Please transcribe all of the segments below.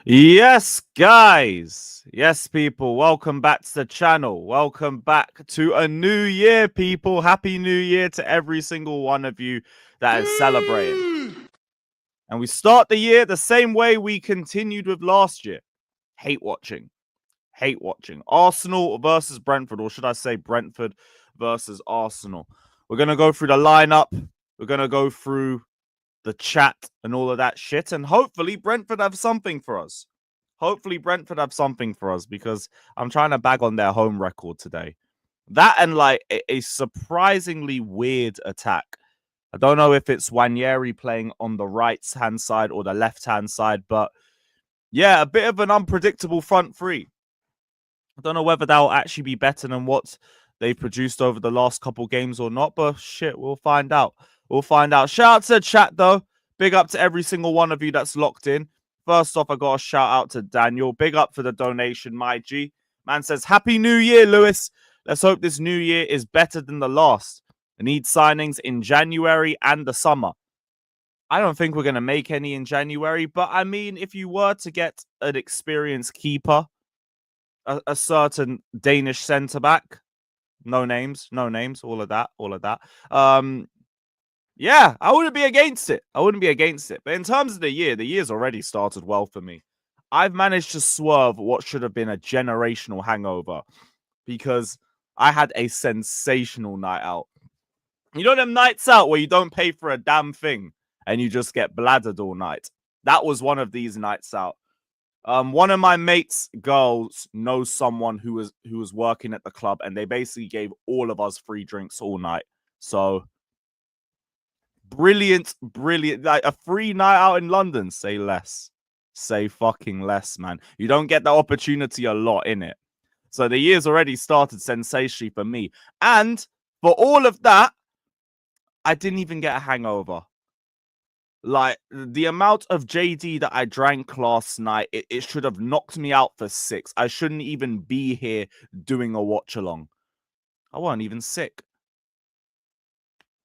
Yes, guys. Yes, people. Welcome back to the channel. Welcome back to a new year, people. Happy New Year to every single one of you that is celebrating. And we start the year the same way we continued with last year. Hate watching. Hate watching. Arsenal versus Brentford, or should I say Brentford versus Arsenal. We're going to go through the lineup. We're going to go through the chat and all of that shit. And hopefully Brentford have something for us. Hopefully Brentford have something for us because I'm trying to bag on their home record today. That and like a surprisingly weird attack. I don't know if it's Wanyeri playing on the right-hand side or the left-hand side, but yeah, a bit of an unpredictable front three. I don't know whether that'll actually be better than what they've produced over the last couple games or not, but shit, we'll find out. We'll find out. Shout out to the chat, though. Big up to every single one of you that's locked in. First off, I got a shout out to Daniel. Big up for the donation, my G. Man says, Happy New Year, Lewis. Let's hope this new year is better than the last. I need signings in January and the summer. I don't think we're going to make any in January, but I mean, if you were to get an experienced keeper, a certain Danish centre back, no names, all of that. Yeah, I wouldn't be against it. But in terms of the year's already started well for me. I've managed to swerve what should have been a generational hangover because I had a sensational night out. You know them nights out where you don't pay for a damn thing and you just get bladdered all night. That was one of these nights out. One of my mates' girls knows someone who was working at the club, and they basically gave all of us free drinks all night. So brilliant. Like a free night out in London. Say less. Say fucking less, man. You don't get that opportunity a lot, in it. So the year's already started sensationally for me. And for all of that, I didn't even get a hangover. Like, the amount of JD that I drank last night, it should have knocked me out for 6. I shouldn't even be here doing a watch along. I wasn't even sick.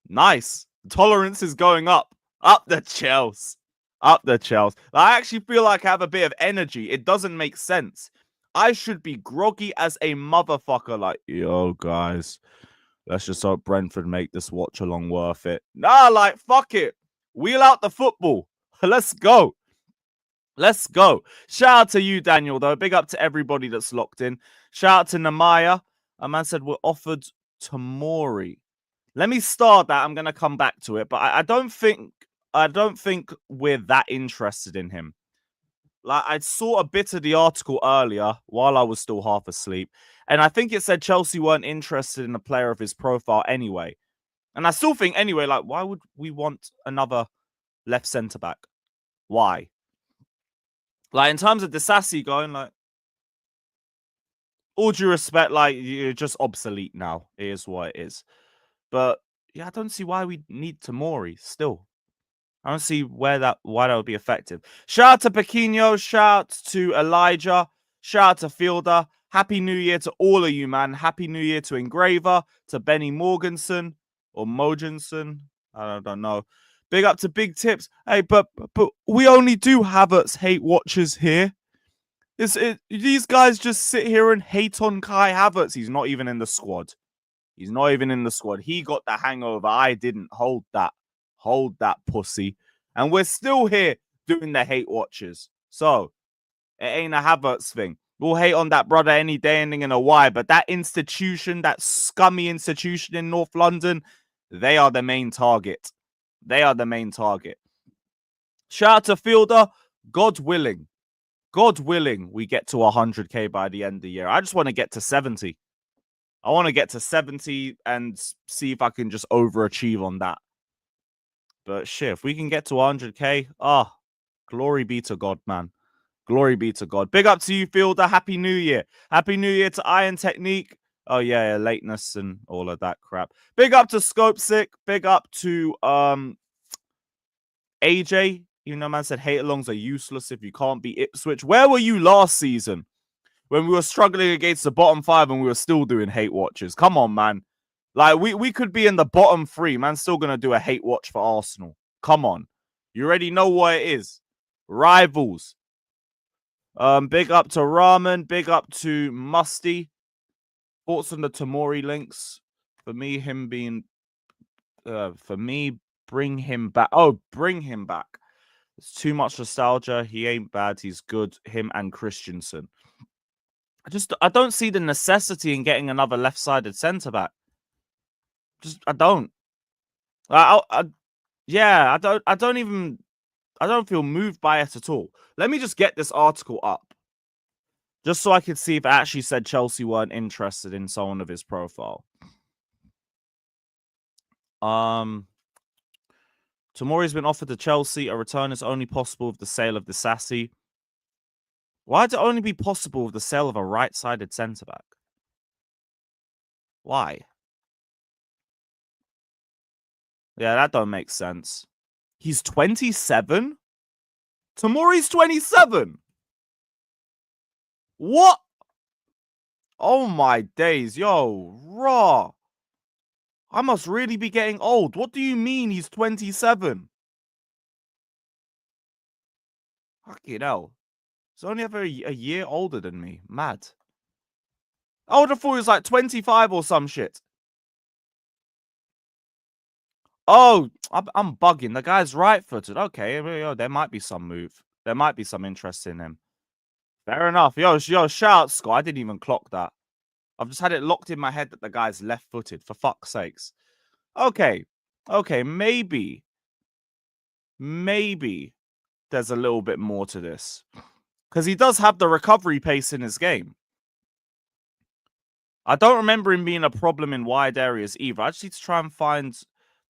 Nice. Tolerance is going up. Up the Chels. Up the Chels. I actually feel like I have a bit of energy. It doesn't make sense. I should be groggy as a motherfucker. Like, yo, guys, let's just hope Brentford make this watch along worth it. Nah, like, fuck it. Wheel out the football. Let's go. Let's go. Shout out to you, Daniel, though. Big up to everybody that's locked in. Shout out to Namaya. A man said we're offered Tomori. Let me start that. I'm going to come back to it. But I don't think we're that interested in him. Like, I saw a bit of the article earlier while I was still half asleep. And I think it said Chelsea weren't interested in a player of his profile anyway. And I still think, anyway, like, why would we want another left centre-back? Why? Like, in terms of Disasi going, like, all due respect, like, you're just obsolete now. It is what it is. But, yeah, I don't see why we need Tomori still. I don't see why that would be effective. Shout out to Pequeno. Shout out to Elijah. Shout out to Fielder. Happy New Year to all of you, man. Happy New Year to Engraver, to Benny Morganson or Mogenson. I don't know. Big up to Big Tips. Hey, but we only do Havertz hate watchers here. These guys just sit here and hate on Kai Havertz. He's not even in the squad. He's not even in the squad. He got the hangover. I didn't. Hold that. Hold that, pussy. And we're still here doing the hate watchers. So, it ain't a Havertz thing. We'll hate on that brother any day, ending in a Y. But that institution, that scummy institution in North London, they are the main target. They are the main target. Shout out to Fielder. God willing, we get to 100k by the end of the year. I just want to get to 70. I want to get to 70 and see if I can just overachieve on that. But shit, if we can get to 100k, glory be to God, man. Glory be to God. Big up to you, Fielder. Happy New Year. Happy New Year to Iron Technique. Oh, yeah, lateness and all of that crap. Big up to Scope Sick. Big up to AJ. Even though man said hate-alongs are useless if you can't beat Ipswich. Where were you last season when we were struggling against the bottom 5 and we were still doing hate watches? Come on, man. Like, we could be in the bottom 3. Man, still going to do a hate watch for Arsenal. Come on. You already know what it is. Rivals. Big up to Ramen. Big up to Musty. Thoughts on the Tomori links? For me, him being... bring him back. Oh, bring him back. It's too much nostalgia. He ain't bad. He's good. Him and Christensen. I don't see the necessity in getting another left-sided centre-back. I don't. Yeah, I don't feel moved by it at all. Let me just get this article up. Just so I could see if it actually said Chelsea weren't interested in someone of his profile. Tomori's been offered to Chelsea. A return is only possible with the sale of Disasi. Why'd it only be possible with the sale of a right-sided centre-back? Why? Yeah, that don't make sense. He's 27? Tomori's 27? What? Oh my days. Yo, raw. I must really be getting old. What do you mean he's 27? Fucking hell. He's only ever a year older than me. Mad. I would have thought he was like 25 or some shit. Oh, I'm bugging. The guy's right-footed. Okay, there might be some move. There might be some interest in him. Fair enough. Yo, shout out, Scott. I didn't even clock that. I've just had it locked in my head that the guy's left-footed, for fuck's sakes. Okay, maybe there's a little bit more to this. Because he does have the recovery pace in his game. I don't remember him being a problem in wide areas either. I just need to try and find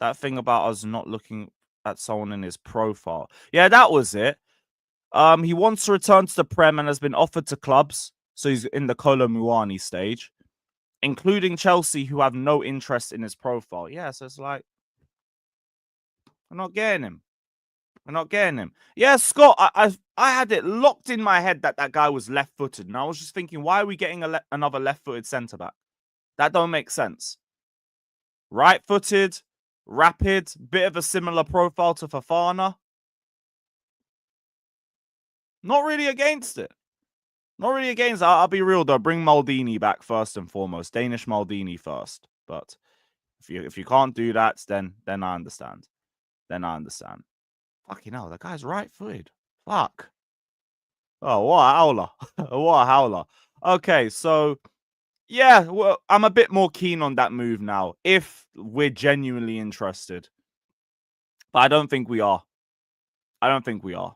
that thing about us not looking at someone in his profile. Yeah, that was it. He wants to return to the Prem and has been offered to clubs. So he's in the Kolo Muani stage, including Chelsea, who have no interest in his profile. Yeah, so it's like, we're not getting him. We're not getting him. Yeah, Scott, I had it locked in my head that guy was left-footed. And I was just thinking, why are we getting another left-footed centre-back? That don't make sense. Right-footed, rapid, bit of a similar profile to Fofana. Not really against it. Not really against it. I'll be real, though. Bring Maldini back first and foremost. Danish Maldini first. But if you can't do that, then I understand. Then I understand. Fucking hell, that guy's right-footed. Fuck. Oh, what a howler. What a howler. Okay, so, yeah, well, I'm a bit more keen on that move now, if we're genuinely interested. But I don't think we are. I don't think we are.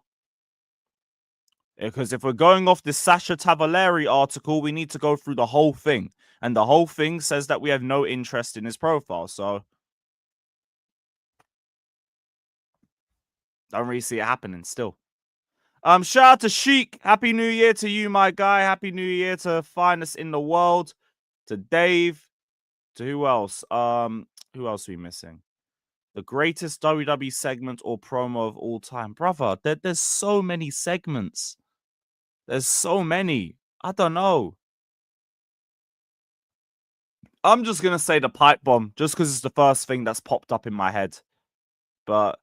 Because if we're going off this Sasha Tavaleri article, we need to go through the whole thing. And the whole thing says that we have no interest in his profile, so don't really see it happening still. Shout out to Sheik. Happy New Year to you, my guy. Happy New Year to finest in the world. To Dave. To who else? Who else are we missing? The greatest WWE segment or promo of all time. Brother, there's so many segments. There's so many. I don't know. I'm just going to say the pipe bomb, just because it's the first thing that's popped up in my head. But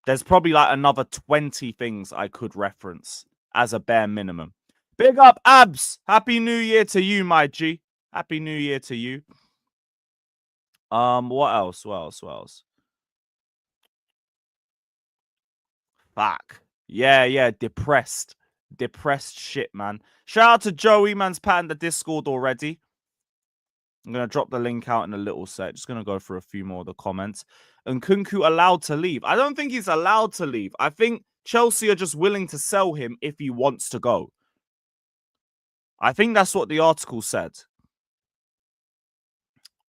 there's probably like another 20 things I could reference as a bare minimum. Big up, Abs. Happy New Year to you, my G. Happy New Year to you. What else? What else? Fuck. Yeah. Depressed shit, man. Shout out to Joey, man's patting the Discord already. I'm going to drop the link out in a little sec. Just going to go through a few more of the comments. Nkunku allowed to leave. I don't think he's allowed to leave. I think Chelsea are just willing to sell him if he wants to go. I think that's what the article said.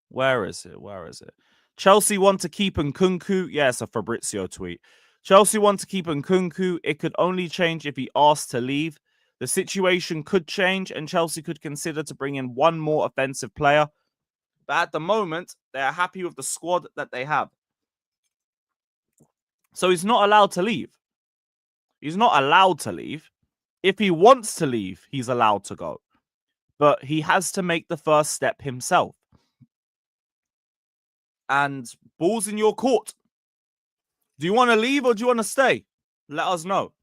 Where is it? Chelsea want to keep Nkunku. Yeah, it's a Fabrizio tweet. Chelsea want to keep Nkunku. It could only change if he asked to leave. The situation could change and Chelsea could consider to bring in one more offensive player. But at the moment, they are happy with the squad that they have. So he's not allowed to leave. He's not allowed to leave. If he wants to leave, he's allowed to go. But he has to make the first step himself. And ball's in your court. Do you want to leave or do you want to stay? Let us know.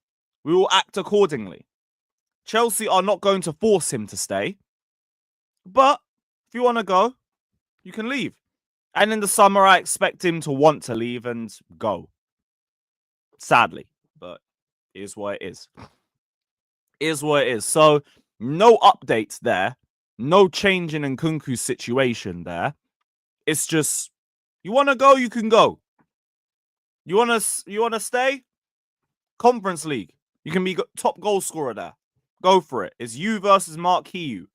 We will act accordingly. Chelsea are not going to force him to stay. But if you want to go, you can leave. And in the summer, I expect him to want to leave and go. Sadly, but it is what it is. It is what it is. So, no updates there. No change in Nkunku's situation there. It's just, you want to go, you can go. You want to stay? Conference League. You can be top goal scorer there. Go for it. It's you versus Mark Hugh.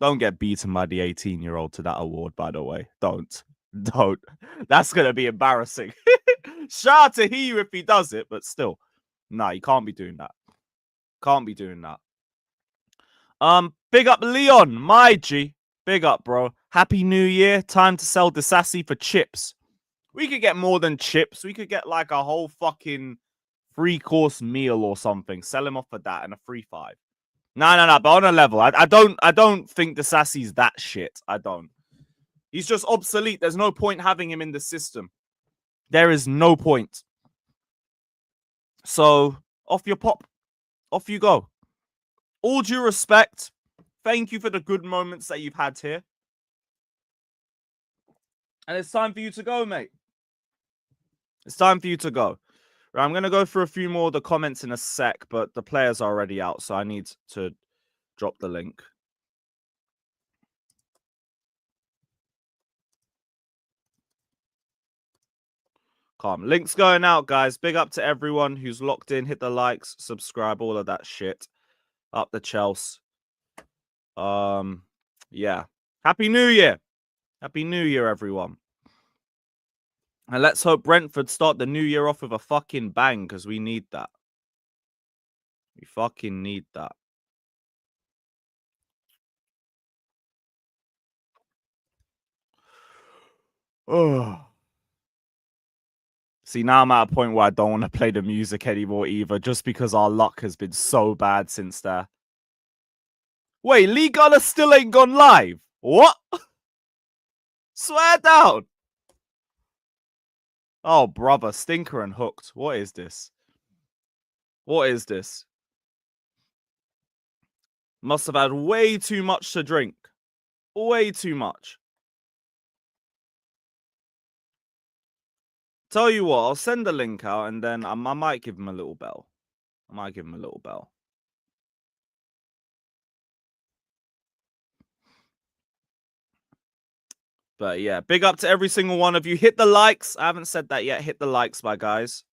Don't get beaten by the 18-year-old to that award, by the way. Don't. That's going to be embarrassing. Shout out to Hugh if he does it, but still. Nah, you can't be doing that. Can't be doing that. Big up Leon, my G. Big up, bro. Happy New Year. Time to sell Disasi for chips. We could get more than chips. We could get like a whole fucking 3-course meal or something. Sell him off for that and a 3-5. No. But on a level, I don't think Disasi's that shit. I don't. He's just obsolete. There's no point having him in the system. There is no point. So off your pop. Off you go. All due respect. Thank you for the good moments that you've had here. And it's time for you to go, mate. It's time for you to go. Right, I'm going to go through a few more of the comments in a sec, but the players are already out, so I need to drop the link. Calm. Link's going out, guys. Big up to everyone who's locked in. Hit the likes, subscribe, all of that shit. Up the Chelsea. Yeah. Happy New Year. Happy New Year, everyone. And let's hope Brentford start the new year off with a fucking bang, because we need that. We fucking need that. Oh. See, now I'm at a point where I don't want to play the music anymore either, just because our luck has been so bad since there. Wait, Liga still ain't gone live? What? Swear down. Oh, brother, Stinker and Hooked. What is this? What is this? Must have had way too much to drink. Way too much. Tell you what, I'll send the link out and then I might give him a little bell. But yeah, big up to every single one of you. Hit the likes. I haven't said that yet. Hit the likes, my guys.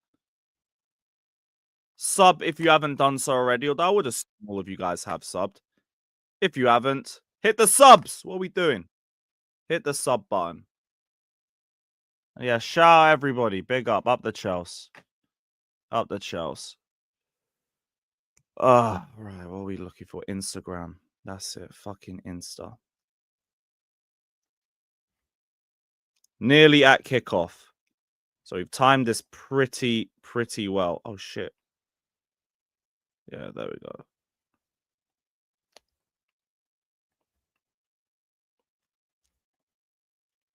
Sub if you haven't done so already. Although I would assume all of you guys have subbed. If you haven't, hit the subs. What are we doing? Hit the sub button. Yeah, shout out everybody. Big up. Up the Chelsea. Up the Chelsea. Right. What are we looking for? Instagram. That's it. Fucking Insta. Nearly at kickoff. So we've timed this pretty well. Oh, shit. Yeah, there we go.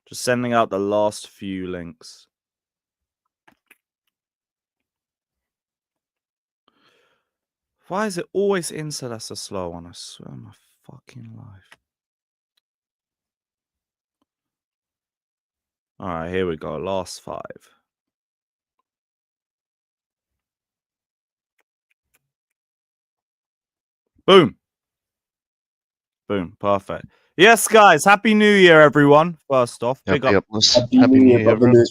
Just sending out the last few links. Why is it always Insta that's a slow one? I swear on my fucking life. All right, here we go. Last 5. Boom. Boom. Perfect. Yes, guys. Happy New Year, everyone. First off, big up. Happy New Year, brother.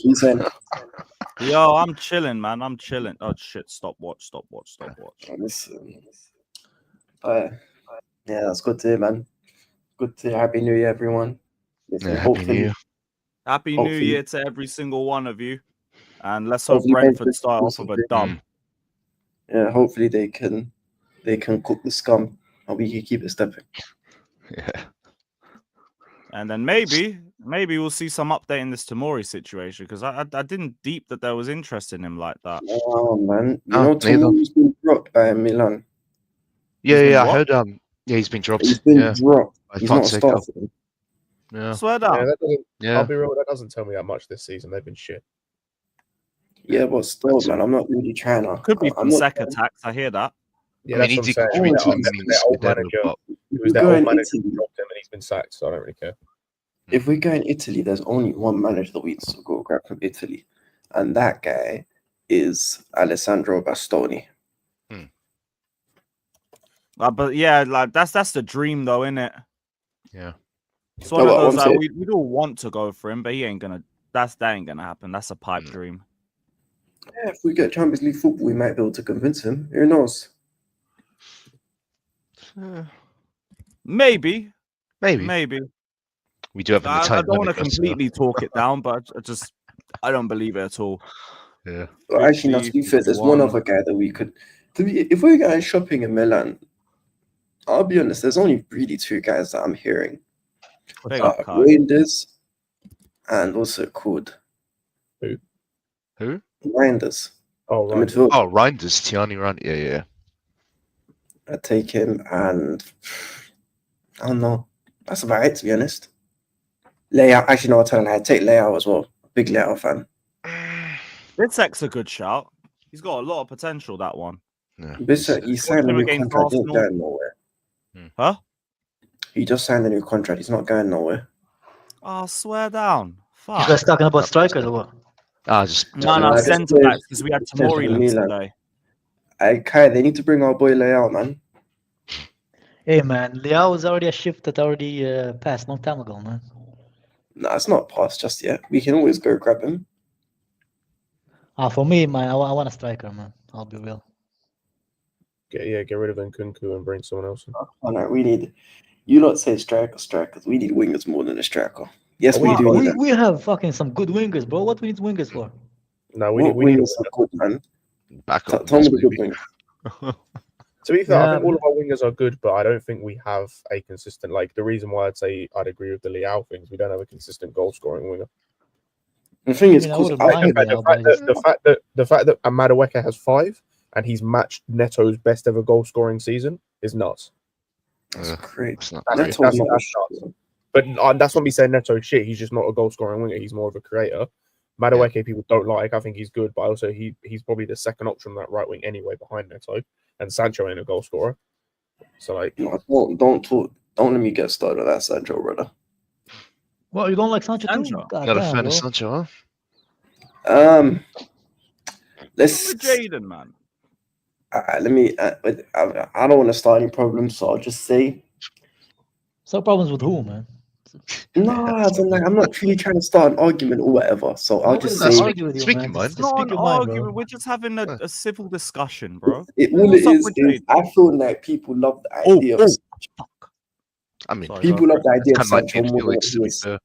Yo, I'm chilling, man. I'm chilling. Oh, shit. Stop watch. Listen. Yeah, that's good to hear, man. Good to hear. Happy New Year, everyone. Listen, Happy New Year to every single one of you. And let's hope Brentford start off with a dub. Yeah, hopefully they can cook the scum and we can keep it stepping. Yeah. And then maybe we'll see some update in this Tomori situation, because I didn't deep that there was interest in him like that. Oh man, you know Tomori's been dropped by Milan. Yeah, I heard. Yeah, he's been dropped. He's been dropped. He's not a starter. Yeah. Swear down. I'll be real. That doesn't tell me that much this season. They've been shit. Yeah, but still, man, I'm not really trying to. Could be from Sec attacks. I hear that. Yeah, I mean, that's he what I'm did saying. contribute contribute Their to old Demo, manager, but it was we their go old in manager who Italy, dropped him, and he's been sacked. So I don't really care. if we go in Italy, there's only one manager that we to go grab from Italy, and that guy is Alessandro Bastoni. But yeah, like that's the dream though, isn't it? yeah. It's one No, of but those I'm saying- we'd all want to go for him, but he ain't gonna. That ain't gonna happen. That's a pipe Mm. dream. Yeah, if we get Champions League football, we might be able to convince him. Who knows? Maybe. Maybe. We do have an I Italian don't want to manager, so- completely talk it down, but I don't believe it at all. Yeah. Well, actually, not to be fair, there's one 51. other guy that we could. If we're going shopping in Milan, I'll be honest. There's only really two guys that I'm hearing. Big up, Kai. Reinders and also called Who? Reinders. Oh, The right. midfield. Oh, Reinders, Tiani Reinders. Yeah. I take him, and I don't know. That's about it, to be honest. Leao. Actually, no, I'll tell you, I take Leao as well. Big Leao fan. Bitsek's a good shout. He's got a lot of potential. That one. Yeah. Bissett, he signed a him new against contract. He ain't Arsenal. going nowhere. Huh? He just signed a new contract. He's not going nowhere. Oh, swear down. You Fuck. guys talking about strikers or what? Just No, No, I just centre played- backs because we had Tomori Milan. links today. Hey, Kai, they need to bring our boy Leao, man. Hey man, Liao was already a shift that already passed long time ago, man. No, it's not past just yet. We can always go grab him. For me, man, I want a striker, man. I'll be real. Get rid of Nkunku and bring someone else in. Oh no, we need. You lot say strikers. We need wingers more than a striker. Yes, we Wow, do need them. we have fucking some good wingers, bro. What we need wingers for? No, What we need wingers are good, man? back up. Tell me the good wingers. To be fair, I Yeah, think all of our wingers are good, but I don't think we have a consistent. Like the reason why I'd say I'd agree with the Leao things, we don't have a consistent goal scoring winger. The thing is, I mean, I 'cause wouldn't I- mind Leao, but it's- The fact that Maresca has 5 and he's matched Neto's best ever goal scoring season is nuts. that's Yeah. great. It's not That's- great. Neto's that's- not that's shit. But that's not me saying Neto's shit. He's just not a goal scoring winger. He's more of a creator. Maresca people don't like. I think he's good, but also he's probably the second option on that right wing anyway behind Neto. And Sancho ain't a goal scorer. So like, No, don't let me get started on that Sancho, brother. Well, you don't like Sancho too? Sancho? God Not a damn, fan bro. of Sancho, huh? Let's With Jaden, man. let me. I don't want to start any problems, so I'll just say So problems with who, man? no. As in, like, I'm not really trying to start an argument or whatever. So I'll just Nobody's say arguing with you, speak man. your mind. Just Not speak an your mind, bro. argument. We're just having a civil discussion, bro. all What's it up is with is Jaden? I feel like people love the idea of Fuck. I mean, Sorry, people love the idea it's of kind of like Sancho James more than what Felix, he to be is. fair.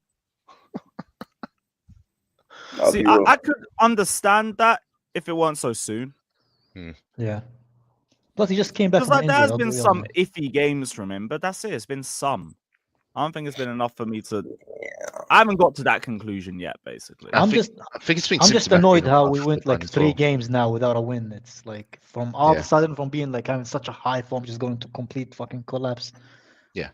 I'll See, be real. I could understand that if it weren't so soon. Yeah. Plus, he just came back Because from like, an there injury. has I'll be been real, some man. iffy games from him, but that's it. It's been some. I don't think it's been enough for me to. I haven't got to that conclusion yet, basically. I I'm think- just I think it's been I'm just symptomatic annoyed of how our we went front line like as 3 well. games now without a win. It's like from all of Yeah. a sudden from being like having such a high form just going to complete fucking collapse. Yeah.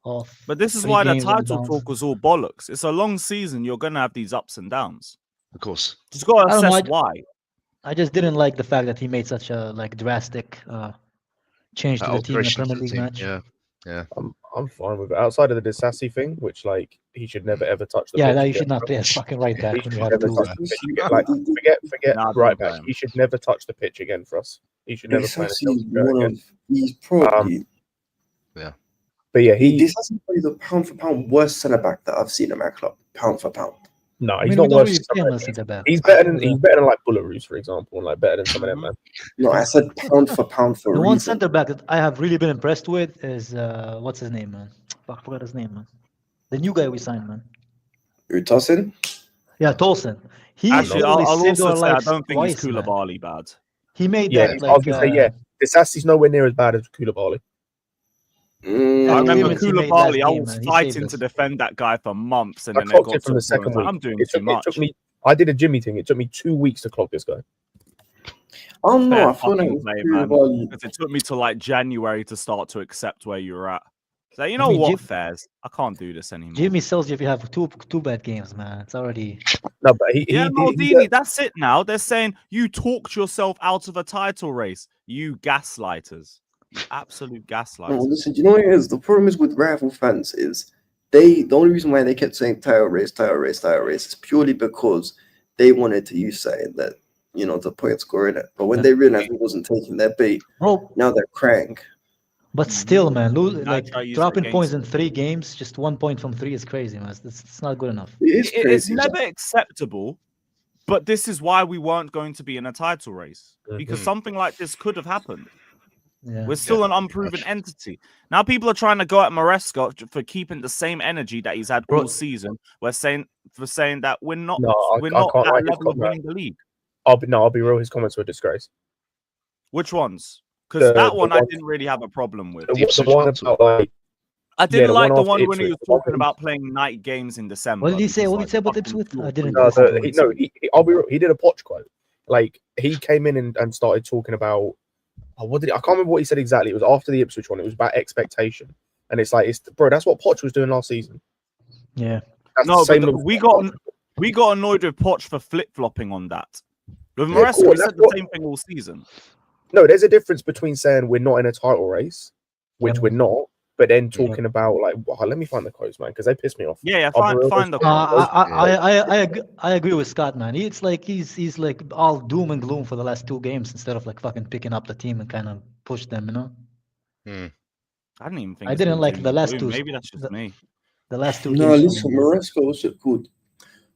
Of But this is 3 why the games on title bounce. talk was all bollocks. It's a long season. You're gonna have these ups and downs. Of course. Just gotta I don't know, assess why. I just didn't like the fact that he made such a like drastic change to the team in a Alteration to Premier the League team. match. Yeah. I'm fine with it. Outside of the Disasi thing, which like he should never ever touch the Yeah, pitch. no, you again. should not play as fucking right back He when should you have never 2. touch the pitch again. Like forget Nah, don't right blame back. him. He should never touch the pitch again for us. He should never play in a Disasi is Chelsea shirt one again. of he's probably But yeah, Disasi is probably the pound for pound worst centre back that I've seen in my club. Pound for pound. no, I he's mean, we not don't worse. really than play some him of as them. centre back. He's better than like Bullaroos, for example, and like better than some of them, man. No, I said pound for pound for The a one reason. centre back that I have really been impressed with is what's his name, man? Fuck, I forgot his name, man. The new guy we signed, man. Utossin? Yeah, Tolson. He Actually, literally I'll saved also our say I lives don't think he's twice, man. Koulibaly bad. He made Yeah, that I was like gonna say yeah. Disasi's nowhere near as bad as Koulibaly. I Yeah, remember clearance he made last Koulibaly. I game, was man. He fighting saved to us. defend that guy for months, and I then it clocked got it from to the a point second where week. I'm doing It too took much. me. I did a Jimmy thing. It took me 2 weeks to clock this guy. I don't know. Fair I feel like fucking play, man. Koulibaly. Because it took me to like January to start to accept where you're at. So you I know mean, what, Fairs? I can't do this anymore. Jimmy sells you if you have two bad games, man. It's already No, but he Maldini, that's it now. They're saying you talked yourself out of a title race. You gaslighters. Absolute No, gaslighting. listen, do you know what it is? The problem is with rival fans is the only reason why they kept saying title race is purely because they wanted to use saying that, the point scoring it. But when they realized it wasn't taking their bait, Bro, now they're crying. but still, man, That's how you use dropping it points in against 3 games, just 1 point from 3 is crazy, man. It's not good enough. It is It's crazy. never acceptable, but this is why we weren't going to be in a title race, because Mhm. something like this could have happened. Yeah. We're still an unproven entity. Now people are trying to go at Maresca for keeping the same energy that he's had Bro- all season. We're saying that we're not No, I at can't that like his level of comment. winning the league. I'll be real. His comments were a disgrace. Which ones? Because that The one I one- didn't really have a problem with. The Ipswich one Council. about like I didn't the like one the after one when he Ipswich, was the one talking when- about playing night games in December. What did he say? because, What did he say about fucking Ipswich? 2 or I 3 didn't days listen. before I'll be real. He did a Poch quote. Like he came in and started talking about I can't remember what he said exactly. It was after the Ipswich one. It was about expectation, and it's like bro. That's what Poch was doing last season. Yeah. That's No, the same but little- we got annoyed with Poch for flip-flopping on that. With Yeah, Maresca, cool, we that's said the same thing all season. No, there's a difference between saying we're not in a title race, which Yeah. we're not, but then talking about like, let me find the quotes, man, because they piss me off. Yeah, I'll be real, find the those- I agree with Scott, man. It's like he's like all doom and gloom for the last 2 games instead of like fucking picking up the team and kind of push them, I didn't even think I it's didn't been like doom the and last gloom. 2. Maybe that's just me. The last 2 No, games. listen, Maresca, what's it called?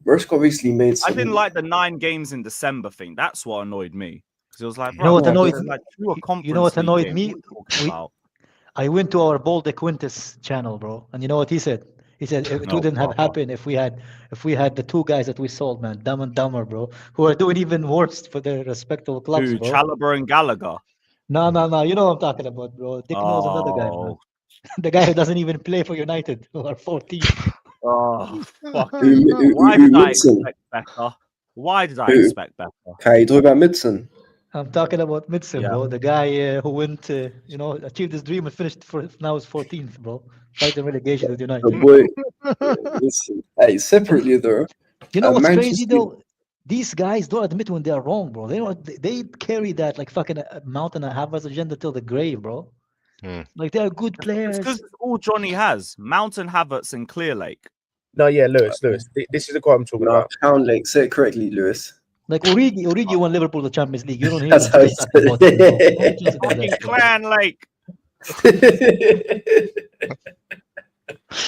Maresca obviously made I some... didn't like the 9 games in December thing. That's what annoyed me. Because it was like, You know what bro, annoyed there's me? like 2 You know what Conference League annoyed games. me? What are you talking about? I went to our Balde Quintus channel, bro, and you know what he said? He said it No, wouldn't have brother. happened if we had the 2 guys that we sold, man, Dumb and Dumber, bro, who are doing even worse for their respectable clubs, Who, bro. Chalobah and Gallagher? No, you know what I'm talking about, bro. Dick knows another guy, man. Oh, The guy who doesn't even play for United, who are 14. oh, fuck. Who- Why did I Midson? expect better? Why did I Who? expect better? Okay, you talking about Midson? I'm talking about Midson, Yeah. bro. The guy who went, achieved his dream and finished now is 14th, bro. Fighting relegation with The United. boy... Listen, hey, separately though, You know what's Manchester crazy though? These guys don't admit when they are wrong, bro. They carry that like fucking Mountain and Havertz agenda till the grave, bro. Hmm. Like they are good It's players. because all Johnny has. Mountain Havertz and Clear Lake. No, yeah, Lewis. This is the quote I'm talking no, about. Pound Lake, say it correctly, Lewis. Like Origi won Liverpool the Champions League. You don't hear That's him how talking he about him, bro. said Who cares about Fucking that shit, bro? Clan Lake.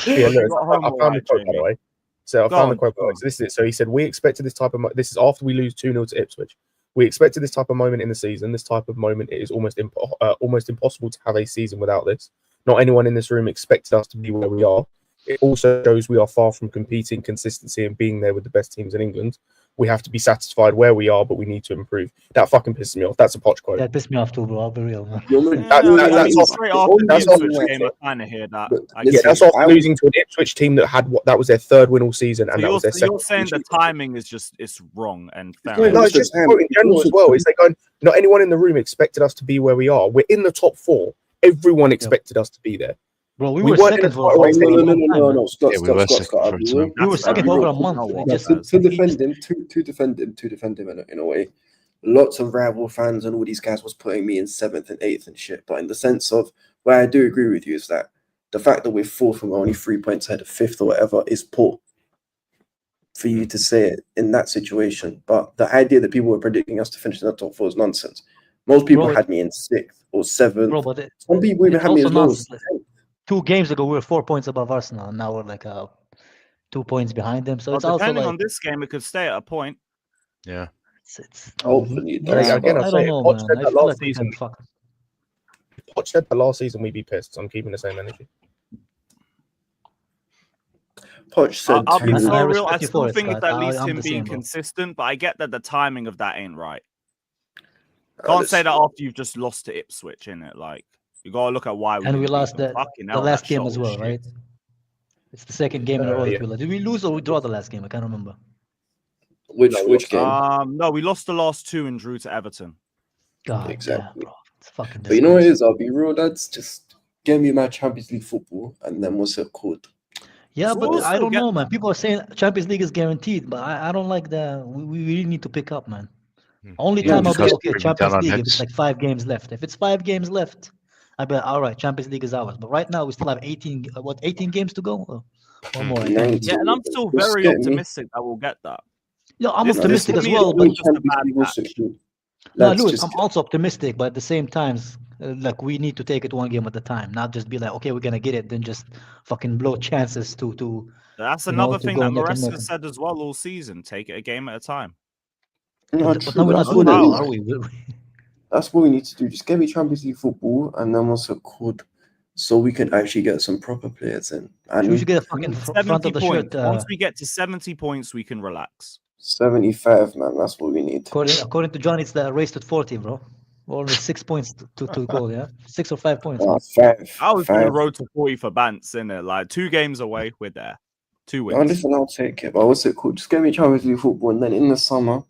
Yeah, Lewis, got I home found alright, the quote, by Jamie. the way. So I Go found the on, quote. go on. So this is it. So he said, we expected this type of... This is after we lose 2-0 to Ipswich. We expected this type of moment in the season. This type of moment, it is almost impossible to have a season without this. Not anyone in this room expected us to be where we are. It also shows we are far from competing consistency and being there with the best teams in England. We have to be satisfied where we are, but we need to improve. That fucking pisses me off. That's a Poch quote. That pissed me off too, bro. I'll be real, man. That's off- straight after the that's Ipswich off- game, I kind of hear that. But I listen, Yeah, get that's it. after losing to an Ipswich team that was their 3rd win all season, and So that was their you're 2nd. saying the timing is just it's wrong and fair not enough. No, even it's just the quote in time. general Also as well. the- It's like going, not anyone in the room expected us to be where we are. We're in the top 4. Everyone expected us to be there. Bro, we We were weren't in a second for title race a anymore. long time, man. Scott, Yeah, we were second Scott, for a I'll be time. real. We were That's second fair. for over a You month. know Like, what? just to he just- defend him in a way. Lots of rival fans and all these guys was putting me in 7th and 8th and shit. But in the sense of where I do agree with you is that the fact that we're 4th and we're only 3 points ahead of 5th or whatever is poor for you to say it in that situation. But the idea that people were predicting us to finish in the top 4 is nonsense. Most people Bro, had me in 6th or 7th. Bro, but Some people even it's had me as also low not as 10th. 2 games ago we were 4 points above Arsenal, and now we're like 2 points behind them. So Well, it's also depending like on this game, it could stay at a point. Yeah. it's Hopefully it yeah, does. again, I I'll don't say it, know, Poch man. said I that feel last like we season. can fuck. Poch said that last season we'd be pissed. So I'm keeping the same energy. Poch said I'll be I so real. I respect you still for it, think it's Scott. at least I'm him the being same, bro. consistent, but I get that the timing of that ain't right. Can't say that after you've just lost to Ipswich, innit? Like, you gotta look at why we And we didn't beat lost them. the Fucking hell, last that game shot as was well, shit. right? It's the second game in a row that Yeah. we lost. Did we lose or we draw the last game? I can't remember. Which game? No, we lost the last 2 and drew to Everton. God Exactly. damn, bro. It's fucking But you know what it disgrace. is? I'll be real. That's just give me my Champions League football, and then what's it called? Yeah, So but we'll I still don't get know, man. People are saying Champions League is guaranteed, but I don't like the. We really need to pick up, man. Only Yeah, time I'll be because okay, we've been down Champions on League, if heads. it's like 5 games left. If it's 5 games left, I'd be like, all right, Champions League is ours. But right now we still have 18 games to go. One more. I think. 19. Yeah, and I'm still Just very get me. optimistic that we'll get that. Yeah, I'm This- optimistic this as for me well. is But just a bad patch. no, Let's Lewis, just I'm also optimistic. But at the same time, like we need to take it one game at a time, not just be like, okay, we're gonna get it, then just fucking blow chances to. That's You know, another to thing go that neck and Maresca neck. said as well all season. Take it a game at a time. No, But true, now we're that's not doing what that, it Wow. is. are we? That's what we need to do. Just get me Champions League football, and then what's it called, so we can actually get some proper players in. We should And get a fucking front 70 of the points. shirt. Once we get to 70 points, we can relax. 75, man, that's what we need. According to John, it's the race to 40, bro. Only 6 points to go, yeah? 6 or 5 points. 5. I was going to 5. road to 40 for Bants, innit? Like 2 games away, we're there. 2 Oh, wins. listen, I'll take it. But what's it called? Just get me Champions League football, and then in the summer,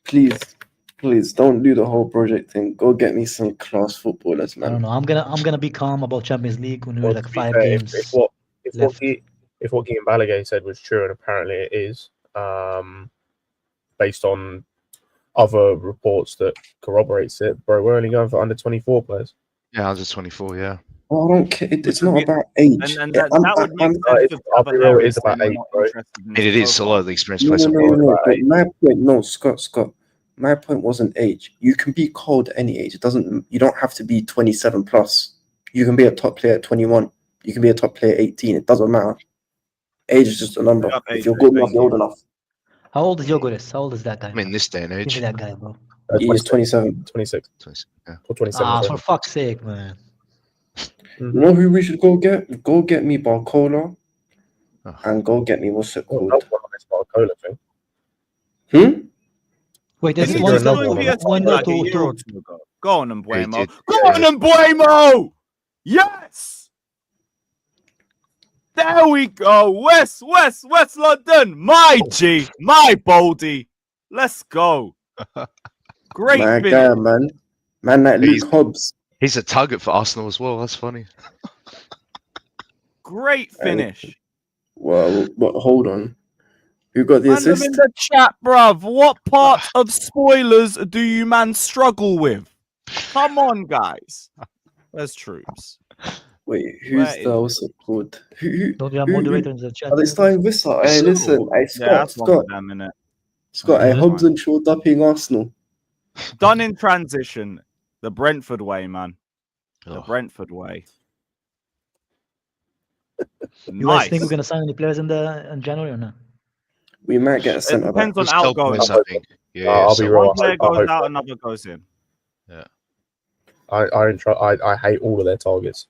please don't do the whole project thing. Go get me some class footballers, I man. don't know. I'm gonna be calm about Champions League when we're Well, like to be 5 fair, games. if what left. Guillaume Balaguer said was true, and apparently it is, based on other reports that corroborates it, bro, we're only going for under 24 players. Yeah, under 24. Yeah. Oh, I don't care. It's would not be- about age. And Yeah, that would make sense with I'll be real, it is Cavaleris about saying we're age, not bro. interested in And his it is a lot profile. of the experienced No, players. no, are no, more no. about But age. my point, no, Scott. My point wasn't age. You can be cold at any age. It doesn't. You don't have to be 27 plus. You can be a top player at 21. You can be a top player at 18. It doesn't matter. Age is just a number. Up, If AJ, you're good enough, thank you're you. old enough. How old is Yogoris? How old is that guy? I mean, man? this day and Give me age. that guy, bro. He is 27. 26 20, yeah. or 27. Ah, sorry. for fuck's sake, man. You know who we should go get? Go get me Barcola, Oh. and go get me what's it Oh, called? no one on this Barcola thing. Wait, Didn't there's he One just nil join on him. PSG 1 like a 2 year or 2. two ago? Go on, Yeah, he Mbuemo. did. Go Yeah. on, Mbuemo! Yes! There we go. West London. My G. My Boldy. Let's go. Great My finish. guy, man. Man like He's- Luke Hobbs. He's a target for Arsenal as well. That's funny. Great finish. Well, but hold on. Who got the Man, them assist? in the chat, bruv. What part of spoilers do you man struggle with? Come on, guys. Where's Troops? Wait, Where who's is the what's it called? Who? Don't you have who- moderator in the chat? Are they starting Vissa? Hey, listen, hey, Yeah, that's one Scott, of them, innit? hey, Yeah. Hobbs and Shaw dupping Arsenal. Done in transition. The Brentford way, man. The Oh. Brentford way. You guys Nice. think we're gonna sign any players in January or not? We might get a It centre back. depends on Just sell outgoing. points, I think. Yeah, I'll be sell real. One points. player I goes hope out, so. another goes in. I don't try. I hate all of their targets,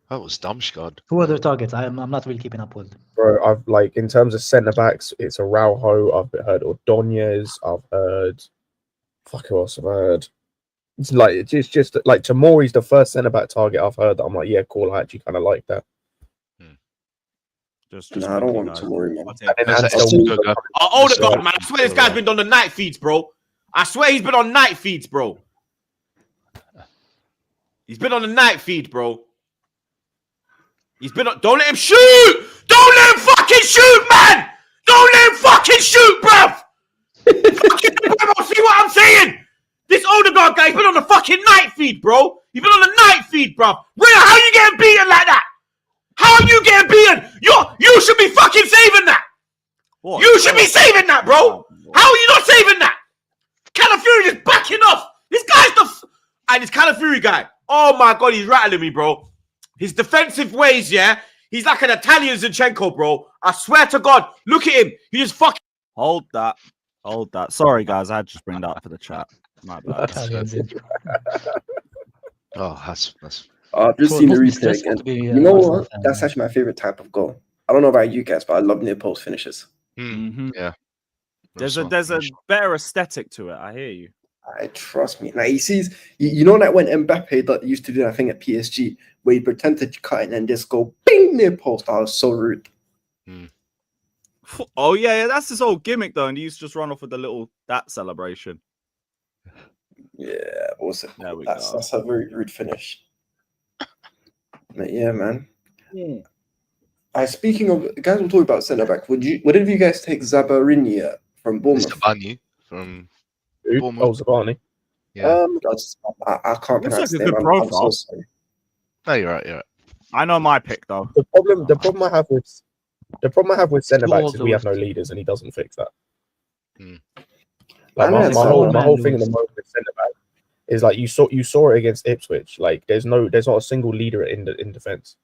That was Damsgaard. Who are their targets? I'm not really keeping up with. bro. I've like in terms of centre backs, it's Araujo. I've heard Ordonez. I've heard. Fuck who else I've heard. It's like it's just like Tomori's the first centre back target I've heard that I'm like, yeah, cool. I actually kind of like that. Just Nah, I don't quickly, want guys. Tomori, man. I'll take And then There's Ansel a- Wilson- Oh, Odegaard, Sorry. man. I swear this guy's been on the night feeds, bro. I swear he's been on night feeds, bro. He's been on the night feed, bro. He's been on. Don't let him shoot! Don't let him fucking shoot, man! Don't let him fucking shoot, bruv! Fucking see what I'm saying? This Odegaard guy's been on the fucking night feed, bro. He's been on the night feed, bruv. Where? How you getting beaten like that? How are you getting beaten? You should be fucking saving that. What? You should be saving that, bro. How are you not saving that? Calafury just backing off. This guy's and this Calafury guy. Oh my god, he's rattling me, bro. His defensive ways, yeah. He's like an Italian Zinchenko, bro. I swear to God. Look at him. He just fucking. Hold that. Hold that. Sorry, guys. I had to just bring that up for the chat. My bad. Italians in. Oh, that's I've just Bro, it seen the must be replay stressful again. to be, You know Arsenal what? fan, That's man. actually my favorite type of goal. I don't know about you guys, but I love near post finishes. Mhm. yeah. There's a better aesthetic to it. I hear you. I trust me. Like he sees, you know, like when Mbappe that used to do that thing at PSG, where he pretended to cut it and then just go bing near post. That was so rude. Oh yeah, that's his whole gimmick though, and he used to just run off with the little that celebration. Yeah, what's it? There we That's go. a very rude finish. But yeah, man. Speaking of guys, we'll talk about centre back. Would any of you guys take Zabarini from Bournemouth? Mr. Bunny from Who? Bournemouth. Oh, Zabani. Yeah. I can't Looks pronounce like a his good name. I'm so profile. sorry. No, you're right. You're right. I know my pick though. The problem I have with centre backs old is we have no doors. leaders, and he doesn't fix that. Hmm. Like I my, know my it's whole old my man whole thing at the doors. moment with centre back is like you saw it against Ipswich. Like there's not a single leader in defence,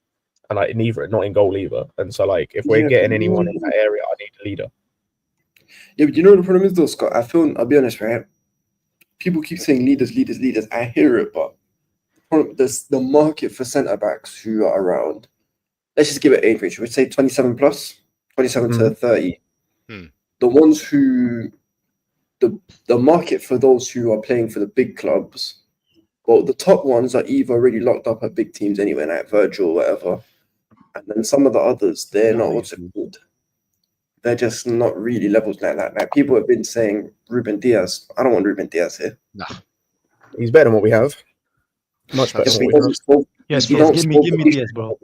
and like not in goal either. And so like if we're Yeah, getting but anyone in that area, I need a leader. Yeah, but you know what the problem is though, Scott? I'll be honest, right? People keep saying leaders, leaders, leaders. I hear it, but the market for centre backs who are around, let's just give it age range. We'd say 27 plus, 27 to 30. Hmm. The ones who the market for those who are playing for the big clubs, well, the top ones are either already locked up at big teams anyway, like Virgil or whatever. And then some of the others, they're not what's it called? They're just not really levels like that. Like people have been saying Ruben Diaz. I don't want Ruben Diaz here. Nah. He's better than what we have. Much better That's than He what we have. doesn't solve- Yes, he yes. don't Give me solve the Diaz, issues. bro.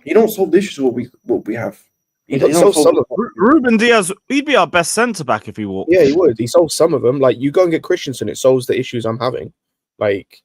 He don't solve the issues what we have. He solves some of them. Ruben Diaz, he'd be our best centre back if he walked. Yeah, he would. He solves some of them. Like you go and get Christensen, it solves the issues I'm having. Like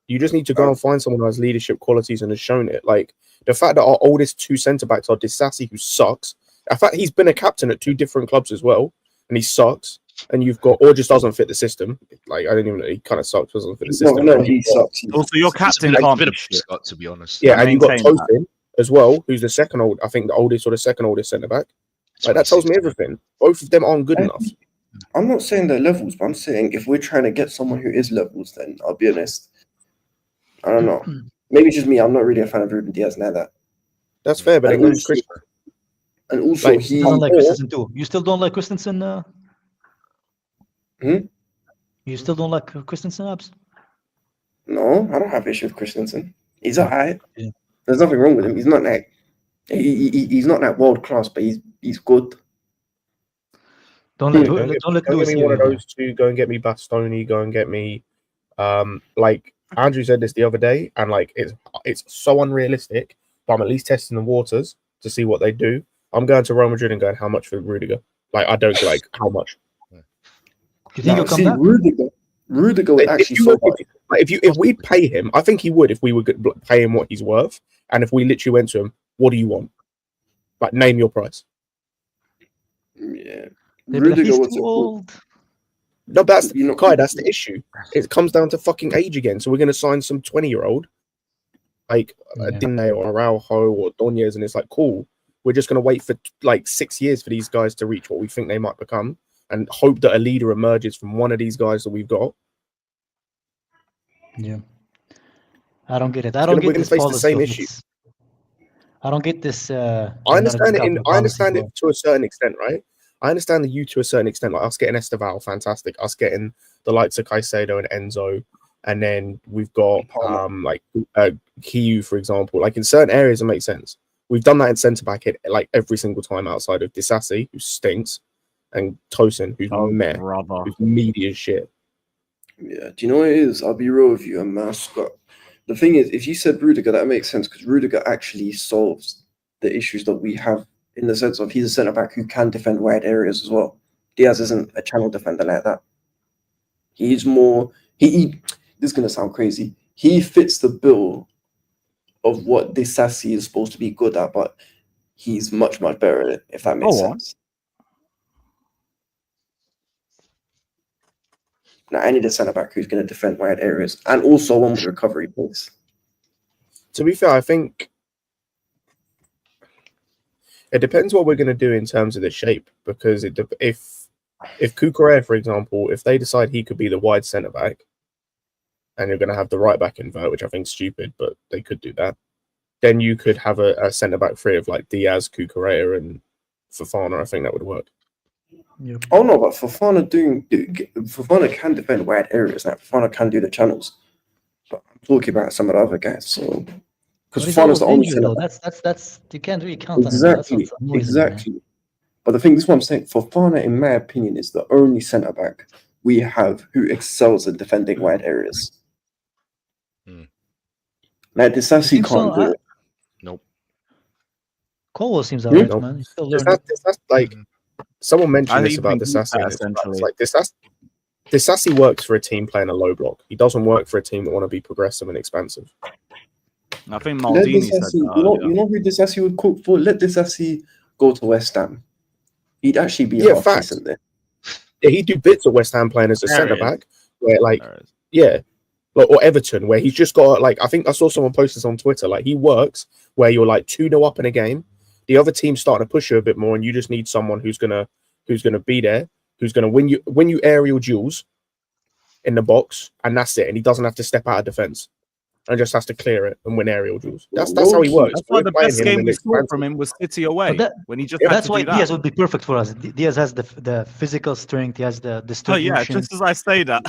you just need to go and find someone who has leadership qualities and has shown it. Like the fact that our oldest two centre backs are Disasi, who sucks. In fact, he's been a captain at two different clubs as well, and he sucks. And you've got or just doesn't fit the system. Like I don't even know, he kind of sucks, doesn't fit the system. No, he sucks. Also, your captain It's a can't bit be of shit. Scott, to be honest. Yeah, I and you've got maintain that. Tosin as well, who's the second old, I think the oldest or the second oldest centre back. Like that tells me everything. Both of them aren't good enough. I'm not saying they're levels, but I'm saying if we're trying to get someone who is levels, then I'll be honest. I don't know. Maybe it's just me. I'm not really a fan of Ruben Diaz now that. That's fair, but And then also- Christensen. And also, Like, he. I don't like Christensen too. You still don't like Christensen? Hmm? You still don't like Christensen, Abs? No, I don't have issue with Christensen. He's alright. Yeah. There's nothing wrong with him. He's not like he's not that world class, but he's good. Don't Yeah, let Go don't let get Lewis me hear one of you. those two. Go and get me Bastoni. Go and get me, like Andrew said this the other day, and like it's so unrealistic. But I'm at least testing the waters to see what they do. I'm going to Real Madrid and going, how much for Rudiger? Like I don't like how much. You think he'll come see, back? Rudiger would actually solve that. If we pay him, I think he would. If we would pay him what he's worth, and if we literally went to him, what do you want? Like name your price. Yeah. They'd be like, Rudiger he's was too old. No, that's You know- Kai. That's the issue. It comes down to fucking age again. So we're going to sign some 20-year-old, like Yeah. Dine or Araujo or Donez, and it's like cool. We're just going to wait for like 6 years for these guys to reach what we think they might become, and hope that a leader emerges from one of these guys that we've got. Yeah. I don't get it. I don't We're get gonna this face the policy. same of issue. it's- I don't get this. I understand it. Leonardo I understand policy, it to a certain extent, right? I understand the you to a certain extent. Like us getting Esteval, fantastic. Us getting the likes of Caicedo and Enzo, and then we've got like Kiyu, for example. Like in certain areas, it makes sense. We've done that in centre back like every single time outside of Disasi, who stinks, and Tosin, who's meh, brother. who's meaty as shit. Yeah. Do you know what it is? I'll be real with you, and Scott. The thing is, if you said Rudiger, that makes sense because Rudiger actually solves the issues that we have in the sense of he's a centre back who can defend wide areas as well. Diaz isn't a channel defender like that. He's more. This is gonna sound crazy. He fits the bill of what Disasi is supposed to be good at, but he's much better at it. If that makes Go on. sense. Now, I need a centre back who's going to defend wide areas and also one with recovery pace. To be fair, I think it depends what we're going to do in terms of the shape. Because if Cucurella, for example, if they decide he could be the wide centre back, and you're going to have the right back invert, which I think is stupid, but they could do that. Then you could have a centre back three of like Diaz, Cucurella, and Fofana. I think that would work. Yep. Oh no, but Fofana can defend wide areas. Now Fofana can do the channels, but I'm talking about some of the other guys. So because But he's Fofana's the only always centre injured, back. though. That's you can't really count on him. That's Exactly, what's annoying me, man. exactly. But the thing, this is what I'm saying. Fofana, in my opinion, is the only centre back we have who excels in defending wide areas. Like Disasi think can't so? do it. Nope. Colwell seems alright, Nope. man. He's still learning. That's like someone I mentioned think this you about can Disasi. keep that, and it's essentially. like Disasi works for a team playing a low block. He doesn't work for a team that want to be progressive and expansive. I think Let Maldini said Disasi, that you earlier. know who Disasi would cook for? Let Disasi go to West Ham. He'd actually be Yeah, half facts. decent there. Yeah, he'd do bits at West Ham playing as a There centre it is. back, where like There it is. yeah, like, or Everton, where he's just got like I think I saw someone post this on Twitter. Like he works where you're like 2-0 up in a game, the other team's starting to push you a bit more, and you just need someone who's gonna be there, who's gonna win you aerial duels in the box, and that's it. And he doesn't have to step out of defence and just has to clear it and win aerial duels. That's how he works. That's why We're the playing best him game in we the saw from expansive. him was City away But when he just had That's to why do Diaz that. would be perfect for us. Diaz has the physical strength. He has the Oh distribution. yeah, just as I say that.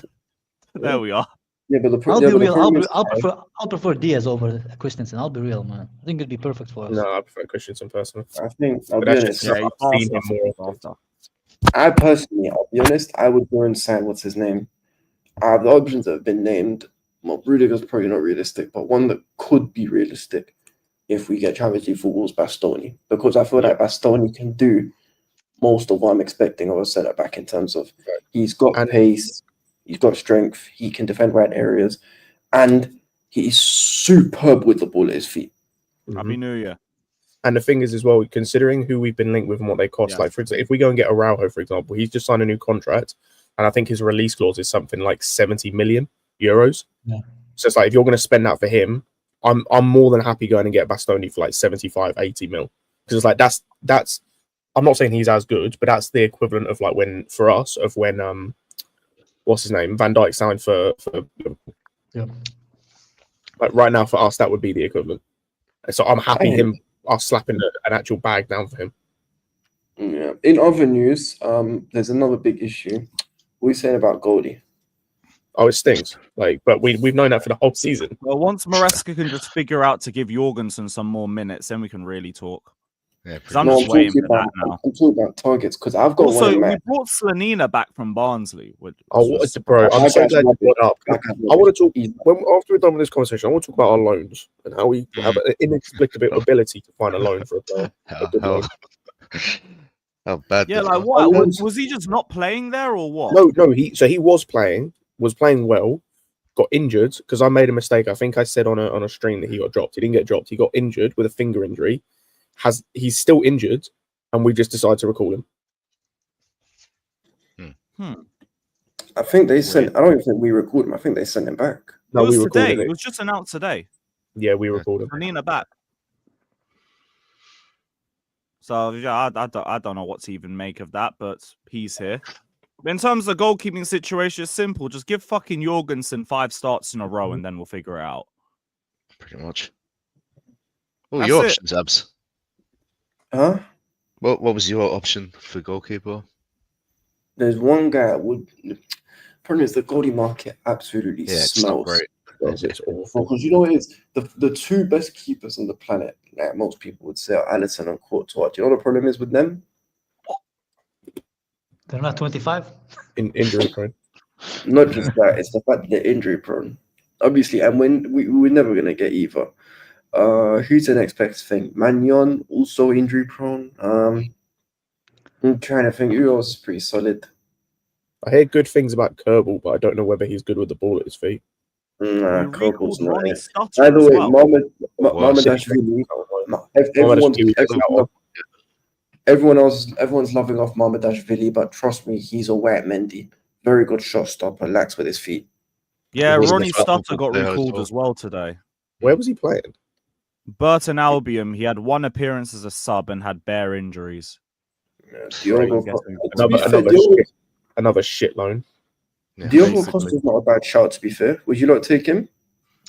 There we are. Yeah, but I'll be real. problem is, I'll prefer Diaz over Christensen. I'll be real, man. I think it'd be perfect for us. No, I prefer Christensen personally. I think I'll But be that's honest. just Yeah, he's I've seen faster. him more He's often. faster. I personally, I'll be honest, I would go and sign what's his name. The options that have been named. Well, Rudiger's probably not realistic, but one that could be realistic if we get Champions League football's Bastoni, because I feel like Bastoni can do most of what I'm expecting of a centre back in terms of he's got And- pace, he's got strength, he can defend right areas, and he's superb with the ball at his feet. Happy New Year. And the thing is, as well, considering who we've been linked with and what they cost, Yeah. like for example, if we go and get Araujo, for example, he's just signed a new contract, and I think his release clause is something like 70 million euros. Yeah. So it's like if you're going to spend that for him, I'm more than happy going and get Bastoni for like 75, 80 mil, because it's like that's. I'm not saying he's as good, but that's the equivalent of like when what's his name, Van Dijk signed for Yeah. like right now for us that would be the equivalent. And so I'm happy us slapping an actual bag down for him. Yeah. In other news, there's another big issue. What are you saying about Goldie? Oh, it stings. Like, but we've known that for the whole season. Well, once Maresca can just figure out to give Jorgensen some more minutes, then we can really talk. Yeah, Because I'm No, just waiting for that now. I'm talking about targets because I've got one Also, in we mind. brought Slanina back from Barnsley. Which Oh, was bro, I'm so glad you brought it up. Like, I want to talk after we're done with this conversation. I want to talk about our loans and how we have an inexplicable ability to find a loan for a player. How bad? Yeah, does like that- what? Was he just not playing there or what? No, he was playing well, got injured because I made a mistake. I think I said on a stream that he got dropped. He didn't get dropped. He got injured with a finger injury. He's still injured, and we just decided to recall him. I think they sent. I don't even think we recorded him. I think they sent him back. No, it was we recorded today. it. It was just announced today. Yeah, we recorded him. Slanina back. So yeah, I don't know what to even make of that, but he's here. In terms of the goalkeeping situation, it's simple. Just give fucking Jorgensen 5 starts in a row, and then we'll figure it out. Pretty much. What were That's your it. options, Abs? Huh? What was your option for goalkeeper? There's one guy that would. Problem is the Goldie market absolutely Yeah, it's not smells. great. It's awful. Because you know what it is? The two best keepers on the planet, like most people would say, are Alisson and Courtois. Do you know what the problem is with them? They're not 25. Injury prone. Not just that, it's the fact that they're injury prone. Obviously, and when we're never gonna get either. Who's the next best thing? Magnon, also injury prone. I'm trying to think who else is pretty solid. I hear good things about Kerbal, but I don't know whether he's good with the ball at his feet. Nah, We Kerbal's recalled not Ronnie it. Stutter By the as way, well. Mamadashvili. Everyone's loving off Mamadashvili, but trust me, he's a wet Mendy. Very good shot stopper, lacks with his feet. Yeah, He was Ronnie the top Stutter got player as recalled well. as well today. Where was he playing? Burton Albion, he had 1 appearance as a sub and had bare injuries. Diogo, Great. to be fair, Another shit loan. Yeah. Diogo basically. Costa's not a bad shout, to be fair. Would you not take him?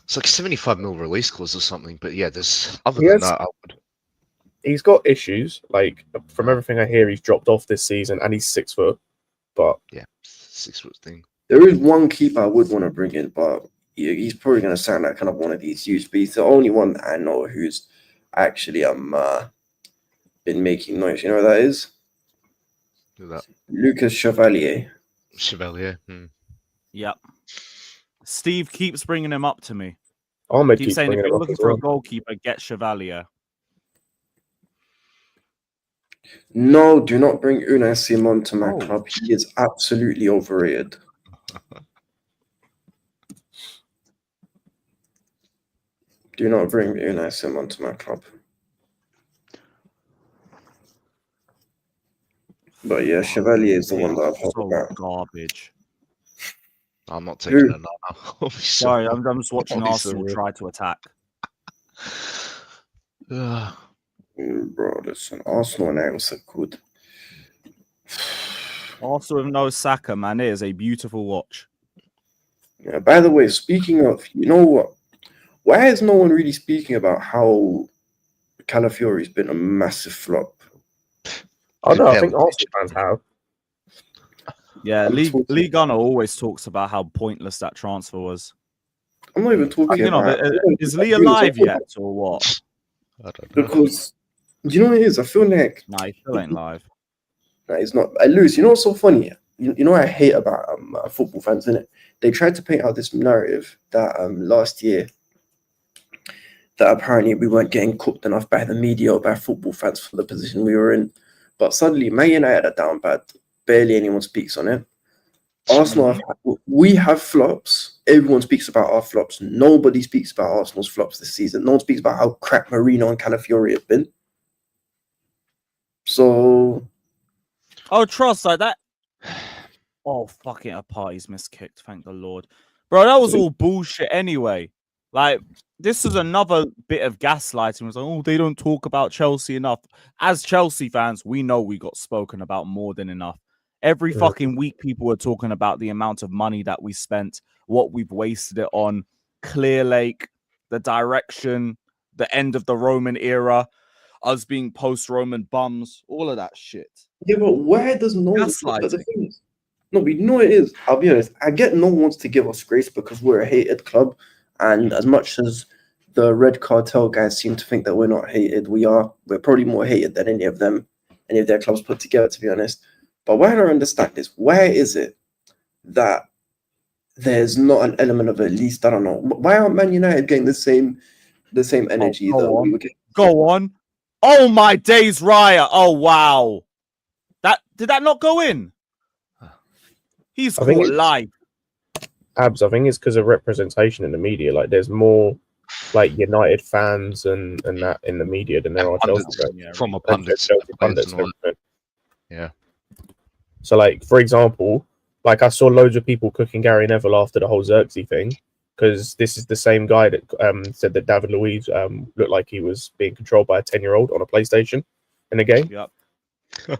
It's like 75 mil release clause or something, but yeah, there's other He than has- that, I would. He's got issues. Like from everything I hear, he's dropped off this season, and he's 6 foot. But Yeah, 6 foot thing. There is one keeper I would want to bring in, but he's probably going to sound like kind of one of these used. But he's the only one that I know who's actually been making noise. You know what that is? Do that. Lucas Chevalier. Chevalier. Yep. Steve keeps bringing him up to me. Ahmed Keeps keeps saying if bringing you're him up looking as for a well. goalkeeper, get Chevalier. No, do not bring Unai Simon to my Oh. club. He is absolutely overrated. Do not bring Younes onto my club. But yeah, Chevalier is the one that I've heard So about. garbage. I'm not taking it now. Sorry, I'm just watching I'll be so Arsenal real. try to attack. Ugh. Bro, listen, Arsenal and INEOS are good. Arsenal with no Saka, man, it is a beautiful watch. Yeah, by the way, speaking of, you know what? Why is no one really speaking about how Calafiori's been a massive flop? I know. I Yeah, think we- Arsenal fans have. Yeah, I'm talking- Lee Gunner always talks about how pointless that transfer was. I'm not even talking Thinking of about it, is Lee Younes, I'm alive talking yet or what? I don't know. Because, do you know what it is? I feel like Nah, he still ain't live. nah, it's not. Lewis, you know what's so funny? You know what I hate about football fans, innit? They tried to paint out this narrative that last year that apparently we weren't getting cooked enough by the media or by football fans for the position we were in. But suddenly, Man United are down bad. Barely anyone speaks on it. Arsenal, we have flops. Everyone speaks about our flops. Nobody speaks about Arsenal's flops this season. No one speaks about how crap Marino and Calafiori have been. So, Oh, trust like that. Oh, fucking a party's miskicked. Thank the Lord, bro. That was all bullshit anyway. Like, this is another bit of gaslighting. It was like, oh, they don't talk about Chelsea enough. As Chelsea fans, we know we got spoken about more than enough. Every fucking week, people were talking about the amount of money that we spent, what we've wasted it on, Clear Lake, the direction, the end of the Roman era, us being post-Roman bums, all of that shit. yeah, but why does no one... Gaslighting. But the thing is, no, but you know what it is? I'll be honest. I get no one wants to give us grace because we're a hated club. And as much as the Red Cartel guys seem to think that we're not hated, we are. We're probably more hated than any of them, any of their clubs put together, to be honest. But why I don't understand this, why is it that there's not an element of at least, I don't know, why aren't Man United getting the same energy go that on. we were getting? Go on. Oh my days, Raya. Oh wow. Did that not go in? He's I think caught it's- live. Abs, I think it's because of representation in the media. Like, there's more like United fans and that in the media than there are Chelsea Pundits, fans. Yeah, from a And pundits. Chelsea players pundits and and all everything. Yeah. So, like, for example, like I saw loads of people cooking Gary Neville after the whole Xerxes thing, because this is the same guy that said that David Luiz looked like he was being controlled by a 10-year-old on a PlayStation in a game. Yep.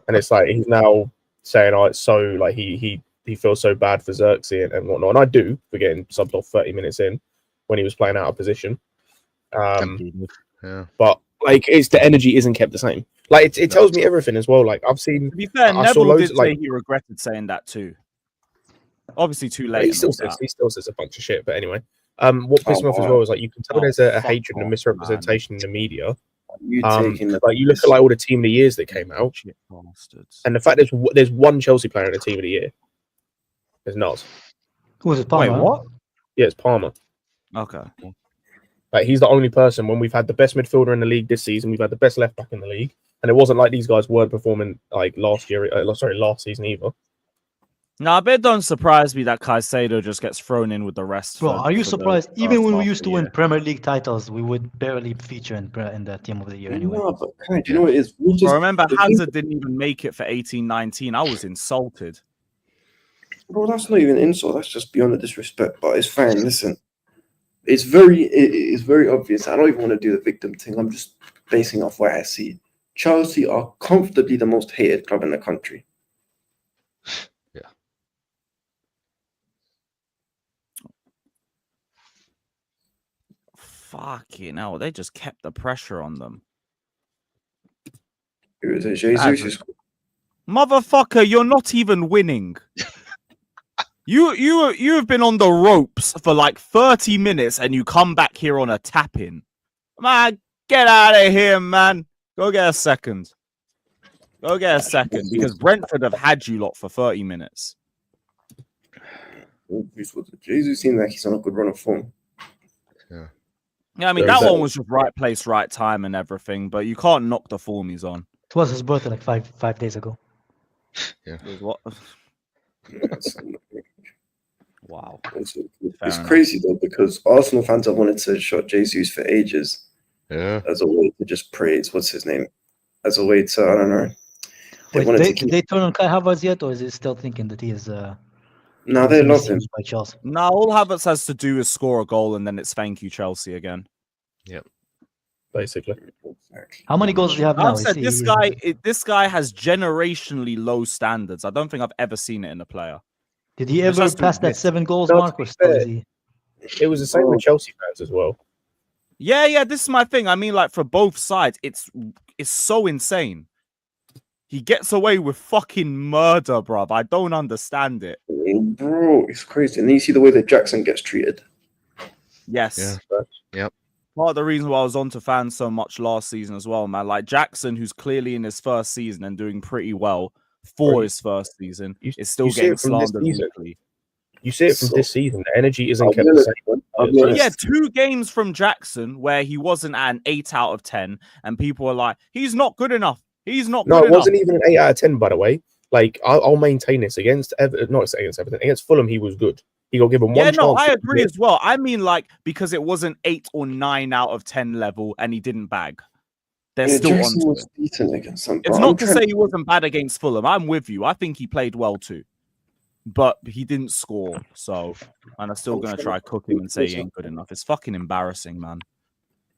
And it's like he's now saying, oh, it's so like he feels so bad for Xerxes and whatnot. And I do for getting subbed off 30 minutes in when he was playing out of position. Yeah. But like, it's the energy isn't kept the same. Like, it tells me everything as well. Like, I've seen. To be fair, I saw Neville loads did of, like- say he regretted saying that too. Obviously, too late. He and still all says that. he still says a bunch of shit. But anyway, what pissed me off as wow. well is like you can tell Oh, there's a fuck hatred and off, misrepresentation in the media. You taking the Like, you look at like all the team of the years that came out, Shit bastards. and the fact there's one Chelsea player in the team of the year. There's not. Who was it, Wait, Palmer? what? Yeah, it's Palmer. Okay. Like, he's the only person when we've had the best midfielder in the league this season, we've had the best left back in the league, and it wasn't like these guys weren't performing like last season either. Now, I bet don't surprise me that Caicedo just gets thrown in with the rest. Bro, are you for the surprised? first Even when half we of used the to win year. Premier League titles, we would barely feature in the team of the year anyway. No, but do you know what it is? We Bro, just, remember, the thing- Hazard didn't even make it for 18-19. I was insulted. Bro, that's not even insult. That's just beyond the disrespect. But it's fine. Listen, it's very obvious. I don't even want to do the victim thing. I'm just basing off where I see it. Chelsea are comfortably the most hated club in the country. Yeah. Fucking hell, they just kept the pressure on them. It was a Jesus. Motherfucker, you're not even winning. You have been on the ropes for like 30 minutes and you come back here on a tap-in. Man, get out of here, man. Go get a second. Go get a second because Brentford have had you lot for 30 minutes. Jesus seems like he's on a good run of form. Yeah, I mean, There that is that- one was just right place, right time and everything, but you can't knock the form he's on. It was his birthday like five days ago. It was what? Yes. Wow. It's enough. crazy though, because Arsenal fans have wanted to shot Jesus for ages Yeah. as a way to just praise what's his name, as a way to, I don't know. Wait, wanted to did keep- they turn on Kai Havertz yet, or is it still thinking that he is? No, they love him. By Chelsea. Now all Havertz has to do is score a goal, and then it's thank you Chelsea again. basically. How many goals does he have now? I've said this guy has generationally low standards. I don't think I've ever seen it in a player. Did he It's ever just pass that this. 7 goals No, to mark, be or still is fair, he? It was the same with Chelsea fans as well. Yeah, this is my thing. I mean, like for both sides, it's so insane. He gets away with fucking murder, bruv. I don't understand it. Bro, it's crazy. And then you see the way that Jackson gets treated. Yes. Yeah. Part of the reason why I was on to fans so much last season as well, man. Like Jackson, who's clearly in his first season and doing pretty well for his first season, is still you see getting it from this slandered season. weekly. You see it from So- this season. The energy isn't I'll kept be the honest, same. I'll be honest. Yeah, 2 games from Jackson where he wasn't at an 8 out of 10, and people were like, he's not good enough. He's not No, good it enough. wasn't even an 8 out of 10, by the way. Like, I'll maintain this against Everton, not against Everton, against Fulham, he was good. He got given one Yeah, chance. no, I to agree commit. as well. I mean, like, because it wasn't 8 or 9 out of 10 level and he didn't bag. They're Yeah, still Jackson on was it. decent against some. It's not to say he wasn't bad against Fulham. I'm with you. I think he played well too. But he didn't score. So, and I'm still going to try cook him and say he ain't good enough. It's fucking embarrassing, man.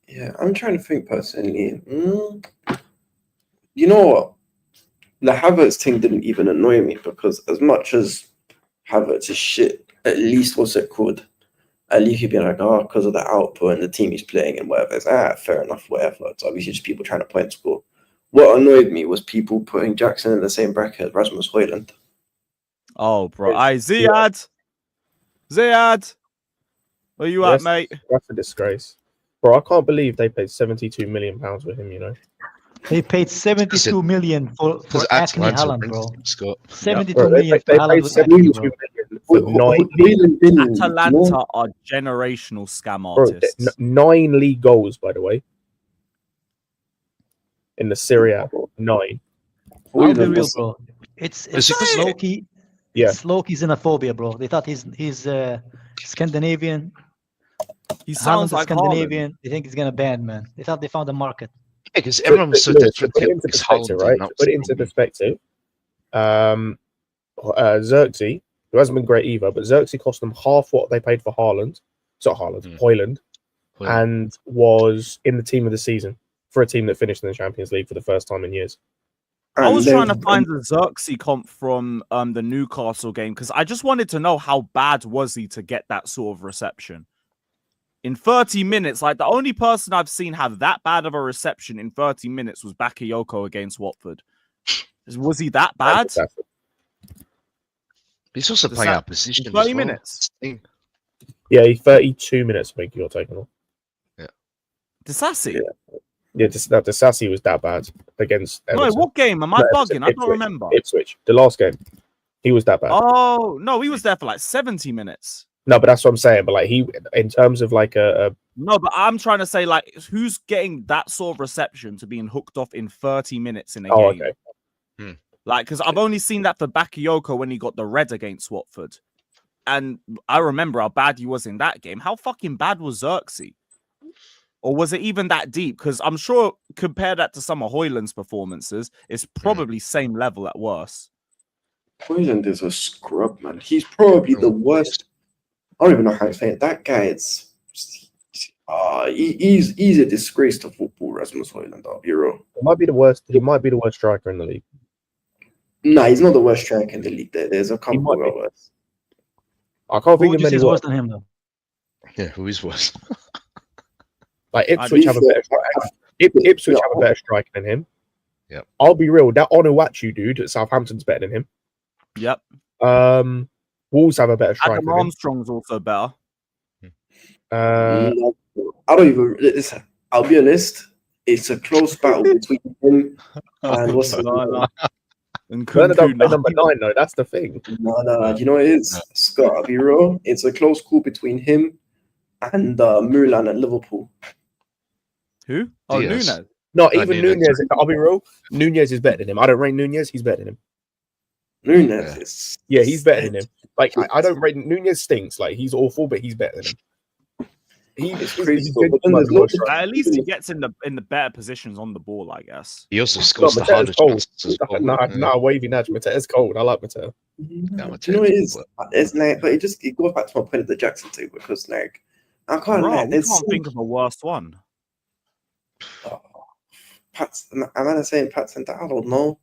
Yeah, I'm trying to think personally. You know what? The Havertz thing didn't even annoy me because as much as Havertz is shit, at least what's it called? At least you'd be like, oh, because of the output and the team he's playing and whatever. It's fair enough, whatever. It's obviously just people trying to point score. What annoyed me was people putting Jackson in the same bracket as Rasmus Højlund. Oh, bro. Ziad! Ziad! Where you at, mate? That's a disgrace. Bro, I can't believe they paid £72 million for him, you know. They paid 72 million for Acne Haaland, bro. Scott. 72 Bro, million they for Haaland paid with 72 Acne, bro. million for 9 league. Atalanta are generational scam Bro, artists. 9 league goals, by the way. In the Serie A, 9. I'll be real, bro. It's it- Loki. Yeah. It's Loki xenophobia, bro. They thought he's Scandinavian. He sounds Haaland's like Scandinavian. They think he's gonna ban, man. They thought they found a market. Yeah, because everyone was so Lewis, different. to put it into perspective, right? To put it into perspective, Xerxes, who hasn't been great either, but Xerxes cost them half what they paid for Haaland. Not Haaland, Højlund, and was in the team of the season for a team that finished in the Champions League for the first time in years. I was trying to find the Xerxes comp from the Newcastle game because I just wanted to know how bad was he to get that sort of reception. In 30 minutes, like the only person I've seen have that bad of a reception in 30 minutes was Bakayoko against Watford. Was he that bad? He's also playing out of position. 30 minutes. Yeah, 32 minutes. I think he got taken off. Yeah, Disasi? Yeah, Disasi was that bad against No, Everton. what game? Am I bugging? I don't Ipswich. remember. Ipswich, the last game. He was that bad. Oh, no, he was there for like 70 minutes. No, but that's what I'm saying. But like he, in terms of like a No, but I'm trying to say, like, who's getting that sort of reception to being hooked off in 30 minutes in a game? Okay. Like, because I've only seen that for Bakayoko when he got the red against Watford. And I remember how bad he was in that game. How fucking bad was Xerxes? Or was it even that deep? Because I'm sure, compare that to some of Højlund's performances, it's probably same level at worst. Højlund is a scrub, man. He's probably the worst. I don't even know how to say it. That guy, he's a disgrace to football, Rasmus Højlund. I'll be real. He might be the worst. He might be the worst striker in the league. Nah, he's not the worst striker in the league. There's a couple might who be. are worse. I can't Who think would of you say many is worse. worse than him, though? Yeah, who is worse? Like Ipswich have a better. Ipswich have a better striker than him. Yeah, I'll be real. That Onuachu dude at Southampton's better than him. Yep. Wolves have a better striker. Adam than him. Armstrong's also better. I don't even. Listen, I'll be honest. It's a close battle between him and what's his name? And Bernard don't play Nkunku. number 9 though. That's the thing. No. You know what it is, Scott? I'll be real. It's a close call between him and Mulan at Liverpool. Who? Oh, Diaz. Younes. Not even Nunez. Nunez. I'll be real. Nunez is better than him. I don't rate Nunez. He's better than him. Younes is he's better than him. Like I don't rate Younes stinks. Like he's awful, but he's better than him. It's crazy. He's But then good, there's but lots of At least he gets in the better positions on the ball, I guess. He also No, scores the Matea's hardest cold. chances as well. Nah, wavy Naj. Matea's cold. I like Matea. Yeah, Do you know what it is? It's like, but it goes back to my point of the Jackson thing because like I can't Bro, like we there's can't think of a worst one. Pats. Am I saying Pats and I don't know.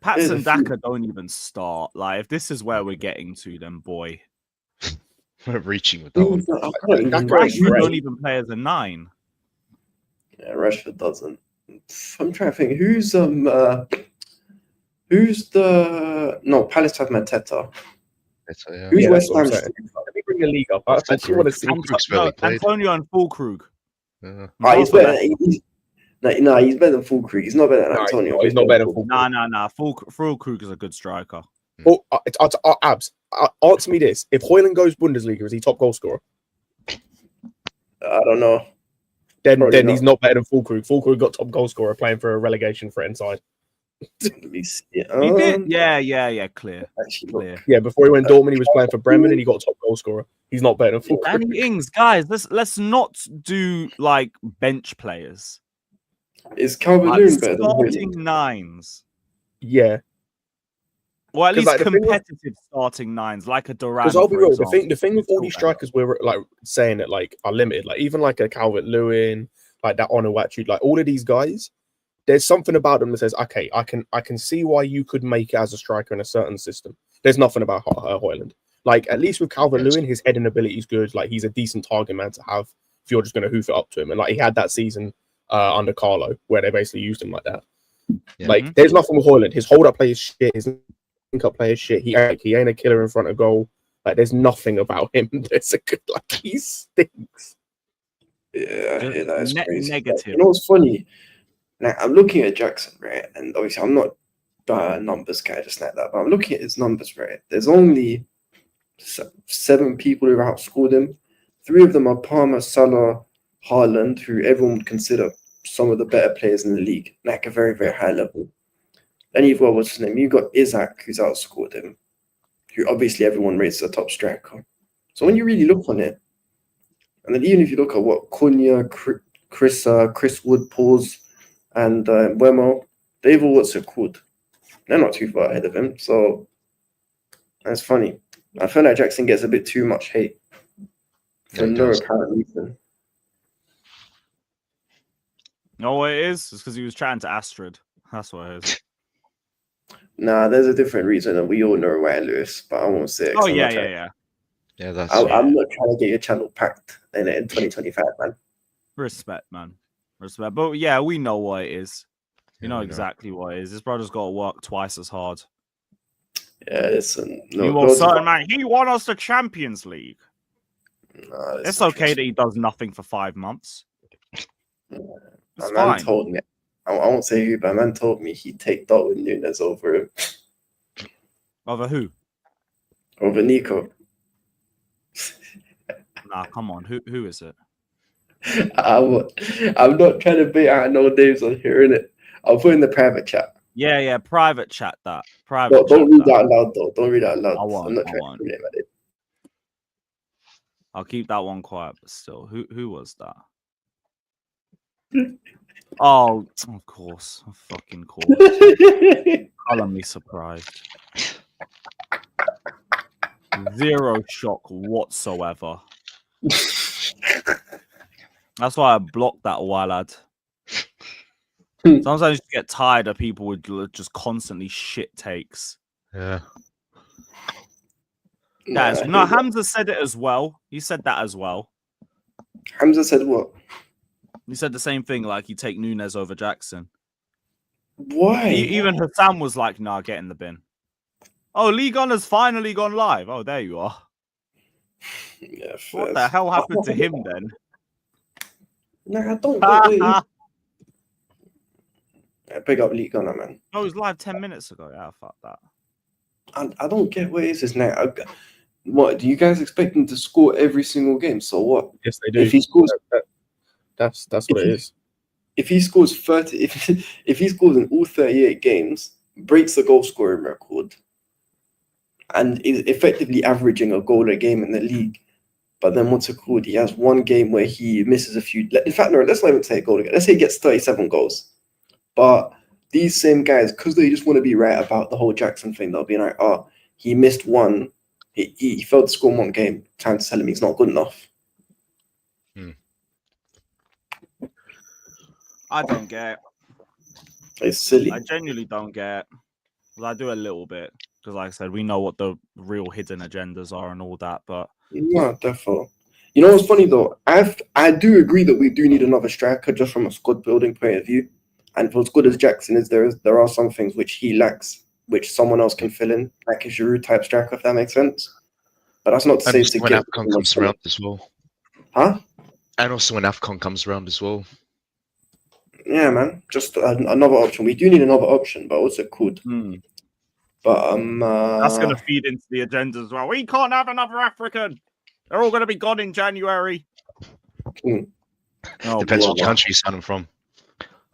Pats There's a and few. Daka don't even start. Like, if this is where we're getting to, then boy. We're reaching with that one. I can't even That's write. Rashford great. don't even play as a 9. Yeah, Rashford doesn't. I'm trying to think who's the no Palace have Mateta. Who's Yeah, that's West what I'm Ham? saying. Let me bring the league up. I actually want to see. Fulkrug's barely played. Antonio and Fulkrug. He's better. He's better than Fulkrug. He's not better than No, Antonio. he's not better than Fulkrug. Nah. Fulkrug is a good striker. Oh, Abs, answer me this: if Højlund goes Bundesliga, is he top goal scorer? I don't know. Then he's not better than Fulkrug. Fulkrug got top goal scorer playing for a relegation threatened side. Let me see. He did? Yeah, clear. Actually, Clear. Yeah, before he went Dortmund, he was playing for Bremen and he got top goal scorer. He's not better than Fulkrug. Danny Ings, guys, let's not do like bench players. Is Calvert Like Lewin better than starting Højlund? 9s. Yeah, Or at 'Cause, least like, the thing with- competitive starting 9s, like a Duran. because I'll be for real. example. The thing with all these Still better. strikers we're like saying that like are limited, like even like a Calvert Lewin, like that Onuachu, like all of these guys. There's something about them that says, okay, I can see why you could make it as a striker in a certain system. There's nothing about Højlund. Like at least with Calvert Lewin, his heading ability is good. Like he's a decent target man to have if you're just going to hoof it up to him. And like he had that season under Carlo where they basically used him like that. Yeah. Like there's nothing with Højlund. His hold up play is shit. His link up play is shit. He ain't a killer in front of goal. Like there's nothing about him that's a good. Like he stinks. Yeah, that's crazy. Negative. You know what's funny? Now I'm looking at Jackson, right? And obviously I'm not a numbers guy just like that, but I'm looking at his numbers, right? There's only 7 people who have outscored him. 3 of them are Palmer, Salah, Haaland, who everyone would consider some of the better players in the league, like a very, very high level. Then you've got what's his name? You've got Isaac, who's outscored him, who obviously everyone rates as a top striker. So when you really look on it, and then even if you look at what Cunha, Chris Wood, Pauls, and Wemo, they've all what's it called. They're not too far ahead of him, so that's funny. I feel like Jackson gets a bit too much hate for no apparent reason. No, what it is? It's because he was chatting to Astrid. That's what it is. Nah, there's a different reason, and we all know Ryan Lewis, but I won't say it. Oh yeah. Yeah, that's I'm not trying to get your channel packed in 2025, man. Respect, man. Respect. But yeah, we know what it is. You know we know. exactly what it is. This brother's got to work twice as hard. Yeah, listen. He was certain, man. He won us the Champions League. Nah, It's okay that he does nothing for 5 months. It's A man fine. told me, I won't say who, but a man told me he'd take Darwin Núñez over him, Over who? over Nico. Nah, come on. Who is it? I'm not trying to bait out no names on here, innit? I'll put in the private chat. Yeah. Private chat that. Private. Don't read chat that aloud, though. Don't read that aloud. I won't, I'm not I trying won't. to name it. I'll keep that one quiet, but still. Who was that? Oh, of course. Of fucking course. Color me surprised. Zero shock whatsoever. That's why I blocked that while lad. Sometimes I just get tired of people with just constantly shit takes. Yeah. Guys, no, Hamza said it as well. He said that as well. Hamza said what? He said the same thing, like he'd take Younes over Jackson. Why? Even Hassam was like, nah, get in the bin. Oh, League On has finally gone live. Oh, there you are. Yeah, What the hell happened to him then? Nah, I don't get it. Yeah, big up League Gunner, man. Oh, it was live 10 minutes ago. Yeah, fuck that. I don't get what it is this now. What do you guys expect him to score every single game? So what? Yes, they do. If he scores, That's what it is. if he scores 30, if he scores in all 38 games, breaks the goal scoring record, and is effectively averaging a goal a game in the league. But then what's it called? He has one game where he misses a few. In fact, no, let's not even say a goal again. Let's say he gets 37 goals. But these same guys, because they just want to be right about the whole Jackson thing, they'll be like, oh, he missed one. He failed to score one game. Time to tell him he's not good enough. I don't get it. It's silly. I genuinely don't get it. Well, I do a little bit because, like I said, we know what the real hidden agendas are and all that. But No, definitely. You know what's funny though? I do agree that we do need another striker just from a squad building point of view. And for as good as Jackson is, there are some things which he lacks, which someone else can fill in, like a Giroud type striker, if that makes sense. But that's not to And say also to when get AFCON comes around as well. Huh? And also when AFCON comes around as well. Yeah, man. Just another option. We do need another option, but also could. But that's going to feed into the agenda as well. We can't have another African. They're all going to be gone in January. Oh, Depends wow. what country you sign them from.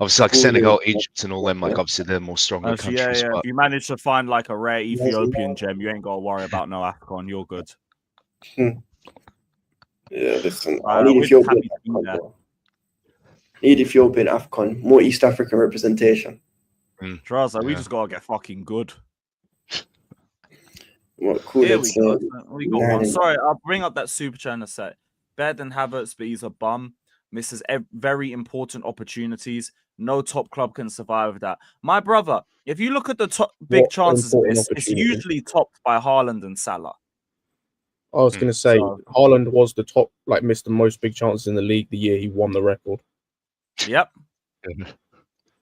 Obviously, like Senegal, Egypt, and all them, like obviously they're more stronger countries. Yeah. But If you manage to find like a rare Ethiopian gem, you ain't got to worry about no AFCON. You're good. Yeah, listen. I I need we're just Ethiopian happy to be AFCON, there. bro. Need Ethiopian AFCON. More East African representation. We just got to get fucking good. What cool. Here we It's, go. We got one. nine. Sorry, I'll bring up that super chat in a sec. Better than Havertz, but he's a bum. Misses very important opportunities. No top club can survive with that. My brother, if you look at the top big What chances important miss, it's opportunity? usually topped by Haaland and Salah. I was going to say, So- Haaland was the top, like, missed the most big chances in the league the year he won the record. Yep.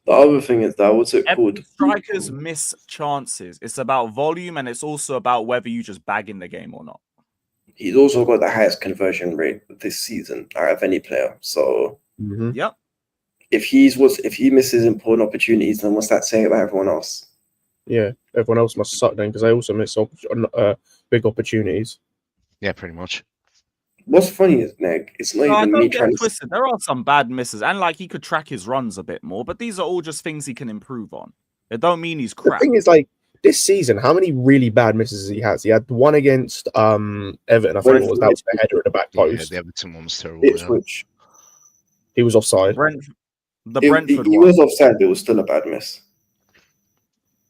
The other thing is that what's it called? Strikers miss chances. It's about volume and it's also about whether you just bag in the game or not. He's also got the highest conversion rate this season out of any player. So Yep. if he misses important opportunities, then what's that saying about everyone else? Yeah, everyone else must suck then because they also miss big opportunities. yeah, pretty much. What's funny is, Neg, it's not No, I even me don't trying get to. twisted. There are some bad misses, and like he could track his runs a bit more, but these are all just things he can improve on. It don't mean he's The crap. thing is, like, this season, how many really bad misses he has? He had one against Everton, I think it was. That was the header at the back Yeah, post. the Everton one was terrible. Yeah. Ipswich. He was offside. Brentford He one. was offside, but it was still a bad miss.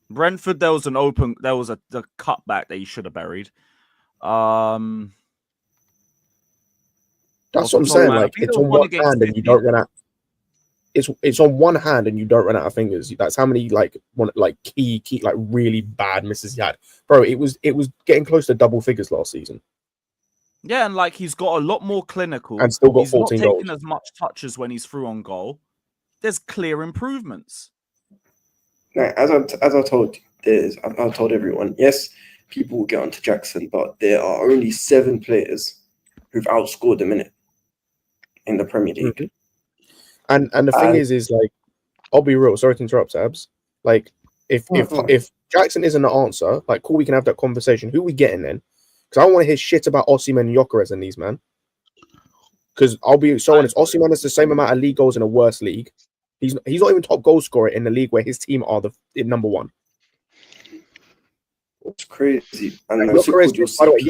Brentford, there was a cutback that he should have buried. That's what I'm saying. Like, it's on one hand and you don't run out. It's on one hand and you don't run out of fingers. That's how many key like really bad misses he had, bro. It was getting close to double figures last season. Yeah, and like he's got a lot more clinical And still got he's not 14 taking goals. as much touches when he's through on goal. There's clear improvements. Now, as I told I've told everyone, yes, people will get onto Jackson, but there are only 7 players who've outscored him in the Premier League. Mm-hmm. And the thing is like, I'll be real. Sorry to interrupt, Abs. Like, if Jackson isn't the answer, like, cool, we can have that conversation. Who are we getting then? Because I don't want to hear shit about Osimhen and Gyökeres and these, man. Because I'll be so honest, Osimhen has the same amount of league goals in a worse league. He's not even top goal scorer in the league where his team are in number 1. It's crazy. And Gyökeres, by the way,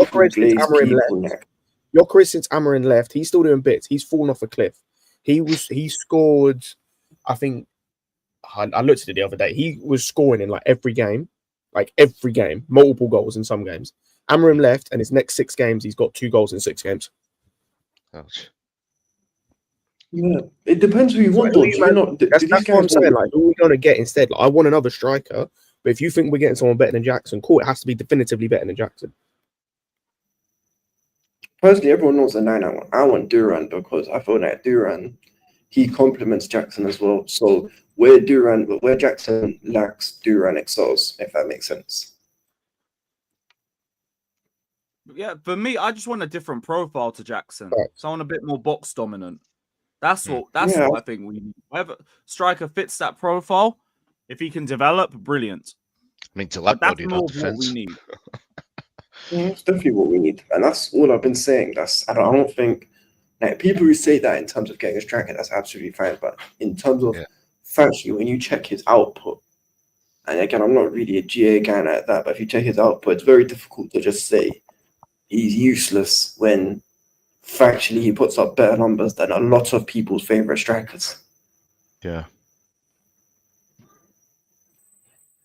Gyökeres since Amarin left, he's still doing bits. He's fallen off a cliff. He scored, I think, I looked at it the other day. He was scoring in every game, multiple goals in some games. Amarin left, and his next 6 games, he's got 2 goals in 6 games. Ouch. Yeah, it depends who you want. That's what I'm saying. Like, who are we going to get instead? Like, I want another striker, but if you think we're getting someone better than Jackson, cool. It has to be definitively better than Jackson. Personally, everyone knows the 9 I want. I want Duran because I feel like Duran, he complements Jackson as well. So where Jackson lacks, Duran excels, if that makes sense. Yeah, for me, I just want a different profile to Jackson. Right. Someone a bit more box dominant. That's what I think we need. Whatever striker fits that profile, if he can develop, brilliant. I mean, But that's Delap more bodied our what we defense. need. Yeah, it's definitely what we need. And that's all I've been saying. I don't think people who say that in terms of getting a striker, that's absolutely fine. But in terms of factually, when you check his output And again, I'm not really a GA guy like that, but if you check his output, it's very difficult to just say he's useless when factually he puts up better numbers than a lot of people's favorite strikers. Yeah.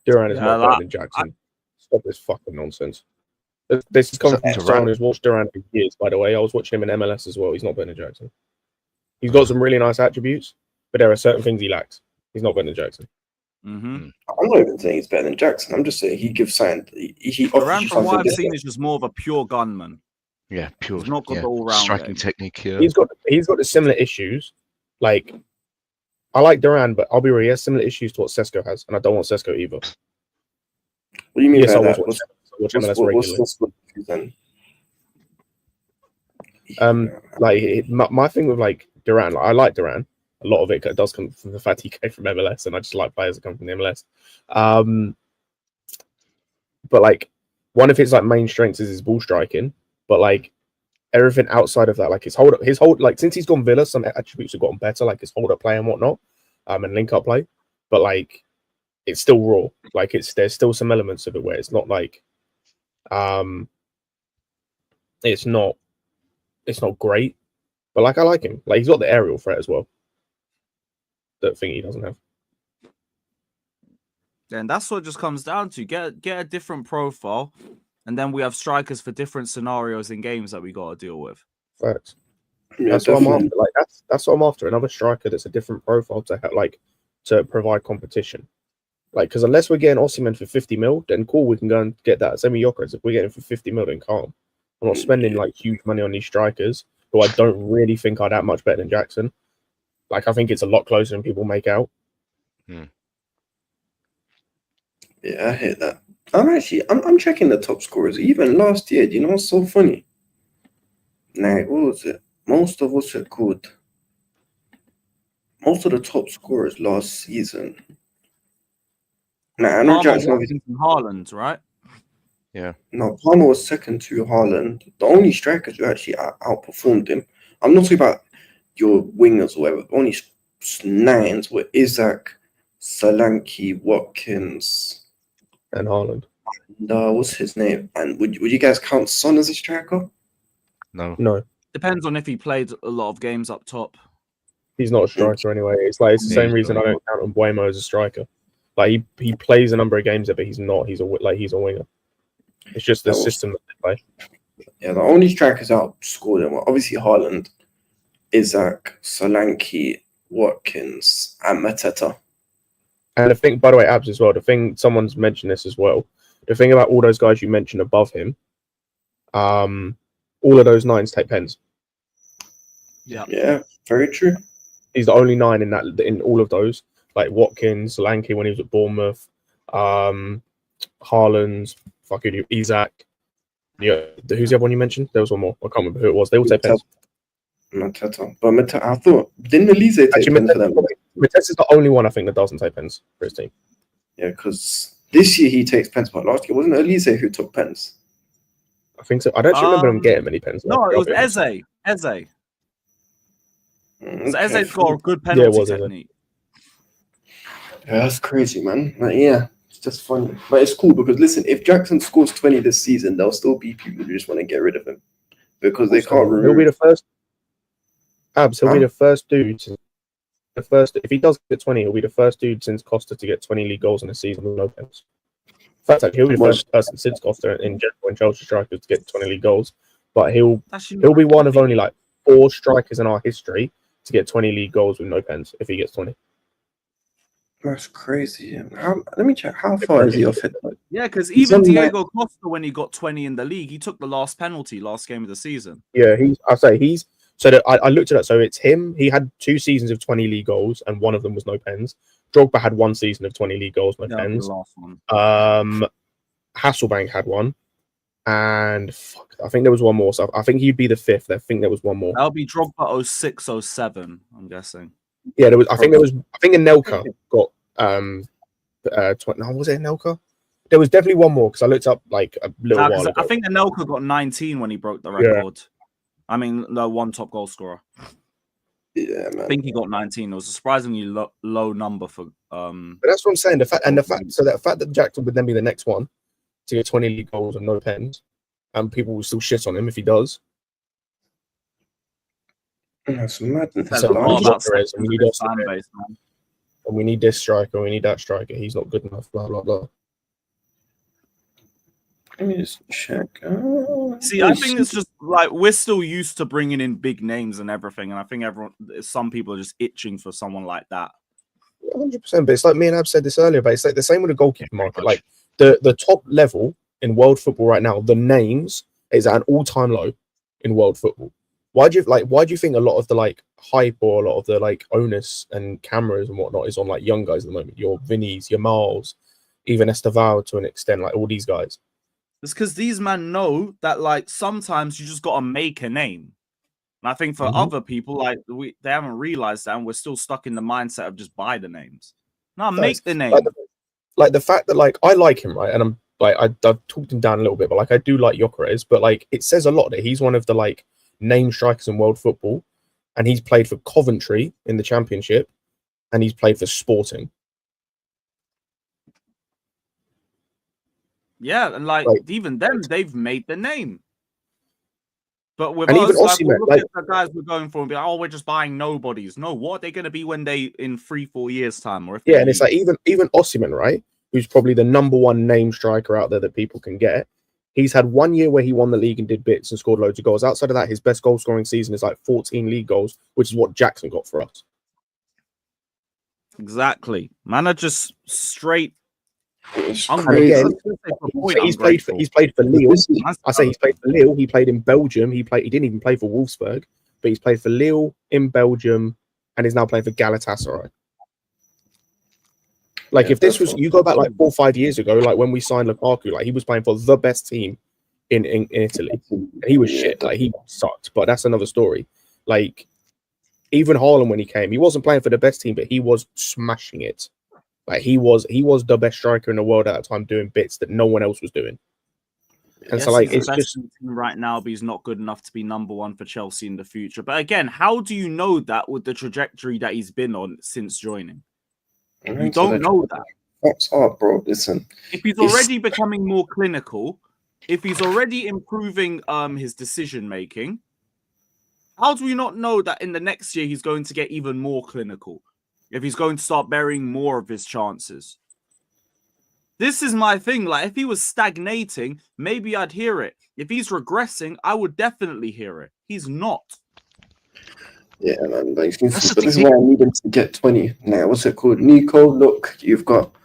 Duran is Yeah, not better than Jackson. Stop this fucking nonsense. This is coming from Duran? someone who's watched Duran for years, by the way. I was watching him in MLS as well. He's not better than Jackson. He's got some really nice attributes, but there are certain things he lacks. He's not better than Jackson. Mm-hmm. I'm not even saying he's better than Jackson. I'm just saying he gives sign. He offers Duran, you from what something I've different. seen, is just more of a pure gunman. Yeah, pure. He's not got the all-round striking game. technique. Yeah. He's got the similar issues. Like, I like Duran, but I'll be real, he has similar issues to what Sesko has, and I don't want Sesko either. What do you mean Yes, by I that? watch MLS regularly. What's then? My thing with like Duran, like, I like Duran. A lot of it does come from the fact he came from MLS, and I just like players that come from the MLS. But like, one of his like main strengths is his ball striking, but like everything outside of that, like his hold, like since he's gone Villa, some attributes have gotten better, like his hold up play and whatnot, and link up play. But like, it's still raw. Like there's still some elements of it where it's not like, it's not great. But like, I like him. Like he's got the aerial threat as well. That thing he doesn't have. And that's what it just comes down to. Get a different profile, and then we have strikers for different scenarios in games that we got to deal with. Facts. Yeah, That's what I'm definitely. after. Like that's what I'm after. Another striker that's a different profile to have, like, to provide competition. Like, because unless we're getting Osimhen for 50 mil, then cool, we can go and get that. Same with Gyökeres. If we're getting for 50 mil, then calm. I'm not spending like huge money on these strikers who I don't really think are that much better than Jackson. Like, I think it's a lot closer than people make out. Yeah, I hear that. I'm checking the top scorers. Even last year, do you know what's so funny? What was it? Most of the top scorers last season. I know Palmer, Jackson obviously. Watkins, and Haaland, right? No, Palmer was second to Haaland. The only strikers who actually outperformed him. I'm not talking about your wingers or whatever. The only nines were Isaac, Solanke, Watkins, And Haaland. and what's his name? And would you guys count Son as a striker? No, Depends on if he played a lot of games up top. he's not a striker anyway. It's the same reason I don't count Mbuemo as a striker. Like he plays a number of games there, but he's not. He's a winger. It's just the system that they play. Yeah, the only strikers outscored him were obviously Haaland, Isaac, Solanke, Watkins, and Mateta. And the thing, by the way, Abs as well. The thing, someone's mentioned this as well. The thing about all those guys you mentioned above him, all of those nines take pens. Yeah, very true. He's the only nine in all of those. Like Watkins, Solanke when he was at Bournemouth, Haaland, fucking Isaac. Yeah, who's the other one you mentioned? There was one more. I can't remember who it was. They all take pens. Mateta. But Mateta, I thought, didn't Elise take pens for them? Mateta's the only one I think that doesn't take pens for his team. Yeah, because this year he takes pens, but last year wasn't Elise who took pens? I think so. I don't actually remember him getting many pens. No, it was Eze. So Eze's got a good penalty technique. Yeah, that's crazy, man. Like, yeah, it's just funny. But it's cool because, listen, if Jackson scores 20 this season, there'll still be people who just want to get rid of him because they can't remove. He'll be the first. Abs, he'll be the first dude. If he does get 20, he'll be the first dude since Costa to get 20 league goals in a season with no pens. In fact, he'll be the first person since Costa in general and Chelsea strikers to get 20 league goals. But he'll be one of only like 4 strikers in our history to get 20 league goals with no pens if he gets 20. That's crazy. Let me check. How far is he off it? Yeah, because even Diego Costa, when he got 20 in the league, he took the last penalty last game of the season. Yeah, I looked at it. So it's him. He had 2 seasons of 20 league goals, and one of them was no pens. Drogba had 1 season of 20 league goals, no pens. The last one. Hasselbank had one, and I think there was one more. So I think he'd be the 5th. I think there was one more. That'll be Drogba 06, 07, I'm guessing. Yeah, there was. I think Anelka got 20. No, was it Anelka? There was definitely one more because I looked up like a little while ago. I think Anelka got 19 when he broke the record. I mean, the one top goal scorer. Yeah, man. I think he got 19. It was a surprisingly low number for But that's what I'm saying. The fact that Jackson would then be the next one to get 20 league goals and no pens, and people will still shit on him if he does. That's madness. Says So a lot about Perez, and we need his Austin, fan base, man. and we need this striker, we need that striker. He's not good enough. Blah blah blah. Let me just check. See, I think it's just like we're still used to bringing in big names and everything, and I think some people are just itching for someone like that. 100%. But it's like me and Ab said this earlier. But it's like the same with the goalkeeper market. Like the top level in world football right now, the names is at an all-time low in world football. Why do you think a lot of the like hype or a lot of the like onus and cameras and whatnot is on like young guys at the moment? Your Vinnies, your Miles, even Estevao to an extent, like all these guys. It's because these men know that like sometimes you just gotta make a name. And I think for other people, like they haven't realized that, and we're still stuck in the mindset of just buy the names. No, make the name. Like the fact that like I like him, right? And I'm like I've talked him down a little bit, but like I do like Gyökeres, but like it says a lot that he's one of the like name strikers in world football, and he's played for Coventry in the Championship, and he's played for Sporting. Yeah, and like even them, they've made the name. But with and us, even like, we'll look like, at the guys we're going for and be like, oh, we're just buying nobodies. No, what are they going to be when they in 3-4 years time? Or if and it's like even Osimhen, right? Who's probably the #1 name striker out there that people can get. He's had 1 year where he won the league and did bits and scored loads of goals. Outside of that, his best goal scoring season is like 14 league goals, which is what Jackson got for us. Exactly, man, are just straight. He's played for Lille. I say he's played for Lille. He played in Belgium. He didn't even play for Wolfsburg, but he's played for Lille in Belgium, and is now playing for Galatasaray. Like if this was, you go back like 4 or 5 years ago, like when we signed Lukaku, like he was playing for the best team in Italy, and he was shit. Like he sucked, but that's another story. Like even Haaland when he came, he wasn't playing for the best team, but he was smashing it. Like he was the best striker in the world at that time, doing bits that no one else was doing. And yes, so, like, it's just right now, but he's not good enough to be #1 for Chelsea in the future. But again, how do you know that with the trajectory that he's been on since joining? You don't know that. That's hard, bro. Listen, if he's already becoming more clinical, if he's already improving his decision making, how do we not know that in the next year he's going to get even more clinical? If he's going to start burying more of his chances. This is my thing. Like, if he was stagnating, maybe I'd hear it. If he's regressing, I would definitely hear it. He's not. Yeah, man. But this is why I need him to get 20. Now, what's it called? Nico, look, you've got...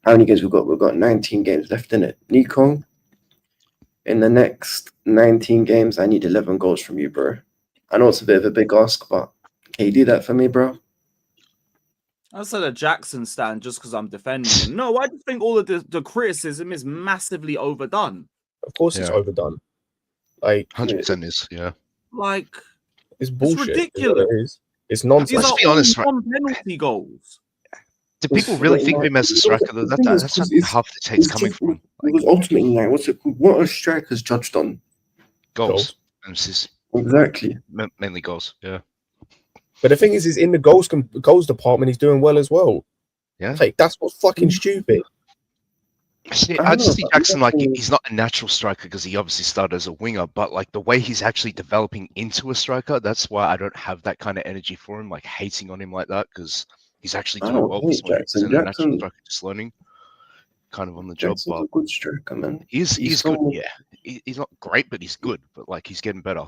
How many games we've got? We've got 19 games left in it. Nico, in the next 19 games, I need 11 goals from you, bro. I know it's a bit of a big ask, but can you do that for me, bro? I said a Jackson stand just because I'm defending him. No, I just think all of the criticism is massively overdone. Of course it's overdone. Like 100% is, yeah. Like it's bullshit. It's ridiculous. It's nonsense. Let's be honest, right? Penalty goals. Do people really think of him as a striker? That's not half the take's coming from. Because ultimately, like, what are strikers judged on? Goals. Exactly. Mainly goals, yeah. But the thing is in the goals department, he's doing well as well. Yeah. Like, that's what's fucking stupid. See, I just see Jackson like he's not a natural striker because he obviously started as a winger, but like the way he's actually developing into a striker, that's why I don't have that kind of energy for him, like hating on him like that, because he's actually doing well. He's a natural striker, just learning kind of on the job. But a good striker, man. He's good, yeah. He's not great, but he's good. But like he's getting better.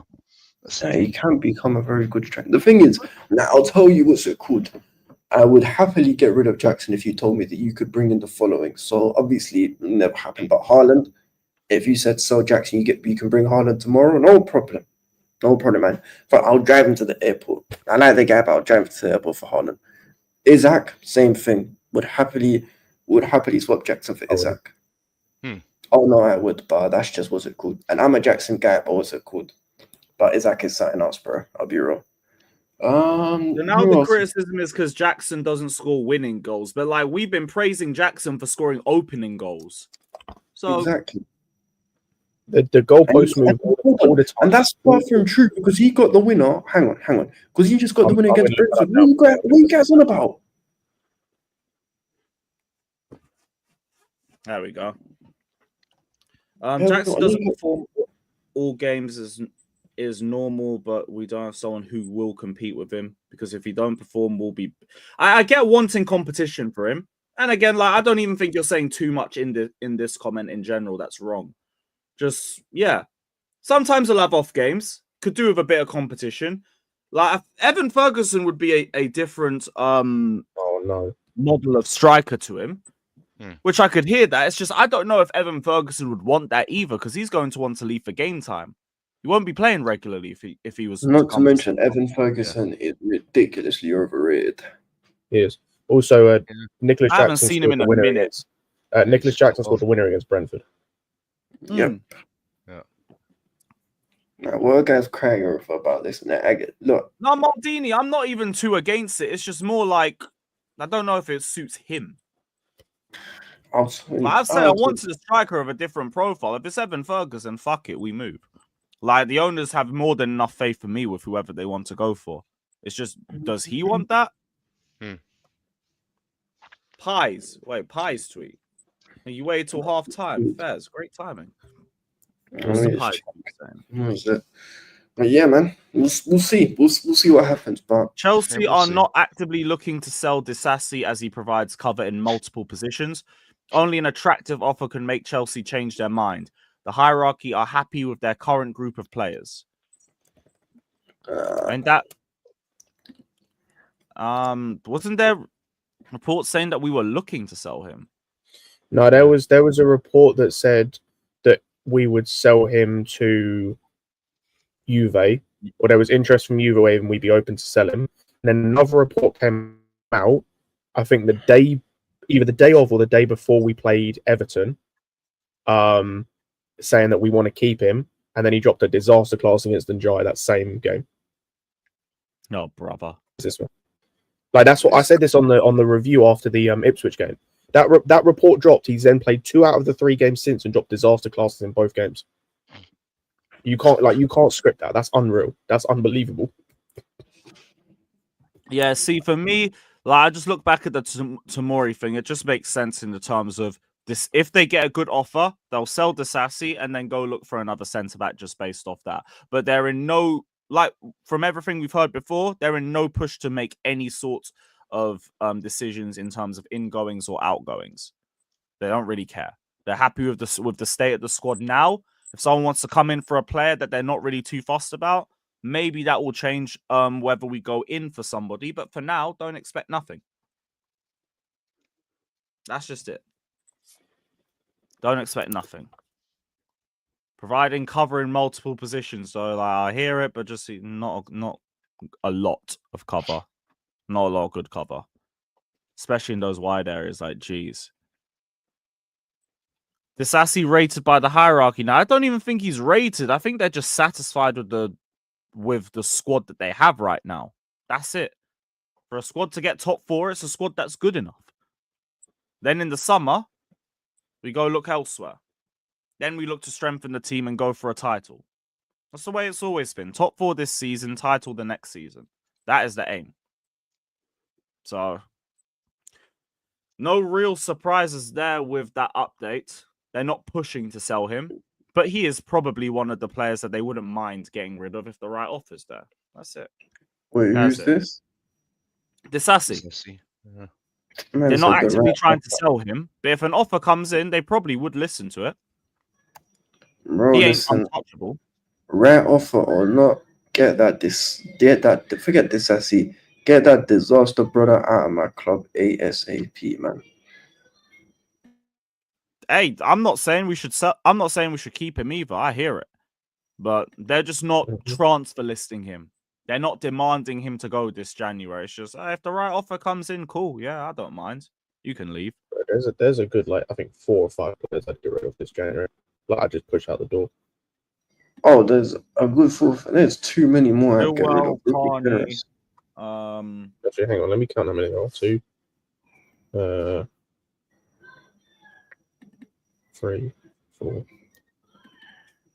Yeah, he can become a very good striker. The thing is, now I'll tell you what's it called. I would happily get rid of Jackson if you told me that you could bring in the following. So obviously it never happened. But Haaland, if you said so, Jackson, you can bring Haaland tomorrow, no problem. No problem, man. But I'll drive him to the airport. I like the guy, but I'll drive him to the airport for Haaland. Isaac, same thing. Would happily swap Jackson for Isaac. Oh no, I would, but that's just what's it called. And I'm a Jackson guy, but what's it called? But Isaac is something else, bro. I'll be real. So now the criticism is because Jackson doesn't score winning goals, but like we've been praising Jackson for scoring opening goals. So exactly. The And, goalpost move all the time. and that's far from true because he got the winner. Hang on. Because he just got the winner against looking Brentford. that What are you guys on about? There we go. Yeah, Jackson I doesn't need- perform all games is normal, but we don't have someone who will compete with him because if he don't perform, we'll be. I get wanting competition for him, and again, like I don't even think you're saying too much in this comment in general. That's wrong. Just yeah, sometimes he'll have off games. Could do with a bit of competition. Like Evan Ferguson would be a different Oh no. model of striker to him. Hmm. Which I could hear that. It's just I don't know if Evan Ferguson would want that either because he's going to want to leave for game time. He won't be playing regularly if he was Not to come mention, December. Evan Ferguson is ridiculously overrated. He is. Also, Nicholas I haven't Jackson seen him scored in the a winner minute. against. Nicholas Jackson scored the winner against Brentford. Yep. Yeah. Now, what are guys crying over about this and that? Look, No, Maldini, I'm not even too against it. It's just more like I don't know if it suits him. Like I've said, I wanted a striker of a different profile. If it's Evan Ferguson, fuck it, we move. Like the owners have more than enough faith in me with whoever they want to go for. It's just, does he want that? Pies tweet. And you wait till half time. Fairs, great timing. What's the Pies saying? But yeah, man, we'll see. We'll see what happens. But Chelsea we'll are see. not actively looking to sell Disasi as he provides cover in multiple positions. Only an attractive offer can make Chelsea change their mind. The hierarchy are happy with their current group of players. And that wasn't there reports saying that we were looking to sell him? No, there was a report that said that we would sell him to Juve, or there was interest from Juve and we'd be open to sell him. And then another report came out, I think either the day of or the day before we played Everton, saying that we want to keep him, and then he dropped a disaster class against Njai that same game. No, brother. This one. Like that's what I said this on the review after the Ipswich game. That report dropped. He's then played 2 out of the 3 games since and dropped disaster classes in both games. You can't script that. That's unreal. That's unbelievable. Yeah, see, for me, like I just look back at the Tomori thing. It just makes sense in the terms of this. If they get a good offer, they'll sell Disasi and then go look for another centre back just based off that. But they're in no, like from everything we've heard before, they're in no push to make any sort of decisions in terms of ingoings or outgoings. They don't really care. They're happy with the state of the squad now. If someone wants to come in for a player that they're not really too fussed about, maybe that will change whether we go in for somebody. But for now, don't expect nothing. That's just it. Don't expect nothing. Providing cover in multiple positions. So like, I hear it, but just not a lot of cover. Not a lot of good cover. Especially in those wide areas like, geez. Disasi rated by the hierarchy. Now, I don't even think he's rated. I think they're just satisfied with the squad that they have right now. That's it. For a squad to get top 4, it's a squad that's good enough. Then in the summer, we go look elsewhere. Then we look to strengthen the team and go for a title. That's the way it's always been. Top 4 this season, title the next season. That is the aim. So, no real surprises there with that update. They're not pushing to sell him, but he is probably one of the players that they wouldn't mind getting rid of if the right offer's there. That's it. wait, That's who's it. this? Disasi. Yeah. They're not actively trying to sell him, but if an offer comes in, they probably would listen to it. Bro, He ain't listen, untouchable. right offer or not, forget Disasi. Get that disaster brother out of my club ASAP, man. Hey, I'm not saying we should sell. I'm not saying we should keep him either. I hear it, but they're just not transfer listing him. They're not demanding him to go this January. It's just if the right offer comes in, cool. Yeah, I don't mind. You can leave. There's a good I think 4 or 5 players I'd get rid of this January. I just push out the door. Oh, there's a good 4. There's too many more I'd get rid of. Carney. Actually, hang on. Let me count how many there are. 2, 3, 4,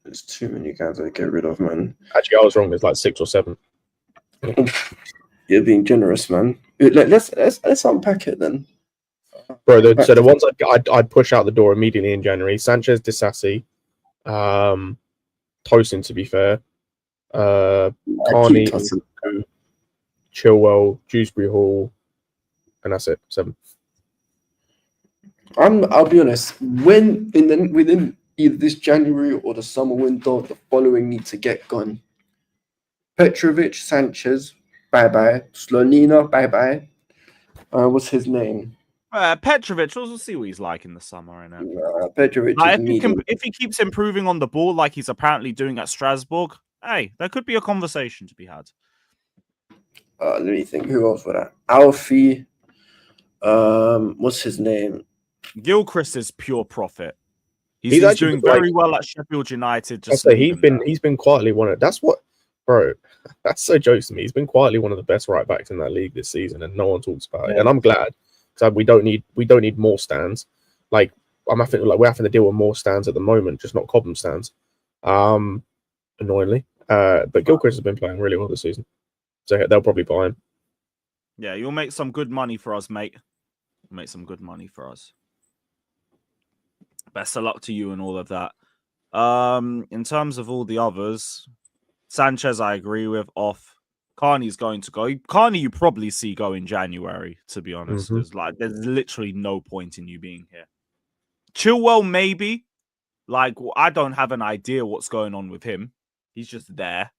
There's too many guys to get rid of, man. Actually, I was wrong. There's like 6 or 7. You're being generous, man. Let's unpack it then. Bro, so the ones I'd push out the door immediately in January: Sanchez, Disasi, Tosin, to be fair, Carney, Nkunku, Chilwell, Dewsbury Hall, and that's it. 7. I'll be honest. Within either this January or the summer window, the following need to get gone: Petrovic, Sanchez, bye bye. Slonina, bye bye. What's his name? Petrovic, we'll see what he's like in the summer, innit? Petrovic Like, is if he keeps improving on the ball like he's apparently doing at Strasbourg, hey, there could be a conversation to be had. Let me think. Who else for that? Alfie. What's his name? Gilchrist is pure profit. He's doing very well at Sheffield United. Just he's been quietly one of that's what, bro. That's so jokes to me. He's been quietly one of the best right backs in that league this season, and no one talks about it. And I'm glad because we don't need more stands. Like we're having to deal with more stands at the moment, just not Cobham stands. Annoyingly, but Gilchrist has been playing really well this season, so they'll probably buy him. Yeah, you'll make some good money for us, mate. You'll make some good money for us. Best of luck to you and all of that. In terms of all the others, Sanchez, I agree with. Off. Carney's going to go. Carney, you probably see go in January, to be honest. There's literally no point in you being here. Chilwell, maybe. Like, I don't have an idea what's going on with him. He's just there.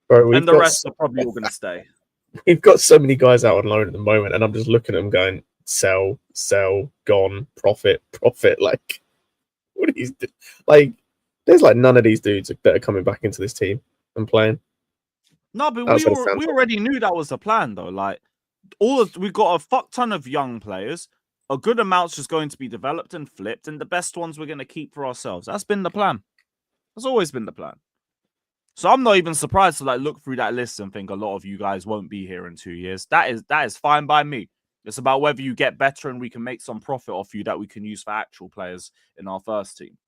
Bro, and the rest are probably all going to stay. We've got so many guys out on loan at the moment, and I'm just looking at them going, sell, gone, profit. Like, what are these? Like, there's like none of these dudes that are coming back into this team and playing. No, but we already knew that was the plan, though. Like, we've got a fuck ton of young players. A good amount's just going to be developed and flipped, and the best ones we're going to keep for ourselves. That's been the plan. That's always been the plan. So I'm not even surprised to like look through that list and think a lot of you guys won't be here in 2 years. That is fine by me. It's about whether you get better and we can make some profit off you that we can use for actual players in our first team.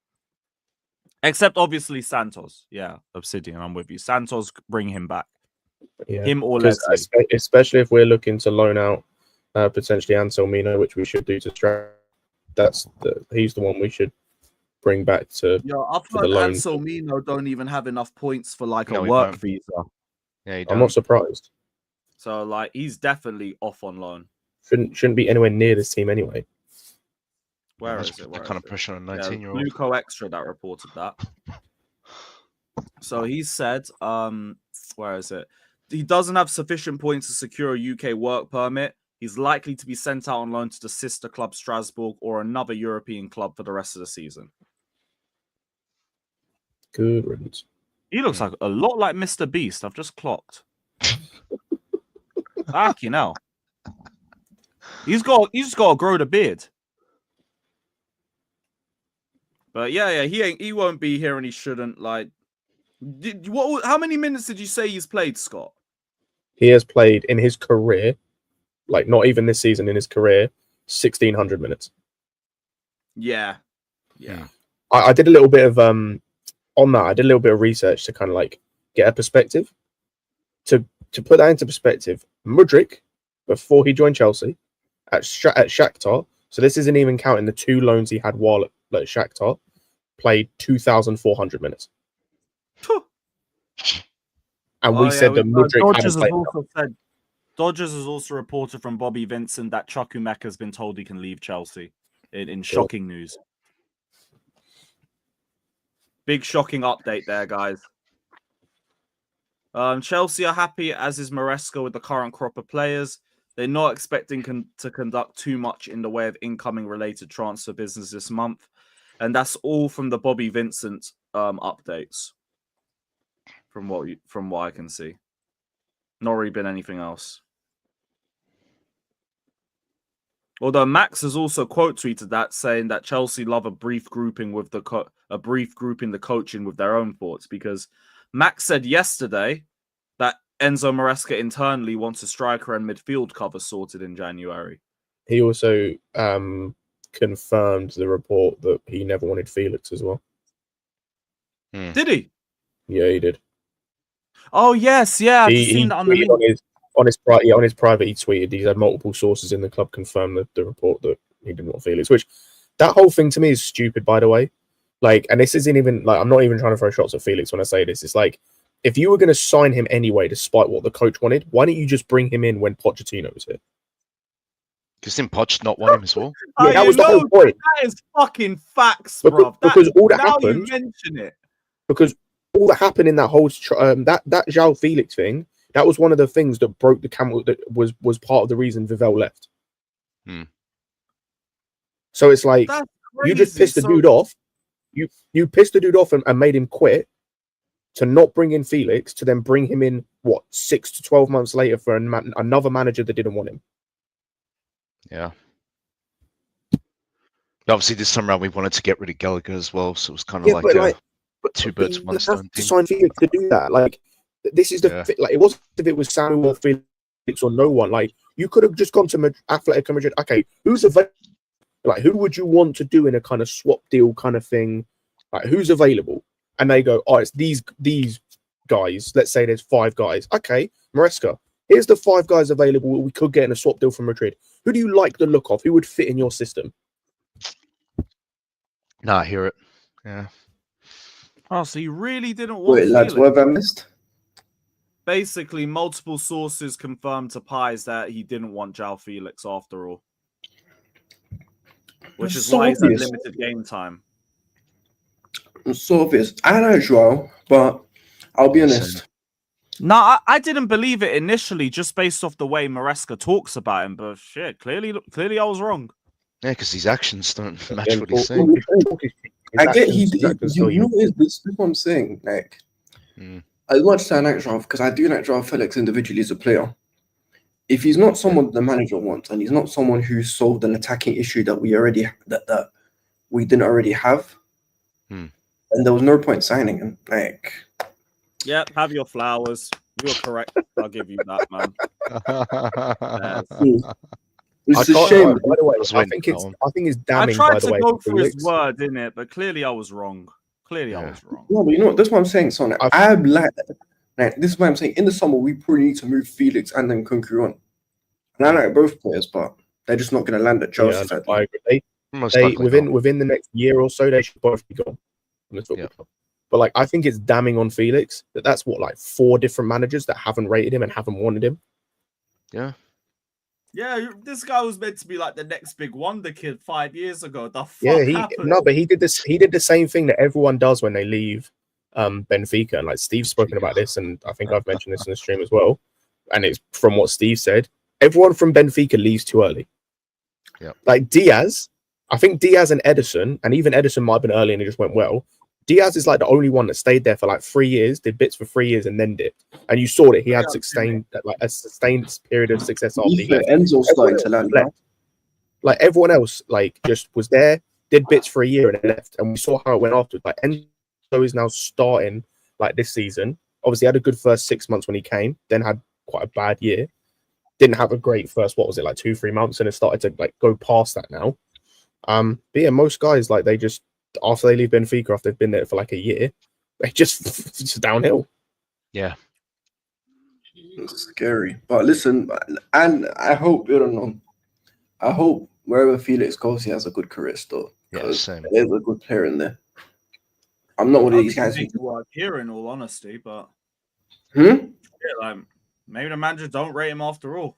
Except obviously Santos. Yeah, Obsidian, I'm with you. Santos, bring him back. Yeah. Him or Leslie. Especially if we're looking to loan out potentially Anselmino, which we should do to Stroud. He's the one we should bring back to. Yeah, I've heard Anselmino don't even have enough points for like a work visa. Yeah, I'm not surprised. So like he's definitely off on loan. Shouldn't be anywhere near this team anyway. Where is it? What kind of pressure on a 19-year-old? Blueco Extra that reported that. So he said, where is it? He doesn't have sufficient points to secure a UK work permit. He's likely to be sent out on loan to the sister club Strasbourg or another European club for the rest of the season. Good riddance. He looks like a lot like Mr. Beast. I've just clocked. Fuck, you know. He's just got to grow the beard. But yeah, he won't be here and he shouldn't. Like, how many minutes did you say he's played, Scott? He has played in his career, like not even this season, in his career, 1,600 minutes. Yeah. I did a little bit of on that. I did a little bit of research to kind of like get a perspective. To put that into perspective, Mudryk, before he joined Chelsea, at Shakhtar, so this isn't even counting the 2 loans he had while at Shakhtar, played 2,400 minutes. And we said that Mudryk hadn't played. Dodgers has also reported from Bobby Vincent that Chukwuemeka has been told he can leave Chelsea in shocking news. Big shocking update there, guys. Chelsea are happy, as is Maresca, with the current crop of players. They're not expecting to conduct too much in the way of incoming related transfer business this month. And that's all from the Bobby Vincent updates. From what I can see. Not really been anything else. Although Max has also quote tweeted that, saying that Chelsea love a brief grouping with the coaching with their own thoughts, because Max said yesterday that Enzo Maresca internally wants a striker and midfield cover sorted in January. He also confirmed the report that he never wanted Felix as well. Did he? Yeah, he did. Oh yes, yeah. I've He seen that on the tweeted link. on his private. He tweeted he's had multiple sources in the club confirm the report that he didn't want Felix. Which that whole thing to me is stupid, by the way. Like, and this isn't even like I'm not even trying to throw shots at Felix when I say this. It's like if you were going to sign him anyway, despite what the coach wanted, why didn't you just bring him in when Pochettino was here? Because didn't Poch not want him as well? Yeah, that was the whole point. That is fucking facts, bro. Because all that now happened. You mention it. Because all that happened in that whole that Joao Felix thing, that was one of the things that broke the camel. That was part of the reason Vivell left. So it's like you just pissed the dude off. You pissed the dude off and made him quit to not bring in Felix, to then bring him in 6 to 12 months later for another manager that didn't want him. Yeah. Obviously, this time around we wanted to get rid of Gallagher as well, so it was kind of but two birds with one stone to sign Felix to do that. Like, this is like it wasn't if it was Samuel or Felix or no one. Like, you could have just gone to Atletico Madrid. Okay, who's available? Like, who would you want to do in a kind of swap deal kind of thing? Like, who's available? And they go, oh, it's these guys. Let's say there's 5 guys. Okay, Maresca. Here's the 5 guys available we could get in a swap deal from Madrid. Who do you like the look of? Who would fit in your system? Nah, I hear it. Yeah. Oh, so you really didn't want Wait, lads, what have I missed? Basically, multiple sources confirmed to Pies that he didn't want Joao Felix after all. Which is why he's had limited game time. It's so obvious. I know Joao, but I'll be honest. No, I didn't believe it initially, just based off the way Maresca talks about him. But shit, clearly I was wrong. Yeah, because his actions don't match what he's saying. I get you know this is what I'm saying. Like, as much as I like Joao, because I do like Joao Felix individually as a player. If he's not someone the manager wants, and he's not someone who solved an attacking issue that we didn't already have, then there was no point signing him. Like, yeah, have your flowers. You're correct. I'll give you that, man. It's a shame. By the way, I think it's damning. I tried by the to way, go through Felix. his word, didn't it? But clearly, I was wrong. I was wrong. No, but you know what? That's what I'm saying, son. I'm like, this is why I'm saying in the summer we probably need to move Felix and then Nkunku on. And I like both players, but they're just not going to land at Chelsea. Yeah, I agree. They within the next year or so, they should both be gone from this football club. But like, I think it's damning on Felix that's 4 different managers that haven't rated him and haven't wanted him. Yeah. Yeah, this guy was meant to be like the next big wonder kid 5 years ago. The fuck happened? No, but he did this. He did the same thing that everyone does when they leave Benfica. And like Steve's spoken about this, and I think I've mentioned this in the stream as well. And it's from what Steve said. Everyone from Benfica leaves too early. Yeah. Like Diaz, I think Diaz and Edison, and even Edison might have been early and it just went well. Diaz is like the only one that stayed there for like 3 years, did bits for 3 years, and then dipped. And you saw that he had sustained period of success after he left. Enzo starting to land. Like everyone else, like just was there, did bits for a year and left. And we saw how it went afterwards. Like Enzo is now starting like this season. Obviously, had a good first 6 months when he came, then had quite a bad year. Didn't have a great first, 2-3 months, and it started to like go past that now. But yeah, most guys like they just after they leave Benfica, after they've been there for like a year, they just downhill. Yeah, it's scary. But listen, and I hope I hope wherever Felix goes, he has a good career still. Yeah, same. There's a good player in there. I'm not one of these guys who work here, in all honesty, but yeah, like maybe the manager don't rate him after all.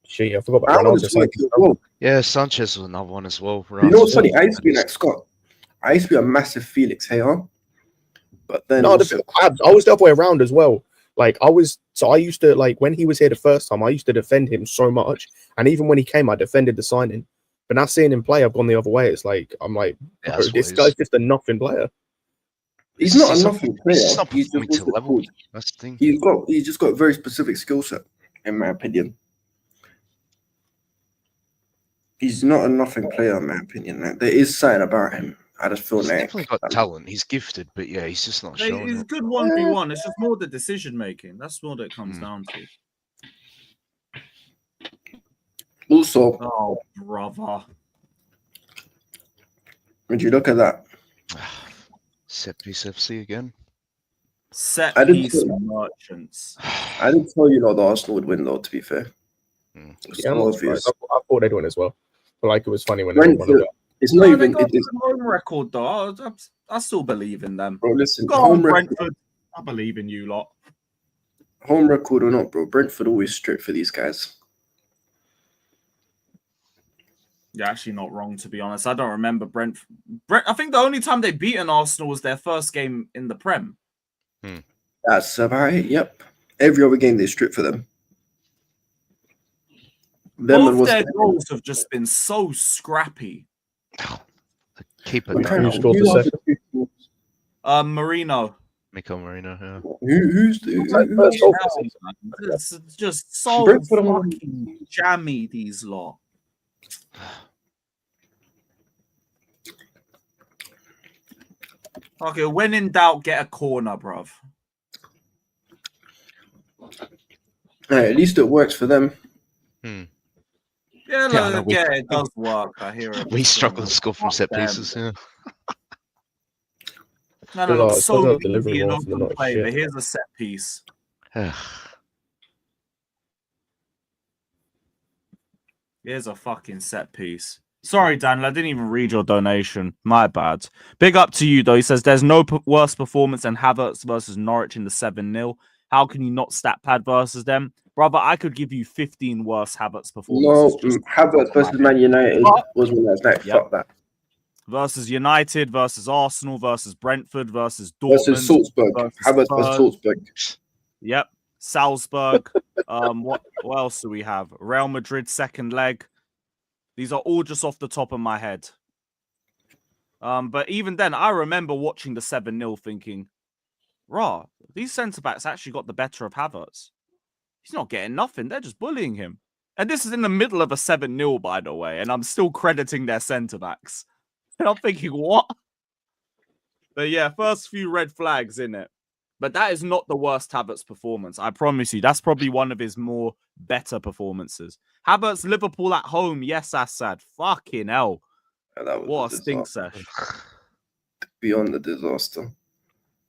Gee, I forgot about Ronaldo. Yeah, Sanchez was another one as well. You know what's funny? I used to be like Scott. I used to be a massive Felix hater, but then I was the other way around as well. Like I used to like when he was here the first time, I used to defend him so much, and even when he came, I defended the signing. But now seeing him play, I've gone the other way. It's like I'm like, this guy's just a nothing player. He's not a nothing player. He's just level. That's the thing. He's just got a very specific skill set, in my opinion. He's not a nothing player, in my opinion. Like, there is something about him. I just feel he's like definitely got talent. He's gifted, but yeah, he's just not showing. He's good 1v1. It's just more the decision making. That's what it comes down to. Also, oh brother, would you look at that? Set piece FC again. Set I didn't piece feel- merchants. I didn't tell you the Arsenal would win though. To be fair, it's Yeah, I'm so not obvious. surprised. I thought they'd win as well. But like it was funny when everyone won Brentford, away. it's not No, they even. got It is, a home record though. I still believe in them. bro. Listen, Go home on, record, Brentford. I believe in you lot. home record or not, bro. Brentford always strict for these guys. You're actually not wrong, to be honest. I don't remember Brentford. I think the only time they beaten Arsenal was their first game in the Prem. That's about it. Yep. Every other game they strip for them. Them and Both what's their goals have just been so scrappy. The keeper, I'm trying Who to- scored the who are second? two- Marino. Miko Marino. Yeah. Who's the Like, first goal for Hell, man. It's just so Brentford are- fucking jammy, these lot. Okay, when in doubt, get a corner, bruv. Hey, at least it works for them. Yeah, Yeah, I know, look, yeah, it does work. I hear it. We struggle to score from Fuck set them. pieces. Yeah. No, Well, it's so they're delivering easy in well for the open lot, play, shit. but here's a set piece. Here's a fucking set piece. Sorry, Daniel, I didn't even read your donation. My bad. Big up to you, though. He says, there's no worse performance than Havertz versus Norwich in the 7-0. How can you not stat pad versus them? Brother, I could give you 15 worse Havertz performances. No, Havertz versus Man United was when I was like, Yep. fuck that. Versus United, versus Arsenal, versus Brentford, versus Dortmund. Versus Salzburg. versus Havertz Spurs. versus Salzburg. Yep. Salzburg. What else do we have? Real Madrid second leg. These are all just off the top of my head. But even then, I remember watching the 7-0 thinking, rah, these centre-backs actually got the better of Havertz. He's not getting nothing. They're just bullying him. And this is in the middle of a 7-0, by the way, and I'm still crediting their centre-backs. And I'm thinking, what? But yeah, first few red flags in it. But that is not the worst Havertz performance. I promise you. That's probably one of his more better performances. Havertz, Liverpool at home. Yes, Assad. Fucking hell. Yeah, that was What a stink disaster. sesh. Beyond the disaster.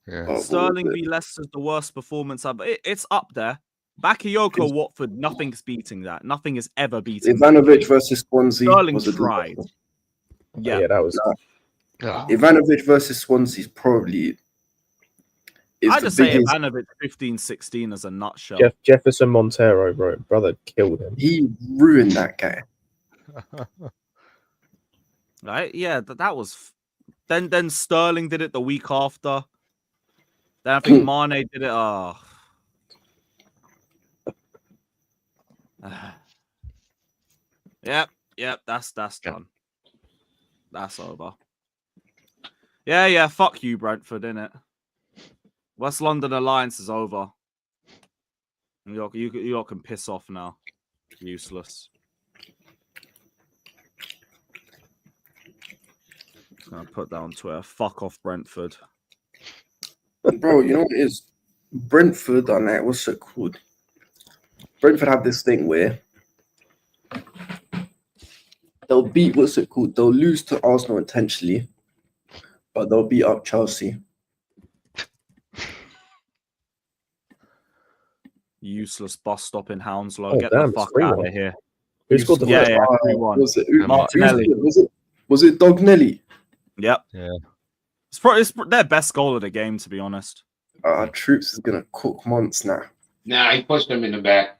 Yeah. Oh, Sterling what was v it? Leicester's the worst performance I've... It's up there. Bakayoko, Watford, nothing's beating that. Nothing is ever beating Ivanovic versus Swansea Sterling was a tried. disaster. Yeah. That was. Ivanovic versus Swansea is probably I the just say biggest. Ivanovic 15-16 as a nutshell. Jefferson Montero, brother killed him. He ruined that guy. Right? Yeah, that was... Then Sterling did it the week after. Then I think Mane did it... Yep, that's done. That's over. Yeah, fuck you, Brentford, innit? West London Alliance is over. You lot can piss off now. Useless. Just gonna put that on Twitter. Fuck off, Brentford. Bro, you know what it is? Brentford are like, what's it called? Brentford have this thing where they'll beat, what's it called? They'll lose to Arsenal intentionally, but they'll beat up Chelsea. Useless bus stop in Hounslow. Oh, Get damn, the it's fuck 3-1. out of here. Who scored the Yeah, first? yeah, 3-1. Was it Martinelli. was it Dognelli? Yep. Yeah. It's probably their best goal of the game, to be honest. Our troops is gonna cook months now. Nah, he pushed him in the back.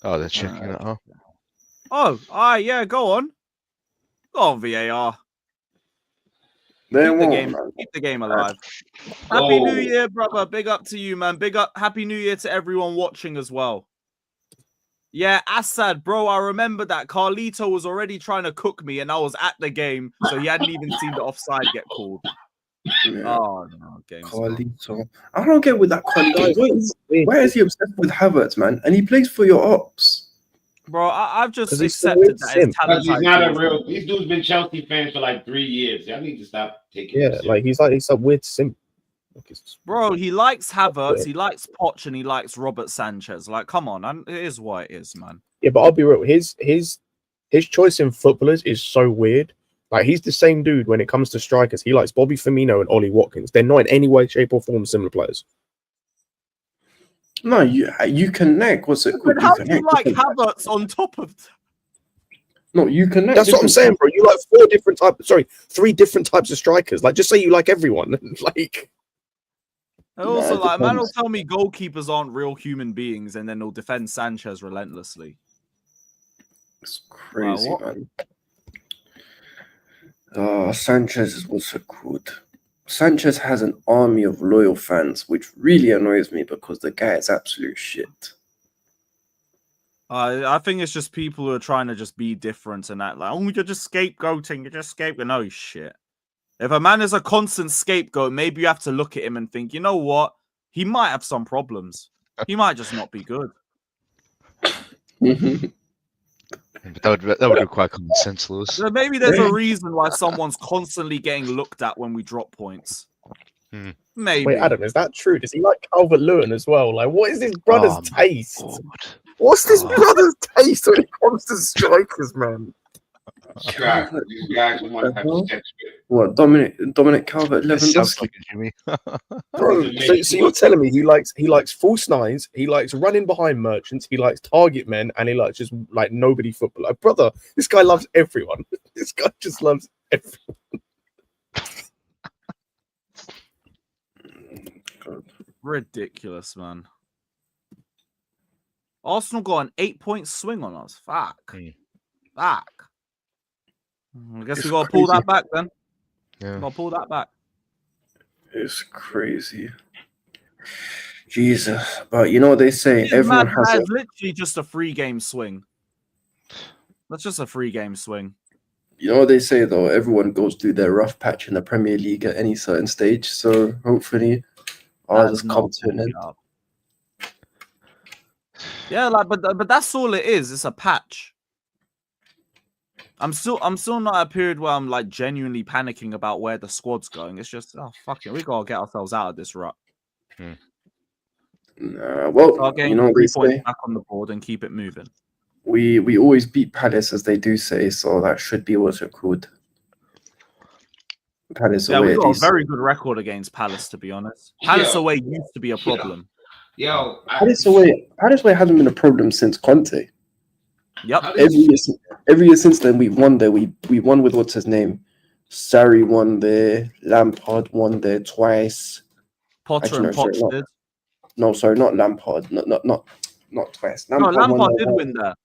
Oh, they're checking it. Huh? Oh, yeah, go on. Go on, VAR. They Keep the won't, game. man. Keep the game alive. Happy Oh. New Year, brother. Big up to you, man. Big up. Happy New Year to everyone watching as well. Yeah, Assad, bro, I remember that. Carlito was already trying to cook me, and I was at the game, so he hadn't even seen the offside get called. Yeah. Oh, no. Game's gone. Carlito. I don't get with that Carlito. Guys, Why is he obsessed with Havertz, man? And he plays for your ops. Bro, I've just 'Cause he's so accepted that his simp. talent. Because he's not a real. These dudes been Chelsea fans for like 3 years. Y'all need to stop taking. Yeah, this like he's some weird simp. Like it's, Bro, he likes Havertz, Yeah. he likes Poch, and he likes Robert Sanchez. Like, come on, it is what it is, man. yeah, but I'll be real. His choice in footballers is so weird Like, he's the same dude when it comes to strikers. He likes Bobby Firmino and Ollie Watkins. They're not in any way, shape, or form similar players. No, you connect. What's it called? But how do you like Havertz on top of? No, you connect. That's what I'm saying, bro. You like three different types of strikers. Like, just say you like everyone. Like, And also, it like, man will depends. tell me goalkeepers aren't real human beings, and then they'll defend Sanchez relentlessly. It's crazy, what? man. Sanchez is also good. Sanchez has an army of loyal fans, which really annoys me because the guy is absolute shit. I think it's just people who are trying to just be different and act like, oh, you're just scapegoating. You're just scapegoating. No shit. If a man is a constant scapegoat, maybe you have to look at him and think, you know what? He might have some problems. He might just not be good. But that would require common sense, Lewis. So maybe there's a reason why someone's constantly getting looked at when we drop points. Maybe. wait, Adam, is that true? Does he like Calvert-Lewin as well? Like, what is this brother's taste? God. What's this brother's taste when it comes to strikers, man? Right. You guys want to have sex with. What, Dominic Calvert It sounds Lewandowski? like a Jimmy. Bro, so you're telling me he likes false nines, he likes running behind merchants, he likes target men, and he likes just like nobody football. Like, brother, this guy loves everyone. This guy just loves everyone. Ridiculous, man. Arsenal got an 8-point swing on us. Fuck. Fuck. I guess we got to pull that back then. Yeah. Got to pull that back. It's crazy. Jesus. But you know what they say? Everyone has That's literally just a 3-game swing. That's just a 3-game swing. You know what they say though? Everyone goes through their rough patch in the Premier League at any certain stage. So hopefully ours has come to an end. Yeah, like, but that's all it is. It's a patch. I'm still not at a period where I'm like genuinely panicking about where the squad's going. It's just, oh fuck it, we gotta get ourselves out of this rut. Well, Start getting you know what 3 they points say? back on the board and keep it moving. We always beat Palace, as they do say, so that should be what's it called. Palace Yeah, away. we've got a decent. very good record against Palace, to be honest. Palace away used to be a problem. Yo, Palace away hasn't been a problem since Conte. Yep. Every year since then, we've won there. We won with what's his name? Sarri won there. Lampard won there twice. Potter Actually, and no, sorry, Poch did. No, sorry, not Lampard. Not twice. No, Lampard did win there.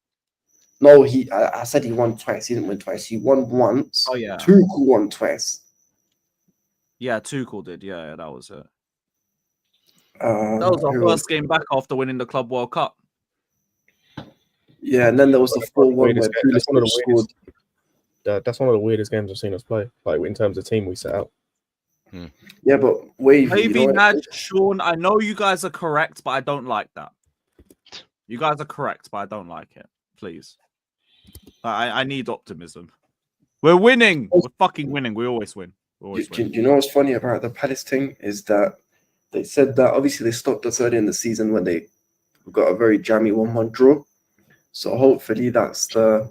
No, I said he won twice. He didn't win twice. He won once. Oh yeah. Tuchel won twice. Yeah, Tuchel did. Yeah, that was it. That That was our first game back after winning the Club World Cup. Yeah, and then there was the 4-1 where Pulisic scored. That's one of the weirdest games I've seen us play. Like, in terms of team we set out. Yeah, but wait, Maybe Naj, Sean, I know you guys are correct, but I don't like that. You guys are correct, but I don't like it. Please. I need optimism. We're winning. We're fucking winning. We always win. Do you know what's funny about the Palace thing is that they said that obviously they stopped us early in the season when they got a very jammy 1-1 draw. So hopefully that's the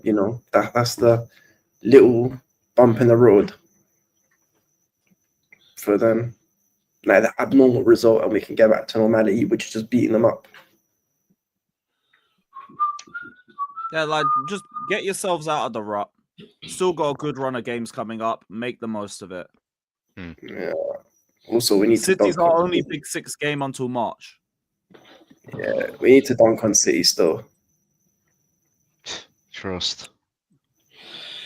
that's the little bump in the road for them, like the abnormal result, and we can get back to normality, which is just beating them up. Yeah, like, just get yourselves out of the rut. Still got a good run of games coming up. Make the most of it. Yeah. Also, we need City's to our only Big 6 game until March. Yeah, we need to dunk on City still. Trust.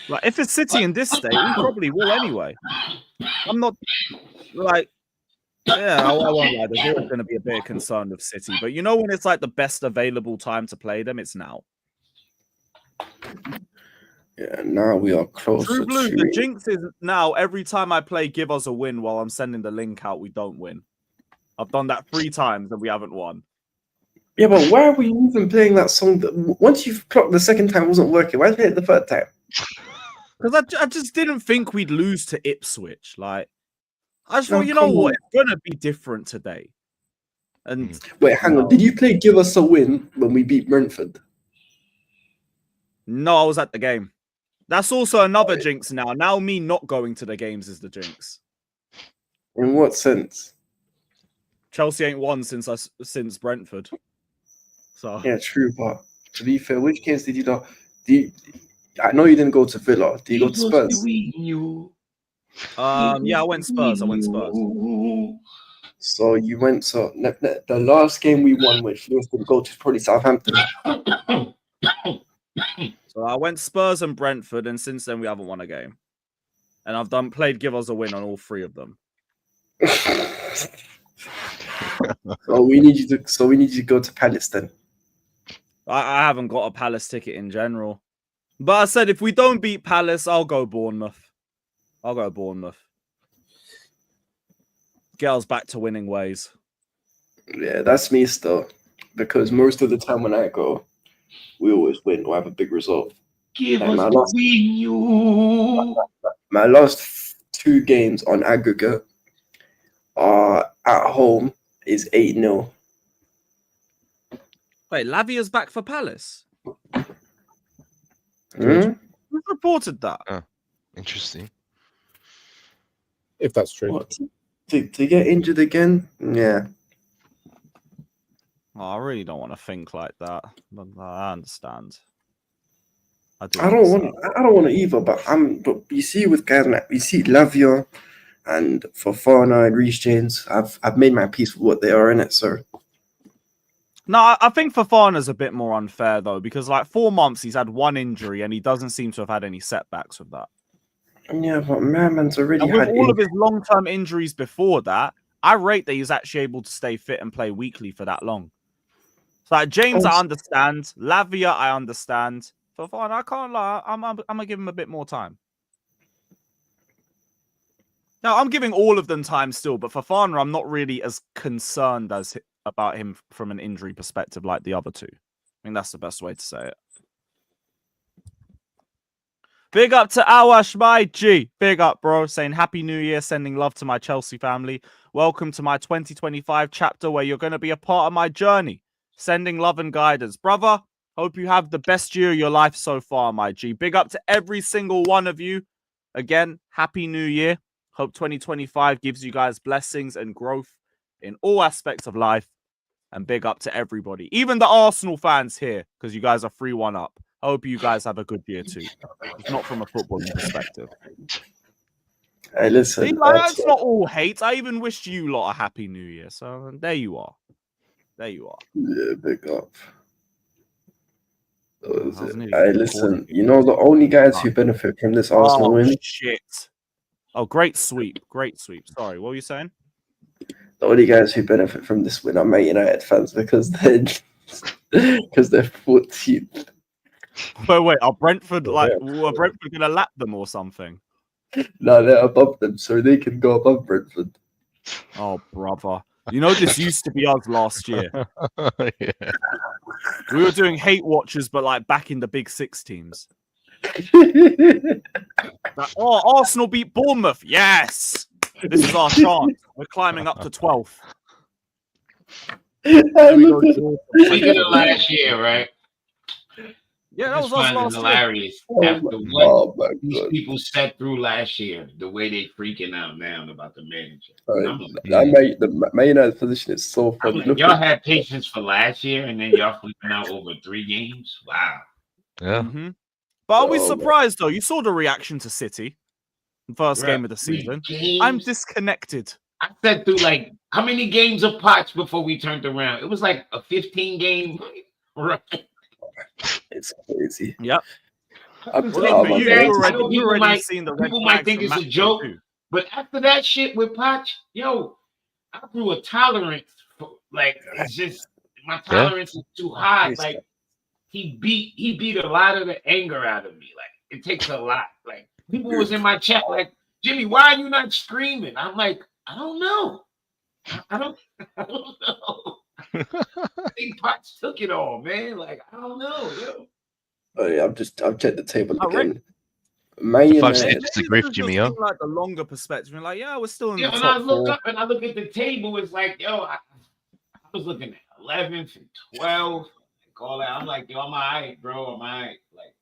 Like, if it's City in this state, we probably will anyway. I'm not like, yeah, I won't lie. There's always going to be a bit of concern with City, but you know when it's like the best available time to play them, it's now. Yeah, now we are closer True Blue, to. the jinx is now every time I play Give Us a Win while I'm sending the link out, we don't win. I've done that 3 times and we haven't won. Yeah, but why are we even playing that song? Once you've clocked the second time wasn't working, why play it the third time? Because I just didn't think we'd lose to Ipswich. Like, I just No, thought, you know come what, on. it's gonna be different today. And Wait, hang on. Did you play Give Us a Win when we beat Brentford? no, I was at the game. That's also another jinx now. Now me not going to the games is the jinx. In what sense? Chelsea ain't won since Brentford. So Yeah, true, but to be fair, which games did you not? I know you didn't go to Villa. Do you go to Spurs? yeah, I went Spurs. So you went to the last game we won, which Lewis didn't go to, is probably Southampton. So I went Spurs and Brentford, and since then we haven't won a game. And I've played give us a win on all 3 of them. So we need you to go to Palace then. I haven't got a Palace ticket in general. But I said if we don't beat Palace, I'll go Bournemouth. Get us back to winning ways. Yeah, that's me still. Because most of the time when I go, we always win or have a big result. My last 2 games on aggregate are at home is 8-0. Wait, Lavia's back for Palace? Hmm? Who reported that? Interesting. If that's true. What? To get injured again? Yeah. Oh, I really don't want to think like that. But I understand. I don't want to either, but you see with guys like you see Lavia and Fofana and Reece James, I've made my peace with what they are in it, so No, I think Fofana's a bit more unfair though, because like 4 months he's had 1 injury and he doesn't seem to have had any setbacks with that. yeah, but man's already And with had all of his long-term injuries before that, I rate that he's actually able to stay fit and play weekly for that long. So like James, I understand. Lavia, I understand. Fofana, I can't lie. I'm gonna give him a bit more time. No, I'm giving all of them time still, but Fofana, I'm not really as concerned about him from an injury perspective like the other 2. I think that's the best way to say it. Big up to Awash, my G. Big up, bro. Saying Happy New Year, sending love to my Chelsea family. Welcome to my 2025 chapter where you're going to be a part of my journey. Sending love and guidance. Brother, hope you have the best year of your life so far, my G. Big up to every single one of you. Again, Happy New Year. Hope 2025 gives you guys blessings and growth in all aspects of life. And big up to everybody. Even the Arsenal fans here, because you guys are 3-1 up. I hope you guys have a good year too. It's not from a footballing perspective. Hey, listen. See, that's not all hate. I even wished you lot a happy new year. So there you are. Yeah, big up. Hey, listen. You know the only guys who benefit from this Arsenal win. Shit. Oh, great sweep. Sorry, what were you saying? The only guys who benefit from this win are Man United fans because they're 14th. Wait. Are Brentford Brentford gonna lap them or something? No, they're above them, so they can go above Brentford. Oh, brother. You know, this used to be us last year. Yeah. We were doing hate watches, but like back in the Big 6 teams. Like, Arsenal beat Bournemouth. Yes. This is our chance. We're climbing up to 12th. Speaking of last year, right? Yeah, that was us last hilarious. year. After what these people sat through last year, the way they freaking out now about the manager. The Man United position is so funny. Like, y'all had patience for last year, and then y'all flipping out over 3 games. Wow. Yeah. Mm-hmm. But are we surprised though? You saw the reaction to City, first game of the season. I'm disconnected. I sat through like how many games of Potts before we turned around? It was like a 15 game run. It's crazy. Yep. People might think it's a joke, but after that shit with Potts, yo, I grew a tolerance for, like, it's just my tolerance is too high. Like he beat a lot of the anger out of me. Like it takes a lot. Like people was in my chat like, Jimmy, why are you not screaming? I'm like, I don't know. I don't know. I think Potts took it all, man. Like, I don't know, yo. Oh yeah, I've checked the table again. Man United. Disagree with Jimmy, huh? Like the longer perspective, you're like, yeah, we're still in the top I look 4. up and I look at the table, it's like, yo, I was looking at 11th and 12th, like all that. I'm like, yo, I'm all right, bro. I'm all right. Like,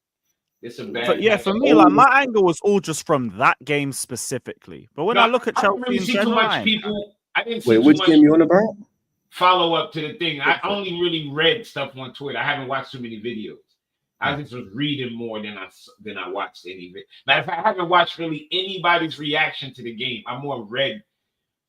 It's a bad. But yeah, for me, like my angle was all just from that game specifically. But when I look at Chelsea really in see general, too much people. I didn't see Wait, too which much game you on about? follow up to the thing. I only really read stuff on Twitter. I haven't watched too many videos. I just was reading more than I watched any of it. Matter of fact, I haven't watched really anybody's reaction to the game. I more read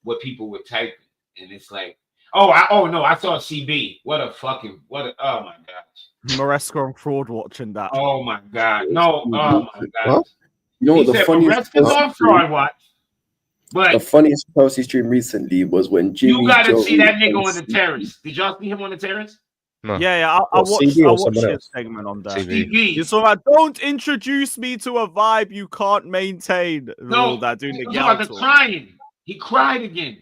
what people were typing, and it's like, oh no, I saw CB. Oh my gosh. Maresca and fraud watching that. Oh my god. No, oh my god. Huh? You know what the funniest But the funniest Chelsea stream recently was when Jimmy. You gotta Joe see that nigga and on the terrace. Did y'all see him on the terrace? No. Yeah, I What, watched CD or his someone else? segment on that. TV. It's all like, don't introduce me to a vibe you can't maintain. All that doing the about the gal talk. crying. He cried again.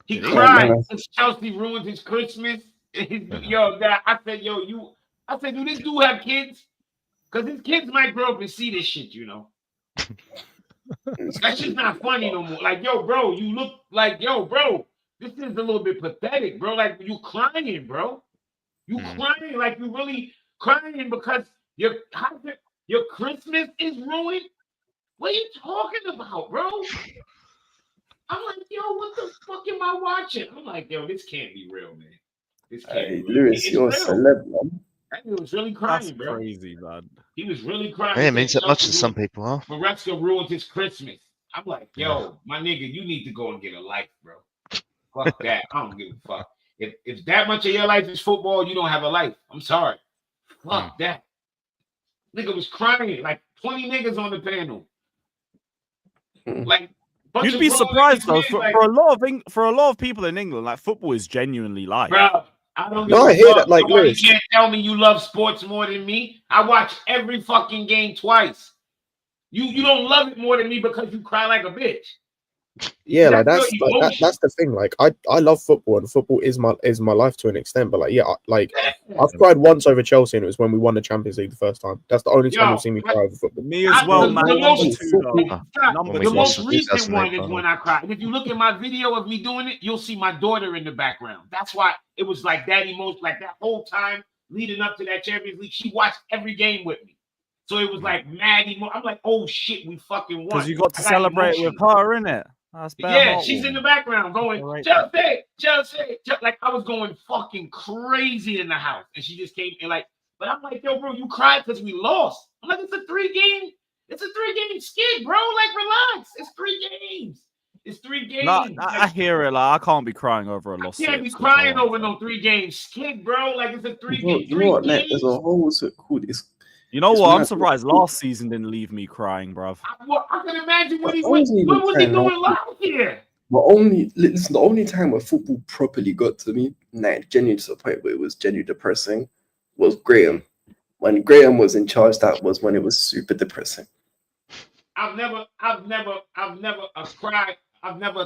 He Did he? cried Yeah, because Chelsea ruined his Christmas. I said, do this dude have kids? Because his kids might grow up and see this shit, you know. That shit's not funny no more. Like, yo, bro, you look like, yo, bro, this is a little bit pathetic, bro. Like, you crying, bro. You crying, like you really crying because your Christmas is ruined. What are you talking about, bro? I'm like, yo, what the fuck am I watching? I'm like, yo, this can't be real, man. This can't be real. Lewis, you're a celeb, man. He was really crying, That's bro. crazy, man. He was really crying. Yeah, it means that much to some people, huh? Maresca ruined his Christmas. I'm like, yo, my nigga, you need to go and get a life, bro. Fuck that. I don't give a fuck. If that much of your life is football, you don't have a life. I'm sorry. Fuck that. Nigga was crying. Like 20 niggas on the panel. Like, you'd be surprised though. For a lot of people in England, like football is genuinely life. Bro, I don't No, I hear that. Like, nobody Lewis, can't tell me you love sports more than me. I watch every fucking game twice. You don't love it more than me because you cry like a bitch. yeah, like That's that's your like, emotion. that's the thing. Like, I love football, and football is my life to an extent. But like, yeah, I've cried once over Chelsea, and it was when we won the Champions League the first time. That's the only time you've seen me cry over football. Me as well, man. The Number The two. most recent 2008 one is final. when I cried. And if you look at my video of me doing it, you'll see my daughter in the background. That's why it was like that emotion, like that whole time leading up to that Champions League. She watched every game with me. So it was like mad emotion. I'm like, oh shit, we fucking won. Because you got to I got celebrate emotion. with her, innit? That's Yeah, she's in the background going, Right. Chelsea. Like I was going fucking crazy in the house. And she just came and like, but I'm like, yo, bro, you cried because we lost. I'm like, it's a three game skid, bro. Like, relax. It's 3 games. It's 3 games. No, Like, I hear it. Like, I can't be crying over a loss. I can't be crying over no 3 games skid, bro. Like, it's a 3 game. You know what, Nat, there's a whole what's it called? You know It's what? I'm mad. surprised last season didn't leave me crying, bruv. I can imagine what But only what was he the doing time, last year? But listen, the only time where football properly got to me, genuinely to the point where it was genuinely depressing, was Graham. When Graham was in charge, that was when it was super depressing. I've never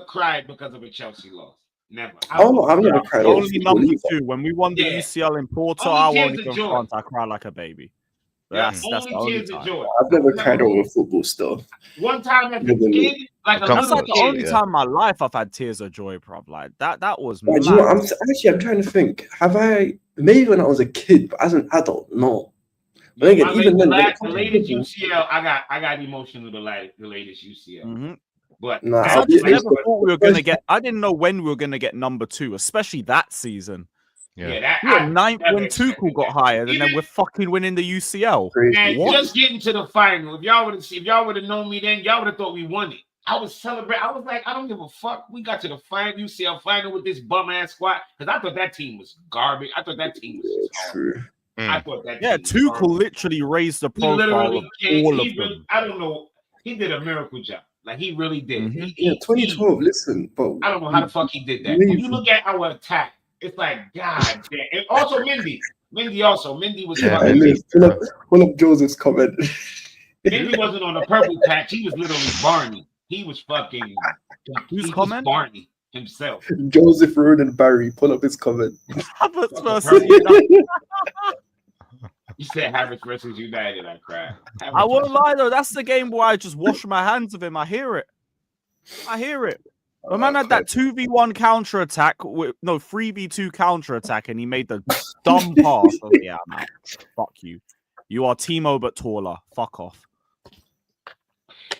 cried because of a Chelsea loss. Never. I've never cried over Only football number either. 2. When we won the Yeah. UCL in Porto, Only I tears won't of even joy. front. I cry like a baby. Yeah, That's only the only tears of time. joy. I've never cried over football still. One time as a Never me. kid, like a That's That's little like the kid. only time in my life I've had tears of joy, bruv. Like that was Like, mad. you know, I'm trying to think. Have I maybe when I was a kid, but as an adult, no. But again, even then, when it The comes to latest football, UCL, I got emotional the latest UCL. Mhm. But Nah, I I'll be just honest, never but thought we were gonna get. I didn't know when we were gonna get number 2, especially that season. that We were I ninth never when Tuchel expected got that. hired, and then Even- we're fucking winning the UCL. crazy. Man, What? just getting to the final. If y'all would have known me then, y'all would have thought we won it. I was celebrating. I was like, I don't give a fuck. We got to the final UCL final with this bum ass squad because I thought that team was garbage. I thought that team was just horrible. True. I thought that. Yeah, team was Tuchel horrible. literally raised the He profile literally of came- all he of really- them. I don't know. He did a miracle job. Like he really did. Mhm. Yeah, 2012. Listen, but I don't know how the fuck he did that. When you Amazing. look at our attack, it's like God damn. And also Mindy was Yeah, Hey, fucking. Liz, pull up Joseph's comment. Mindy wasn't on a purple patch. He was literally Barney. He was fucking. Whose he was comment? Barney himself. Joseph Ruin and Barry, pull up his comment. Havertz versus Purple- United. You said Havertz versus United. I cried. I won't lie though, that's the game where I just wash my hands of him. I hear it. The man had that 2v1 counter attack, 3v2 counter attack, and he made the dumb pass. Oh yeah, man. Fuck you. You are Timo but taller. Fuck off.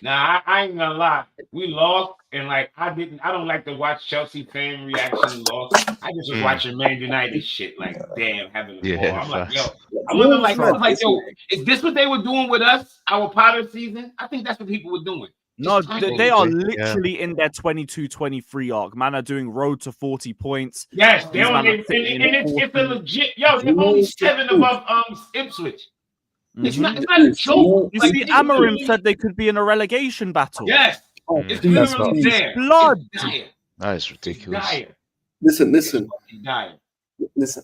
Nah, I ain't gonna lie. We lost, and like I don't like to watch Chelsea fan reaction lost. I just was watching Man United shit, like damn, having a ball. I'm like, yo, I was like, yo, is this what they were doing with us? Our Potter season? I think that's what people were doing. No, they are literally in their 22-23 arc. Man are doing road to 40 points. Yes, they only, and it's a legit. Yo, they're only 7 above Ipswich. It's not a joke. You see, Amorim said they could be in a relegation battle. Yes, it's literally there. Blood. That is ridiculous. Listen.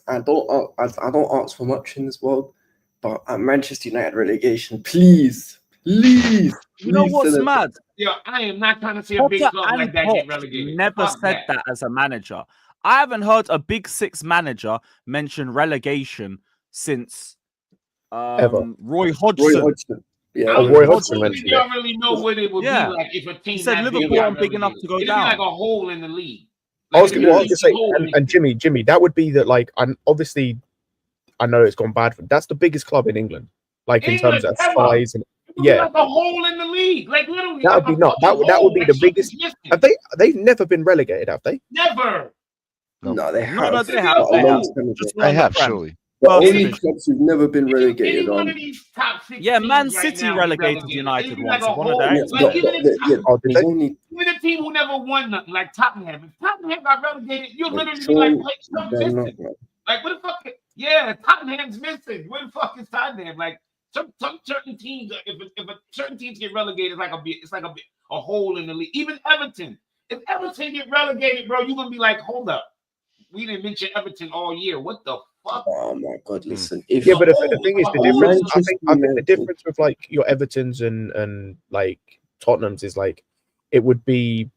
I don't ask for much in this world, but at Manchester United relegation, please. You know what's mad? Yo, I am not trying to see a big club like that get relegated. Never said that as a manager. I haven't heard a Big Six manager mention relegation since Roy Hodgson. Yeah, Roy Hodgson mentioned it. You don't really know what it would be like if a team. He said Liverpool aren't big enough to go down. It'd be like a hole in the league. I was going to say, and Jimmy, that would be that. Like, obviously, I know it's gone bad. That's the biggest club in England, like in terms of size and. Yeah, like a hole in the league, like literally. That would be not. That would be the biggest. Have they? They've never been relegated, have they? Never. No, they have. No, they have. They have, surely. The only clubs who've never been relegated one of these top 6 Man City relegated United once. One of even a team who never won nothing, like Tottenham. If Tottenham got relegated, you'll literally be like, something's missing. Like, what the fuck? Yeah, Tottenham's missing. Where the fuck is Tottenham? Like. Some certain teams, if certain teams get relegated, it's like a hole in the league. Even Everton, if Everton get relegated, bro, you're gonna be like, hold up, we didn't mention Everton all year. What the fuck? Oh my god, listen. But the thing is, the difference. I think the difference with like your Evertons and like Tottenham's is like it would be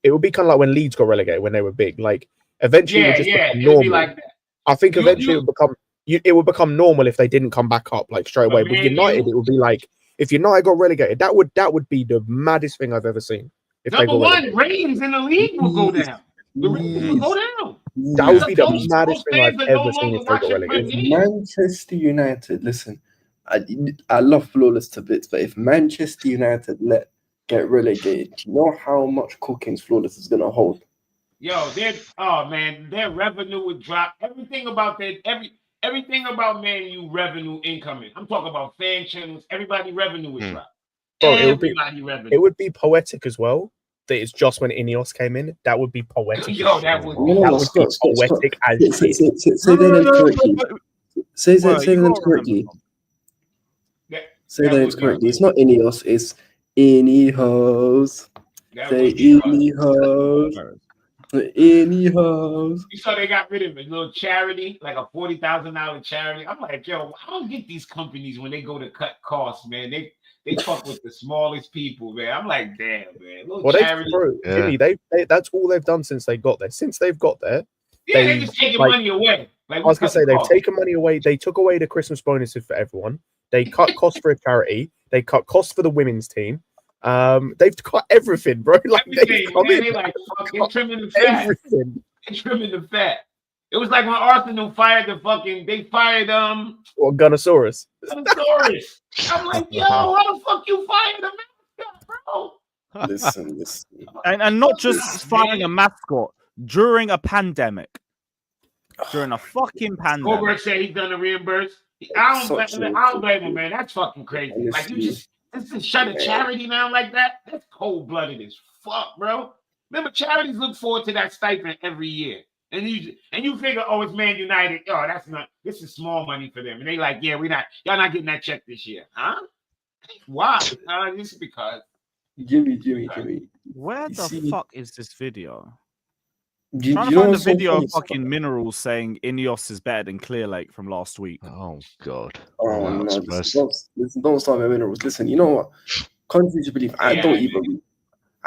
kind of like when Leeds got relegated when they were big. Like eventually, it would just become normal. Like that. I think eventually it would become. It would become normal if they didn't come back up like straight away. With United, it would be like if United got relegated, that would be the maddest thing I've ever seen. If Number one, ratings in the league will go down. The ratings will go down. That would be the maddest thing I've ever seen if they got relegated. Manchester United, listen, I love Flawless to bits, but if Manchester United get relegated, do you know how much cookings Flawless is gonna hold? Yo, their revenue would drop. Everything about Man U revenue incoming. I'm talking about fan channels. Everybody revenue would drop. Bro, it would be poetic as well. That it's just when INEOS came in. That would be poetic. Yo, that would be poetic as shit. Say that name correctly. Say that name correctly. It's not INEOS. It's INEOS. Say INEOS. You saw they got rid of a little charity, like a $40,000 charity. I'm like, yo, I don't get these companies when they go to cut costs, man. They fuck with the smallest people, man. I'm like, damn, man. Charity. Jimmy, that's all they've done since they got there. Since they've got there, they just taking money away. Like, I was gonna say they've taken money away. They took away the Christmas bonuses for everyone. They cut costs for a charity. They cut costs for the women's team. They've cut everything, bro. Like they like fucking trimming the fat. Everything. They trimming the fat. It was like when Arsenal fired they fired Gunnosaurus. I'm like, yo, how the fuck you fired a mascot, bro? Listen. And not just firing a mascot during a pandemic. During a fucking pandemic. Goldberg said he's gonna reimburse. I don't blame him, man. That's fucking crazy. Like you just shut a charity down like that. That's cold-blooded as fuck, bro. Remember, charities look forward to that stipend every year, and you figure, oh, it's Man United. Oh, this is small money for them, and they like, yeah, y'all not getting that check this year, huh? Why? This is because Jimmy. Where the fuck is this video? You trying to find the video of fucking Minerals saying INEOS is better than Clear Lake from last week. Oh god. Oh no! Listen, don't start with Minerals. Listen, you know what? Contrary to belief, I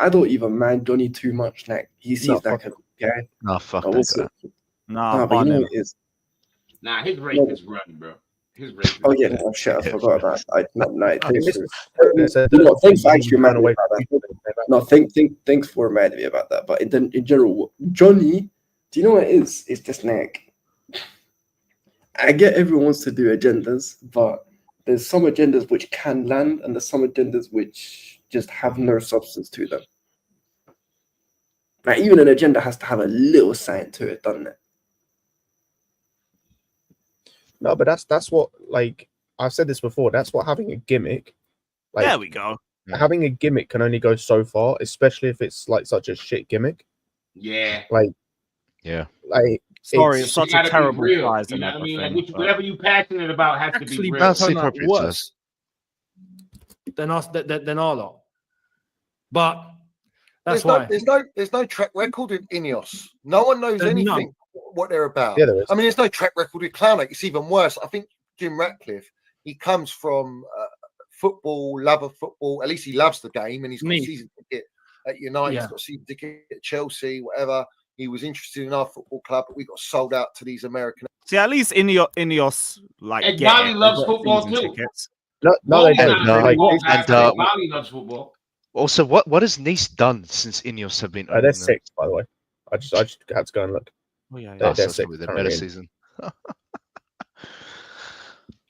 don't even mind Johnny too much. Like he seems like a good guy. Nah, fuck that guy. Nah, but you know what it is. Nah, his rate is running, bro. Oh yeah, no, shit, I forgot about that. Thanks for actually reminding me about that. No, thanks for reminding me about that. But in general, Johnny, do you know what it is? It's just like I get everyone wants to do agendas, but there's some agendas which can land, and there's some agendas which just have no substance to them. Like, even an agenda has to have a little science to it, doesn't it? No, but that's what, like, I've said this before. That's what having a gimmick. Like, There we go. having a gimmick can only go so far, especially if it's like such a shit gimmick. Yeah. Like, Yeah. like Sorry, it's- it's such You gotta a be terrible real, prize you and know what I mean? Like, everything. whatever you passionate about has to Actually, be real. That's turn out appropriate, worse than us than our lot. But that's why. There's no track record with INEOS. No one knows There's anything what they're about. Yeah, there is. I mean, there's no track record with Clownlake. It's even worse. I think Jim Ratcliffe, he comes from football, love of football. At least he loves the game, and he's got a season ticket at United. Yeah. He's got a season ticket at Chelsea, whatever. He was interested in our football club, but we got sold out to these American. See, at least INEOS like And get Bali it. loves They've got football season too. tickets. no, they Bali's don't. not a Like, football and, guy, uh, but Bali loves football. Also, what has Nice done since INEOS have been? they're owning them? 6th, by the way. I just had to go and look. Oh, yeah, They're Oh, so they're that's 6th probably the currently. better season.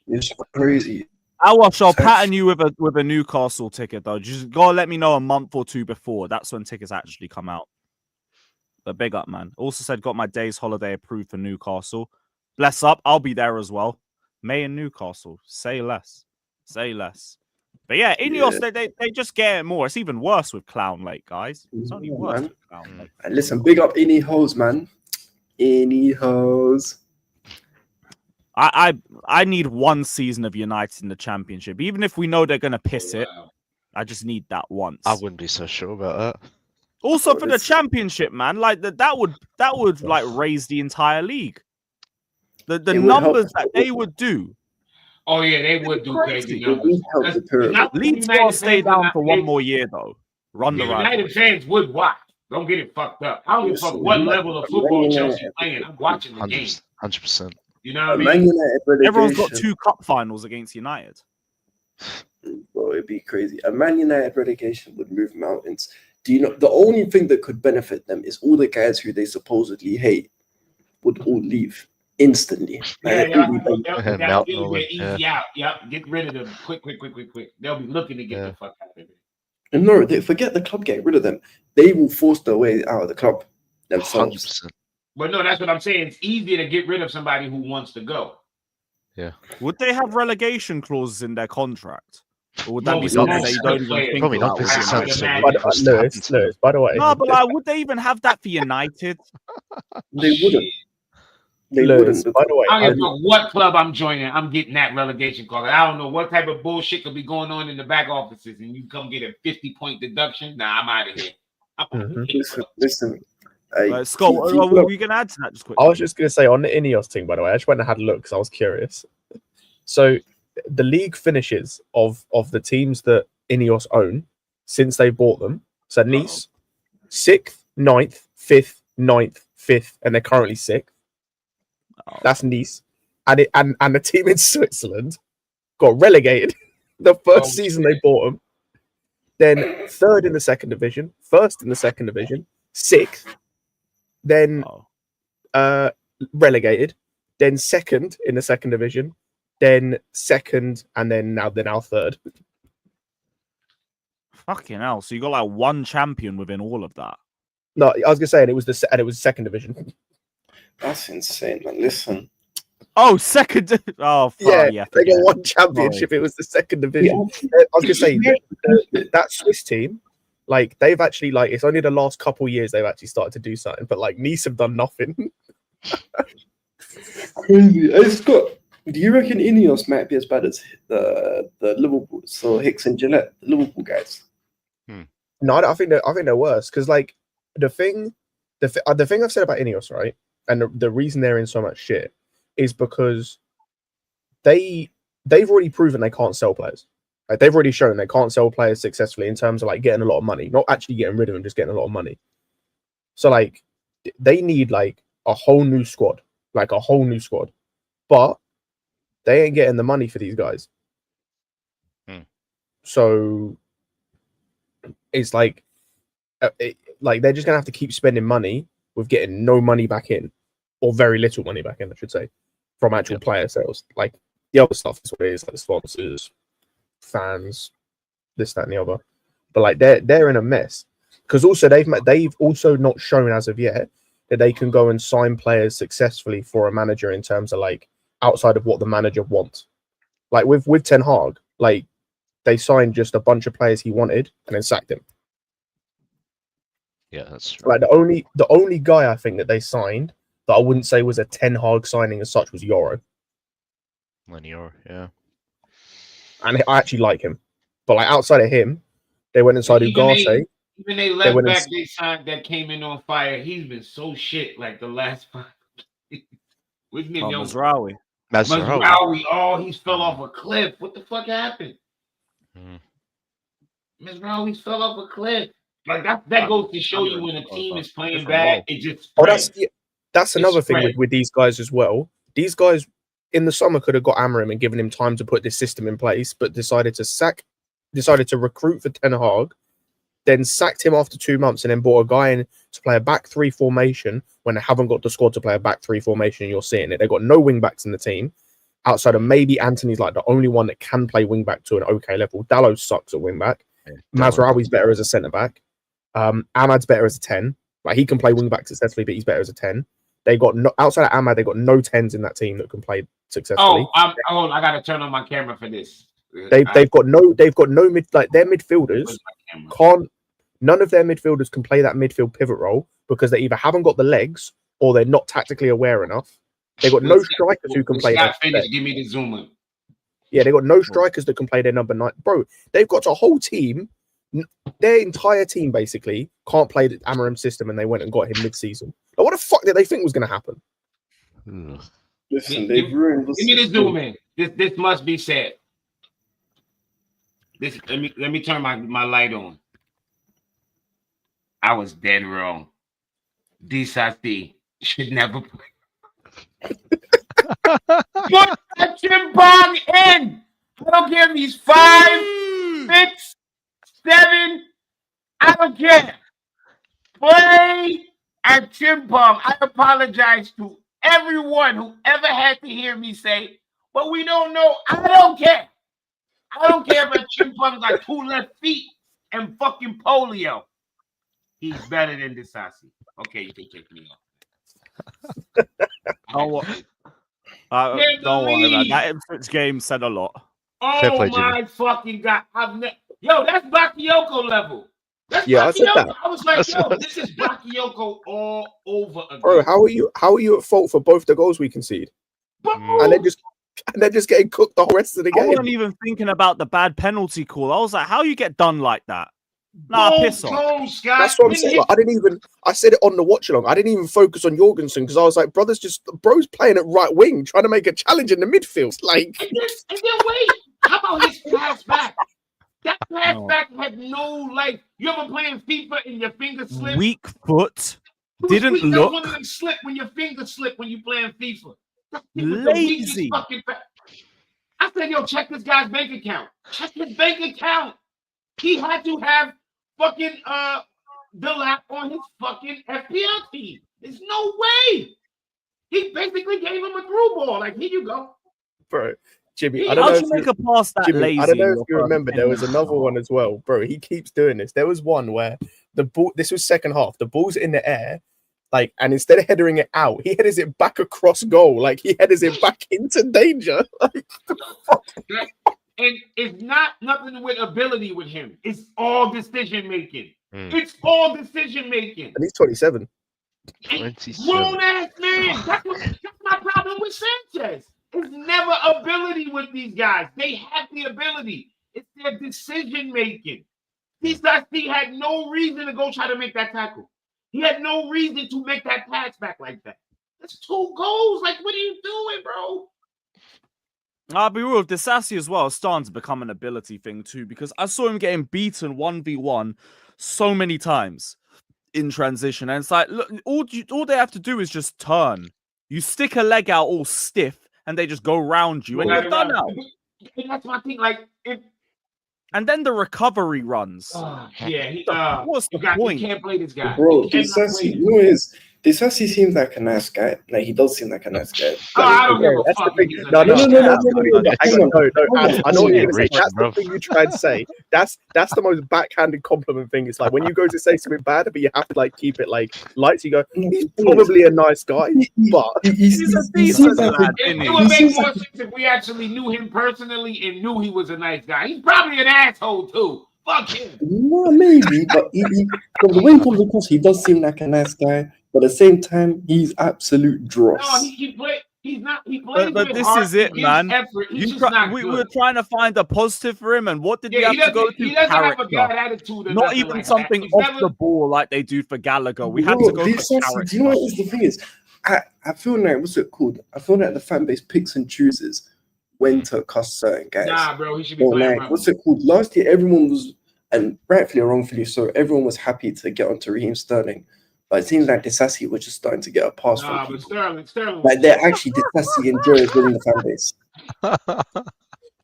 It's crazy. I'll pattern you with a Newcastle ticket though. Just gotta let me know a month or two before. That's when tickets actually come out. But big up, man. Also said got my day's holiday approved for Newcastle. Bless up. I'll be there as well. May in Newcastle. Say less. Say less. But yeah, INEOS, they just get it more. It's even worse with Clown Lake, guys. It's only Yeah, worse man. with Clown Lake. And listen, big up INEOS, man. INEOS. I need one season of United in the Championship. Even if we know they're gonna piss it, Wow. I just need that once. I wouldn't be so sure about that. Also Oh, for the this- Championship, man, like that would like raise the entire league. The It would help. numbers that they would do. Oh yeah, they would do crazy It numbers. would help the pyramid. Not- Leeds United will stay fans are down not- for one they- more year though. Run the United rivalry. fans would watch. Don't get it fucked up. I don't give a fuck Listen, what Man level of football United- Chelsea playing. I'm watching the game. 100%. You know what I Man mean? United relegation. Everyone's got 2 cup finals against United. Bro, it'd be crazy. A Man United relegation would move mountains. Do you know the only thing that could benefit them is all the guys who they supposedly hate would all leave instantly. Yeah, Like, yeah. it'd be like- That'll be Nolan, an easy out. Yep. Get rid of them. Quick. They'll be looking to get Yeah. the fuck out of it. and no, they forget the club getting rid of them. They will force their way out of the club themselves. 100%. But no, that's what I'm saying. It's easier to get rid of somebody who wants to go. Would they have relegation clauses in their contract? Or would that No, be we something don't. that you don't even Probably think Probably not, about? because it I sounds would so imagine. But ridiculous to happen to them. Lewis, by the way, No, but like, would they even have that for United? They wouldn't. They Lewis, wouldn't. by the way, I don't know what club I'm joining. I'm getting that relegation clause. I don't know what type of bullshit could be going on in the back offices, and you come get a 50-point deduction. Nah, I'm out of here. Listen. Scott, were you going to add to that just quickly? I was just going to say on the INEOS thing, by the way, I just went and had a look because I was curious. So the league finishes of the teams that INEOS own since they bought them. So Nice, 6th, 9th, 5th, 9th, 5th, and they're currently 6th. Oh. That's Nice. And the team in Switzerland got relegated the first season they bought them. Then 3rd in the 2nd division, 1st in the 2nd division, 6th. Then Oh. relegated, then 2nd in the 2nd division, then 2nd, and then now 3rd. Fucking hell. So you got like one champion within all of that. No, I was gonna say, and it was 2nd division. That's insane, man. Listen. Oh, second. Oh, Yeah, yeah. they forget got it. one championship. It was the 2nd division. I was gonna say that Swiss team, like they've actually like it's only the last couple years they've actually started to do something, but like Nice have done nothing. Crazy. Hey, Scott, do you reckon INEOS might be as bad as the Liverpool? So Hicks and Gillette, the Liverpool guys. No, I think they're worse because like the thing I've said about INEOS, right, and the reason they're in so much shit is because they've already proven they can't sell players. Like they've already shown they can't sell players successfully in terms of like getting a lot of money, not actually getting rid of them, just getting a lot of money. So like they need like a whole new squad, but they ain't getting the money for these guys. So it's like they're just gonna have to keep spending money with getting no money back in, or very little money back in, I should say, from actual player sales. Like the other stuff is what it is, like the sponsors, fans, this, that, and the other. But like they're in a mess because also they've also not shown as of yet that they can go and sign players successfully for a manager in terms of like outside of what the manager wants. Like with Ten Hag, like they signed just a bunch of players he wanted and then sacked him. Yeah, that's true. Like the only guy I think that they signed that I wouldn't say was a Ten Hag signing as such was Euro. Yeah. And I actually like him. But like outside of him, they went inside Ugarte. Even they left back they signed that came in on fire. He's been so shit like the last 5. What's his name? Mazraoui. Oh, he's fell off a cliff. What the fuck happened? Mazraoui fell off a cliff. Like that goes to show you when a team is playing bad, it just spreads. That's another thing with these guys as well. These guys in the summer could have got Amorim and given him time to put this system in place, but decided to recruit for Ten Hag, then sacked him after 2 months and then brought a guy in to play a back 3 formation when they haven't got the squad to play a back 3 formation. You're seeing it. They've got no wing backs in the team outside of maybe Anthony's like the only one that can play wing back to an okay level. Dalot sucks at wing back. Mazraoui's better as a centre back. Ahmad's better as a 10. Like he can play wing back successfully, but he's better as a 10. They got outside of Ahmad, they got no 10s in that team that can play successfully. I gotta turn on my camera for this. They've got no mid, like their midfielders can't. None of their midfielders can play that midfield pivot role because they either haven't got the legs or they're not tactically aware enough. They've got no strikers who can play that. Give me the zoom in. Yeah, they've got no strikers that can play their number 9. Bro, they've got a whole team. Their entire team basically can't play the Amorim system, and they went and got him mid-season. Like, what the fuck did they think was going to happen? Listen, they've ruined. Give me the zoom in. This must be said. Let me turn my light on. I was dead wrong. Disasi should never play. Put that Chimpong in. I don't care if he's 5, 6, 7. I don't care. Play at Chimpong. I apologize to everyone who ever had to hear me say, but we don't know. I don't care. I don't care if a Chimpong got 2 left feet and fucking polio. He's better than Disasi. Okay, you can take me off. Don't worry, man. That Ipswich game said a lot. Oh my fucking god! Yo, that's Bakayoko level. That's I said that. I was like, yo, this is Bakayoko all over again. Bro, how are you at fault for both the goals we concede? And they're just getting cooked the whole rest of the game. I wasn't even thinking about the bad penalty call. I was like, how you get done like that? Nah, piss off. That's what I'm saying. Like, I said it on the watch along. I didn't even focus on Jorgensen because I was like, bro's playing at right wing, trying to make a challenge in the midfield. Like, and then wait, how about his pass back? That pass back had no life. You ever playing FIFA and your finger slip? Weak foot. Didn't look. One of them slip when your finger slip when you playing FIFA. Lazy. I said, yo, check this guy's bank account. Check his bank account. He had to have fucking Delap on his fucking FPL team. There's no way. He basically gave him a through ball. Like, here you go. Bro, Jimmy, I don't know if you pass that lazy. I don't know if you remember, there was another one as well. Bro, he keeps doing this. There was one where the ball, this was second half, the ball's in the air, like, and instead of headering it out, he headers it back across goal. Like, he headers it back into danger. Like, and it's not nothing with ability with him. It's all decision making. It's all decision making. And he's 27. Grown ass man. That's my problem with Sanchez. It's never ability with these guys. They have the ability. It's their decision making. Disasi had no reason to go try to make that tackle. He had no reason to make that pass back like that. That's 2 goals. Like, what are you doing, bro? I'll be real with Disasi as well. It's starting to become an ability thing too, because I saw him getting beaten 1v1 so many times in transition. And it's like, look, all they have to do is just turn. You stick a leg out all stiff and they just go round you and you're done now. And that's my thing. Like, and then the recovery runs. What's the point? You can't play this guy. Bro, Disasi, Younes, Disasi seems like a nice guy. Like he does seem like a nice guy. Oh, I don't give a That's the fuck. thing. if he's a No, nice guy. hang on, no. I know what you're gonna say. Rich, That's bro. the thing you try and say. That's the most backhanded compliment thing. It's like when you go to say something bad, but you have to like keep it like light. So you go, he's probably a nice guy, but He's a decent lad, It isn't would he? make more sense if we actually knew him personally and knew he was a nice guy. He's probably an asshole too. Fuck him. No, maybe, but from the way he comes across, he does seem like a nice guy. But at the same time, he's absolute dross. No, he play. He's not. He plays But with this heart. is it, He gives man. Effort. He's just not We good. were trying to find a positive for him, and what did we Yeah, have to go to? he doesn't have a Character. bad attitude. Or Not nothing even like something that. He's off never- the ball like they do for Gallagher. We had Bro, to go for Disasi, character. do you know what is the thing is? I feel like, what's it called? I feel like the fan base picks and chooses when to cuss certain guys. Nah, bro. He should be Or playing. like, Like, what's it called? Last year, everyone was, and rightfully or wrongfully so, everyone was happy to get onto Raheem Sterling. But it seems like Disasi was just starting to get a pass Nah, from but people. Sterling. Like they're actually Disasi and Joe is within the fan base.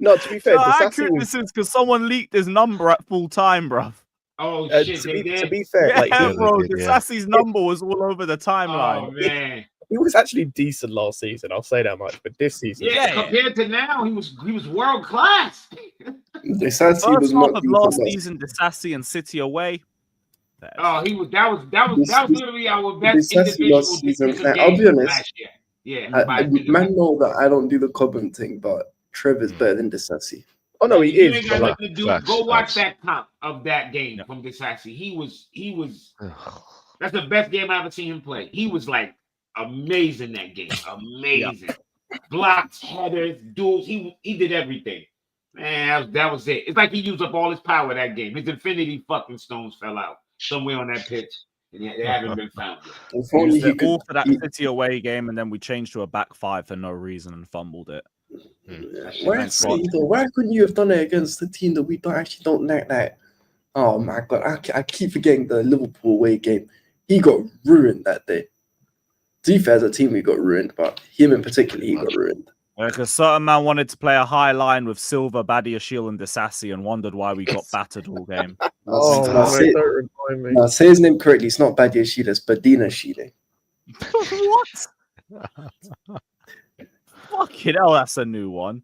no. To be fair, No, how Disasi accurate was. this is because someone leaked his number at full time, bro. Oh shit, To they be did. fair, Yeah, like bro. did, yeah. Disasi's number was all over the Oh timeline. man. he was actually decent last season. I'll say that much. But this season, Yeah, Yeah. compared to now, he was world class. Disasi was First half not of deep last enough. season, Disasi and City away. Oh, that was This- literally our best Disasi individual last season, defensive like, I'll game be honest, last year. Yeah, by a big Man amount. know that I don't do the Cobham thing, but Trevor's better than Disasi. oh no, he You is. ain't But got like, nothing to do. facts, Go watch facts. that comp of that game from Disasi. He was. That's the best game I ever seen him play. He was like amazing that game. Amazing. Blocks, headers, duels. He did everything. Man, that was it. It's like he used up all his power that game. His infinity fucking stones fell out somewhere on that pitch, and they haven't been found yet. If We only used he it all could. for that City away game, and then we changed to a back five for no reason and fumbled it. Why, why couldn't you have done it against the team that we don't like? Like, oh my god, I keep forgetting the Liverpool away game. He got ruined that day. To be fair, as a team, we got ruined, but him in particular, he got ruined. Because certain man wanted to play a high line with Silva, Badiashile, and Disasi, and wondered why we got battered all game. oh, Now, say, don't remind me. now, say his name correctly. It's not Badia Shile, it's Badina Shile. What? Fucking hell, that's a new one.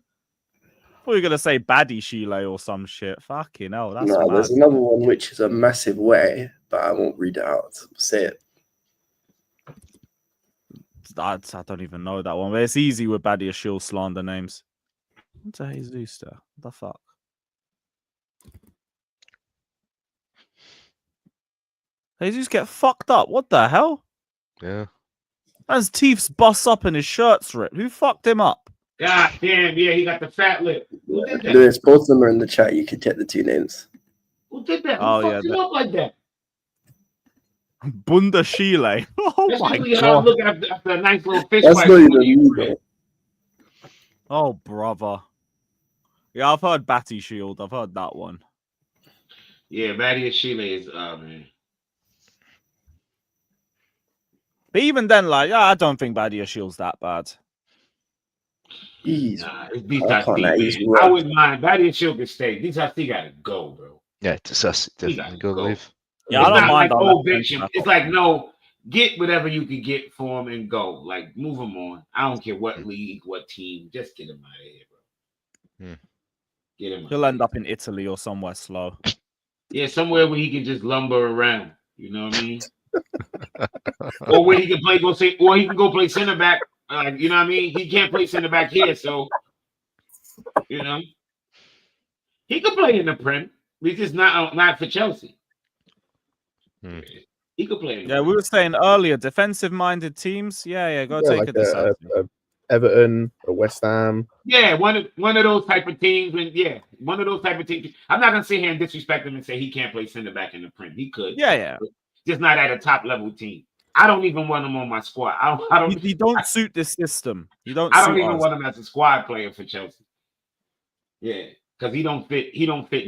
I thought you were gonna say Baddy Shile or some shit. Fucking hell, that's No, mad. there's another one which is a massive way, but I won't read it out. Say it. I don't even know that one. But it's easy with Badiashile slander names. What's a Jesus there? What the fuck? Jesus get fucked up. What the hell? Yeah. Man's teeth's bust up and his shirt's ripped. Who fucked him up? God damn, yeah, he got the fat lip. Who did that? Lewis, both of them are in the chat. You can check the two names. Who did that? Who Oh, fucked yeah, him up like that? Bunda Shile. Oh That's my usually how I god. look after a nice little fish That's fight. not with even you, me, bro. though. Oh brother. Yeah, I've heard Batty Shield. I've heard that one. Yeah, Badia Shile is man. But even then, like, yeah, I don't think Badia Shield's that bad. He's Nah, it's I can't lie, he's Disasi, man. rough. I wouldn't mind. Badia Shile can stay. Disasi gotta go, bro. Yeah, Disasi He definitely gotta go go. leave. Yeah, It's I don't not mind like on old that bitch. bench. It's like, no, get whatever you can get for him and go. Like, move him on. I don't care what league, what team. Just get him out of here, bro. Hmm. Get him out. He'll end up in Italy or somewhere slow. Yeah, somewhere where he can just lumber around. You know what I mean? Or where he can play, or he can go play center back. You know what I mean? He can't play center back here, so you know he could play in the Prem. He's just not for Chelsea. Hmm. He could play. Yeah, we were saying earlier, defensive-minded teams. Yeah, go Yeah, take like a Disasi. a Everton, a West Ham. Yeah, one of those type of teams. One of those type of teams. I'm not gonna sit here and disrespect him and say he can't play center back in the Prem. He could. Yeah. Just not at a top level team. I don't even want him on my squad. I don't. You don't suit this system. You don't. I don't suit even us. want him as a squad player for Chelsea. Yeah, because he don't fit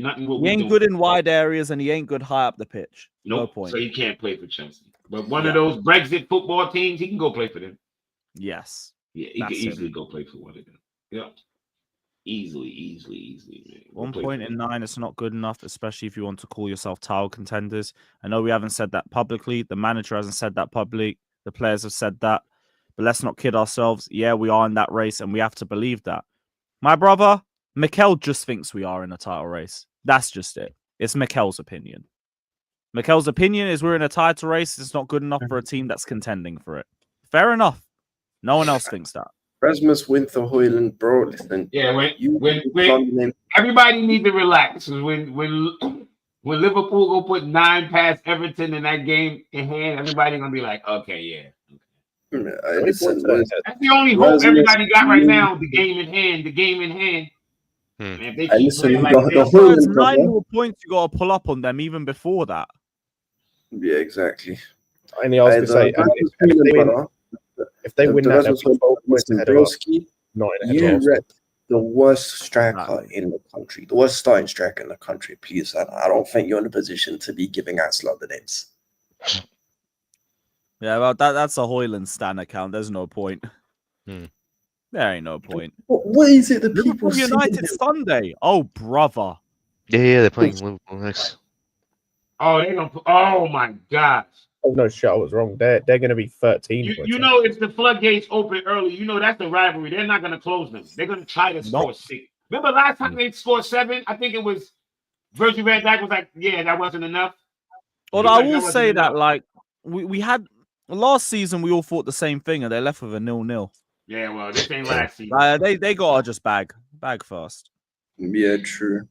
nothing. What He we ain't doing. good in wide areas, and he ain't good high up the pitch. Nope. No point. So he can't play for Chelsea. But one of those Brexit football teams, he can go play for them. Yes. Yeah, he That's can easily him. go play for one of them. Yeah. Easily, man. Go One play point for in them. 9 is not good enough, especially if you want to call yourself title contenders. I know we haven't said that publicly. The manager hasn't said that publicly. The players have said that. But let's not kid ourselves. Yeah, we are in that race, and we have to believe that. My brother, Mikel just thinks we are in a title race. That's just it. It's Mikel's opinion. Mikel's opinion is we're in a title race. It's not good enough for a team that's contending for it. Fair enough. No one else thinks that. Rasmus Winter Hoyland, bro. Listen. Yeah, when everybody needs to relax. When Liverpool go put 9 past Everton in that game in hand, everybody gonna be like, okay, yeah. Listen, That's the only hope everybody got right now. The game in hand. The game in hand. Hmm. If they keep playing like the 9 more points you got to pull up on them even before that. Yeah, exactly. And I was going to say, if they win that, they'll be 12 points ahead of us. Not in You read the worst striker in the country, the worst starting striker in the country. Please, I don't think you're in a position to be giving out slander names. Yeah, well, that's a Hoyland Stan account. There's no point. There ain't no point. What is it that people Liverpool United Sunday? Oh, brother. Yeah, they're playing Liverpool next. Oh, they don't. Oh my gosh. Oh no, shit, I was wrong. They're going to be 13. You know, if the floodgates open early, you know that's the rivalry. They're not going to close them. They're going to try to score 6. Remember last time they scored 7? I think it was Virgil van Dijk was like, yeah, that wasn't enough. Although I will say that, like, we had last season, we all thought the same thing, and they left with a 0-0. Yeah, well, this ain't last season. They gotta just bag first. Yeah, true.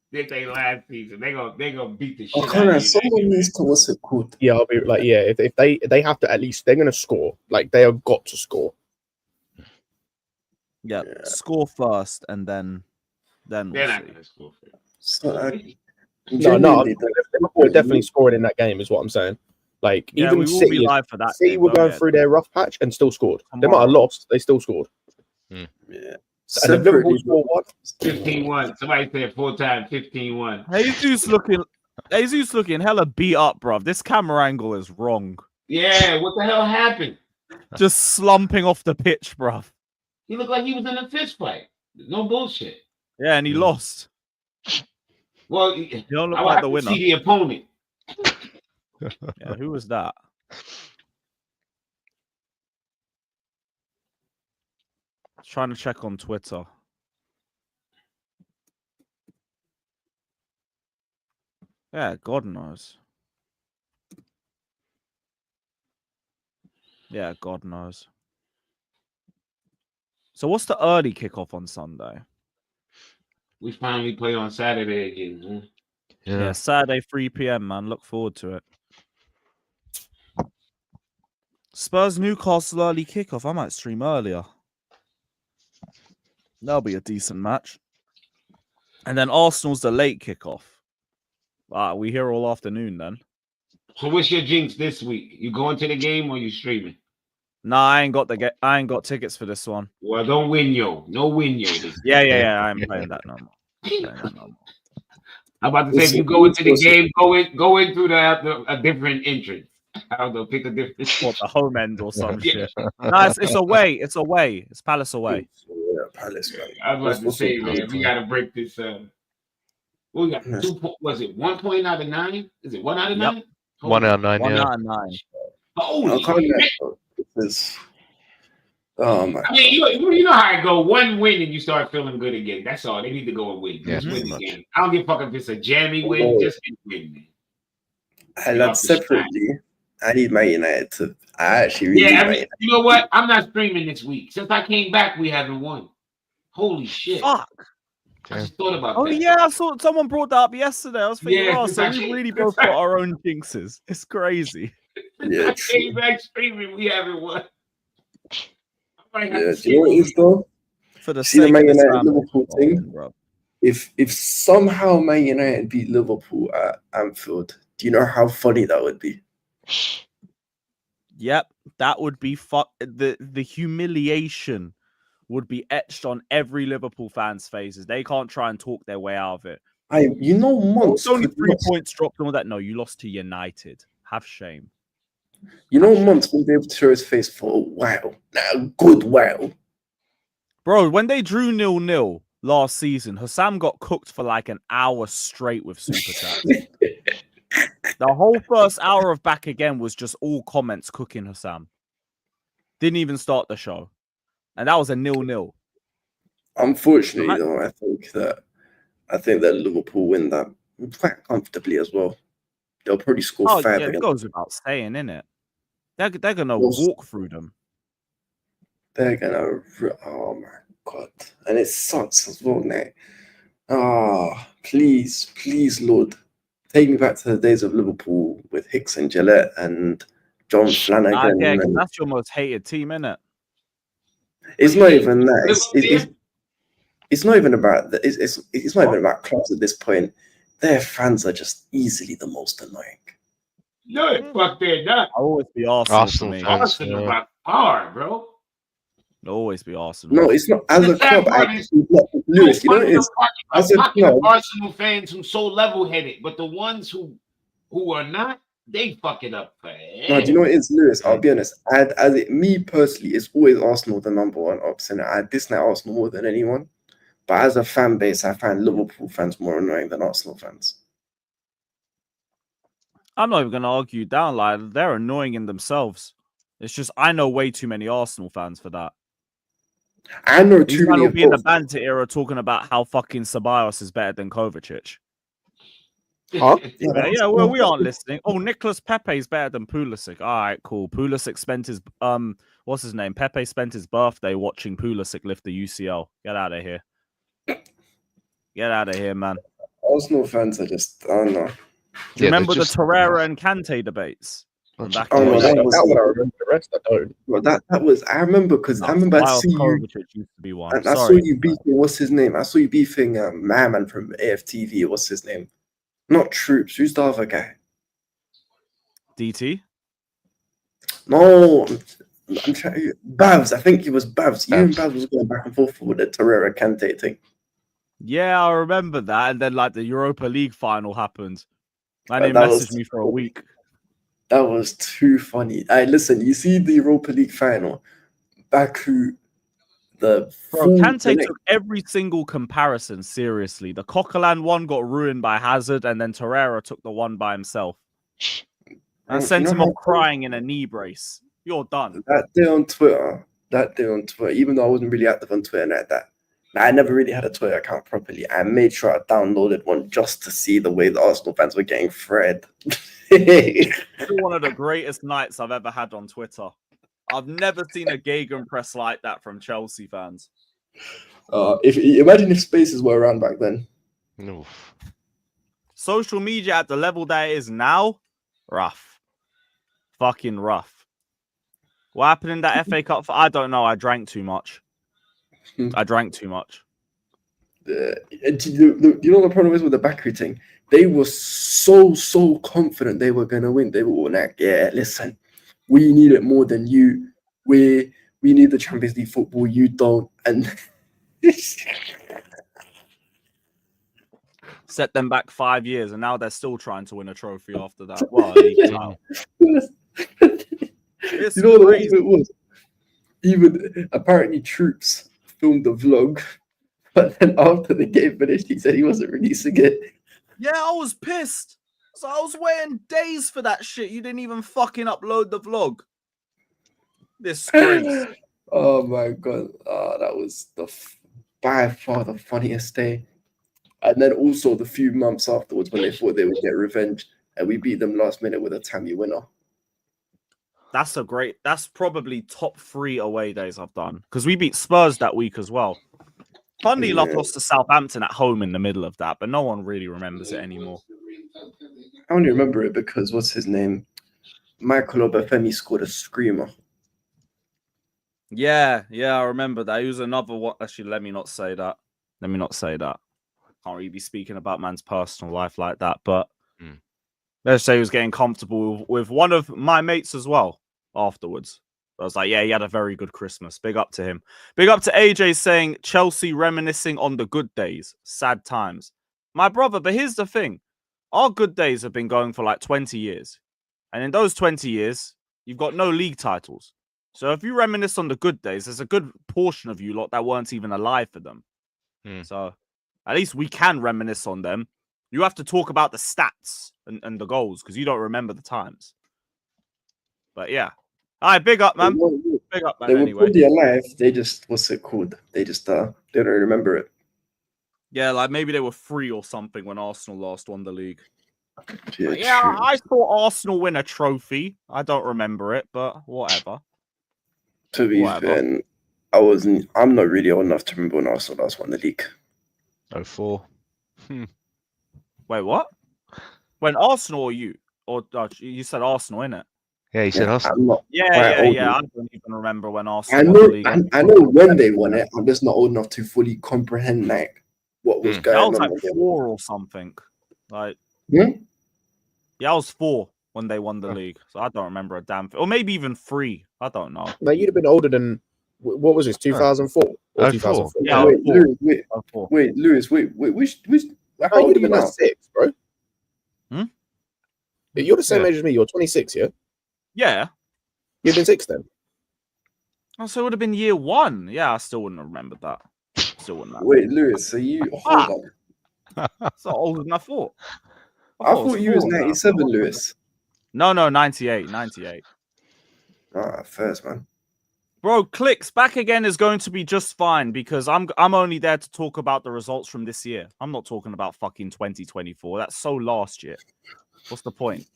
This ain't last season. They gonna beat the shit. Someone needs to what's it called? Yeah, I'll be like, yeah. If they have to, at least they're gonna score. Like they have got to score. Yeah, score first, and then they're not gonna score first. Liverpool definitely scored in that game, is what I'm saying. Like yeah, even we will City, be live for that. City were going through their rough patch and still scored. They might have lost, they still scored. Yeah. And Liverpool scored what? 15-1. Somebody said 4 times 15-1. Jesus looking hella beat up, bruv. This camera angle is wrong. Yeah, what the hell happened? Just slumping off the pitch, bruv. He looked like he was in a fist fight. No bullshit. Yeah, and he lost. Well, you don't look I like have the to winner. see the opponent. Yeah, who was that? Trying to check on Twitter. Yeah, God knows. Yeah, God knows. So what's the early kickoff on Sunday? We finally play on Saturday again. Huh? Yeah, Saturday 3 p.m, man. Look forward to it. Spurs Newcastle early kickoff. I might stream earlier. That'll be a decent match. And then Arsenal's the late kickoff. We here all afternoon then. So what's your jinx this week? You going to the game or you streaming? Nah, I ain't got tickets for this one. Well, don't win yo. No win yo. Yeah. I ain't playing that no more. I'm about to say if you go into the game, go in through a different entrance. I don't know, pick a different. What, the home end or some shit? No, it's away. It's away. It's Palace away. Yeah, Palace. I was about to say, man, we gotta break this. What we got? 2 was it 1 point out of 9? Is it 1 out of 9? Yep. 1 out of 9. 1 yeah. out of 9. Holy shit. Oh my! I mean, you know how it go. One win and you start feeling good again. That's all. They need to go and win. Yeah, Just win the game. I don't give a fuck if it's a jammy win. Just win, man. And that's separately. I need Man United to. I actually really need Man United. You know what? I'm not streaming this week. Since I came back, we haven't won. Holy shit! Fuck. I just thought about that. Oh yeah, I saw someone brought that up yesterday. I was thinking, so actually, we really both got our own jinxes. It's crazy. Yeah, I came back streaming. We haven't won. Yeah, do you know what it is though? For the See the Man United Liverpool thing. Bro. If somehow Man United beat Liverpool at Anfield, do you know how funny that would be? Yep, that would be the humiliation would be etched on every Liverpool fan's faces. They can't try and talk their way out of it. Months. It's only 3 points dropped and all that. No, you lost to United. Have shame. Months won't be able to show his face for a while. A good while. Bro, when they drew 0-0 last season, Hussam got cooked for like an hour straight with super chats. The whole first hour of Back Again was just all comments cooking Hussam. Didn't even start the show. And that was a 0-0. Unfortunately, though, I think that Liverpool win that quite comfortably as well. They'll probably score 5 Yeah, it again. goes without saying, innit? They're gonna Well, walk through them. They're gonna. Oh my god! And it sucks as well, Nate. Please, Lord, take me back to the days of Liverpool with Hicks and Gillette and John Flanagan. Yeah, and that's your most hated team, innit? it's not even that. It's not even about that. It's not even about clubs at this point. Their fans are just easily the most annoying. No, fuck they're not. I'll always be Arsenal for me. fans, Arsenal by far, bro. It'll always be Arsenal. No, it's not as a The sad club. part is, Lewis, you know what it is? As a pocket club, of Arsenal fans who so level-headed, but the ones who are not, they fuck it up for no, do you know what it is, Lewis? I'll be honest. Me personally, it's always Arsenal the number one option. I dislike Arsenal more than anyone. But as a fan base, I find Liverpool fans more annoying than Arsenal fans. I'm not even gonna argue down. Like, they're annoying in themselves. It's just I know way too many Arsenal fans for that. I know These too men many will of be in the both. banter era talking about how fucking Savić is better than Kovacic. Huh? Yeah, well, we aren't listening. Oh, Nicholas Pepe is better than Pulisic. All right, cool. Pulisic spent his what's his name? Pepe spent his birthday watching Pulisic lift the UCL. Get out of here. Get out of here, man. Arsenal fans are just, I don't know. Do you remember the Torreira and Kante debates? Back Oh, in no, the day? that was That one I remember. The rest I don't. Well, that was. I remember because I remember I Savić see you. Kovacic used to be one. And I saw Sorry. you beefing. What's his name? I saw you beefing my man from AFTV. What's his name? Not Troops. Who's the other guy? DT? No, I'm trying. Babs. I think it was Babs. You and Babs was going back and forth with the Torreira Kante thing. Yeah, I remember that. And then like the Europa League final happened. And he That was messaged me for a week. That was too funny. Listen, you see the Europa League final, Baku, Bro, Kante took every single comparison seriously. The Coquelin one got ruined by Hazard, and then Torreira took the one by himself. And sent him off crying in a knee brace. You're done. That day on Twitter, even though I wasn't really active on Twitter like that, I never really had a Twitter account properly. I made sure I downloaded one just to see the way the Arsenal fans were getting fred. One of the greatest nights I've ever had on Twitter. I've never seen a gegenpress like that from Chelsea fans. Imagine if spaces were around back then. No. Social media at the level that it is now, rough. Fucking rough. What happened in that FA Cup? I don't know. I drank too much. You I drank too much. know what the problem is with the Bakri thing? They were so confident they were going to win. They were all like, yeah, listen, we need it more than you. We need the Champions League football. You don't. And set them back 5 years, and now they're still trying to win a trophy after that. Well, it's you know what crazy. it was? Even apparently Troops filmed the vlog, but then after the game finished, he said he wasn't releasing it. Yeah, I was pissed. So I was waiting days for that shit. You didn't even fucking upload the vlog. Disgrace. Oh my god. That was by far the funniest day. And then also the few months afterwards when they thought they would get revenge and we beat them last minute with a Tammy winner. That's probably top 3 away days I've done. Because we beat Spurs that week as well. Funnily enough, lost to Southampton at home in the middle of that, but no one really remembers it anymore. I only remember it because what's his name? Michael Obafemi scored a screamer. Yeah, I remember that. He was another one. Actually, let me not say that. Can't really be speaking about man's personal life like that, but let's say he was getting comfortable with one of my mates as well afterwards. I was like, yeah, he had a very good Christmas. Big up to him. Big up to AJ saying Chelsea reminiscing on the good days. Sad times. My brother, but here's the thing. Our good days have been going for like 20 years. And in those 20 years, you've got no league titles. So if you reminisce on the good days, there's a good portion of you lot that weren't even alive for them. So at least we can reminisce on them. You have to talk about the stats and the goals because you don't remember the times. But yeah. All right, big up, man. Big up, man. They were Anyway, probably alive. They just, what's it called? They just they don't remember it. yeah, like maybe they were 3 or something when Arsenal last won the league. Yeah, Yeah, true. I saw Arsenal win a trophy. I don't remember it, but whatever. To be fair, I'm not really old enough to remember when Arsenal last won the league. 04. Wait, what? When Arsenal or you? Or you said Arsenal, innit? Yeah, he said Arsenal. I'm not Yeah. quite old I enough. don't even remember when I Arsenal won know, the league. I know when they won it. I'm just not old enough to fully comprehend like what was That going was on. like when they 4 or something. Like, Hmm? yeah, I was 4 when they won the league, so I don't remember a damn thing. Or maybe even 3. I don't know. No, you'd have been older than what was this? 2004 or 04. 2004? Yeah, Wait, 4. Lewis, which how No, old you'd are have you been like now? 6, bro. Hmm? You're the same Yeah. age as me. You're 26, yeah. Yeah. You've been 6 then. Oh, so it would have been year 1. Yeah, I still wouldn't have remembered that. Still wouldn't have. Wait, Lewis, so you hold on. It's not older than I thought. I it thought you was 4 now. 97, Lewis. No, 98. Ah, first man. Bro, Clicks back again is going to be just fine because I'm only there to talk about the results from this year. I'm not talking about fucking 2024. That's so last year. What's the point?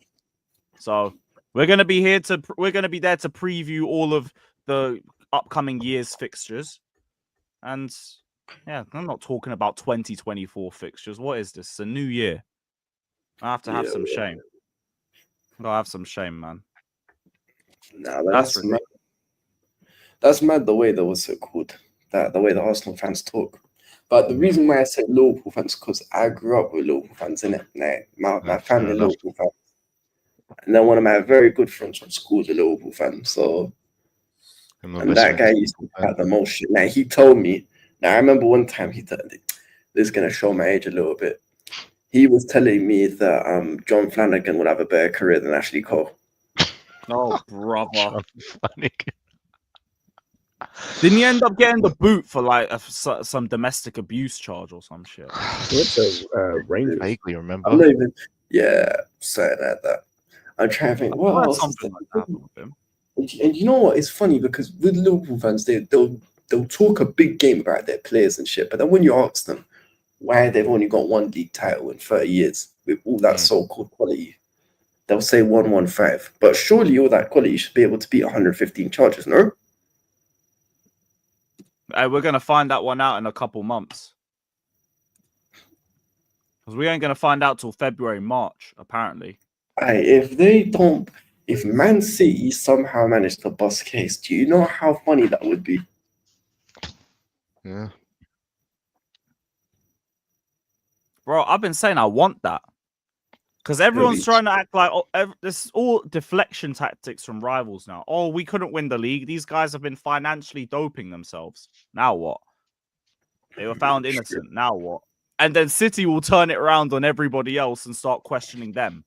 So we're gonna be there to preview all of the upcoming year's fixtures. And yeah, I'm not talking about 2024 fixtures. What is this? It's a new year. I have to have some shame. I gotta have some shame, man. Nah, but That's that's mad. That's mad the way that was so called. That the way the Arsenal fans talk. But the reason why I said Liverpool fans because I grew up with Liverpool fans, innit? My family Liverpool fans. And then one of my very good friends from school is a Liverpool fan. So and that guy used to have the most shit. Now he told me. Now I remember one time he told me, this is gonna show my age a little bit. He was telling me that John Flanagan would have a better career than Ashley Cole. Oh, brother. Didn't he end up getting the boot for like some domestic abuse charge or some shit? What's a Rangers? Vaguely remember. I'm not even. Yeah, saying that. I'm trying to think. What else? Something like that with him. And you know what? It's funny because with Liverpool fans, they'll talk a big game about their players and shit, but then when you ask them why they've only got 1 league title in 30 years with all that so-called quality, they'll say 115. But surely all that quality should be able to beat 115 charges, no? We're gonna find that one out in a couple months. Because we ain't gonna find out till February, March, apparently. If Man City somehow managed to bust case, do you know how funny that would be? Yeah. Bro, I've been saying I want that. Because everyone's trying to act like this is all deflection tactics from rivals now. Oh, we couldn't win the league. These guys have been financially doping themselves. Now what? They were found innocent. Now what? And then City will turn it around on everybody else and start questioning them.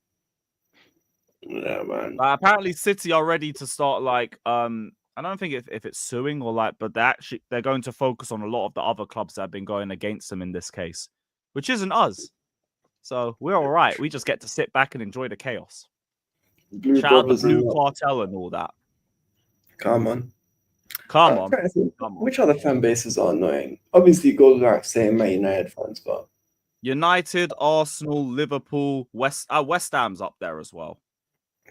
Yeah, man. Apparently, City are ready to start like I don't think if it's suing or like, but they're going to focus on a lot of the other clubs that have been going against them in this case, which isn't us. So we're all right. We just get to sit back and enjoy the chaos. Shout out the Blue Cartel and all that. Come on. Which other fan bases are annoying? Obviously, it goes without saying Man United fans, but United, Arsenal, Liverpool, West Ham's up there as well.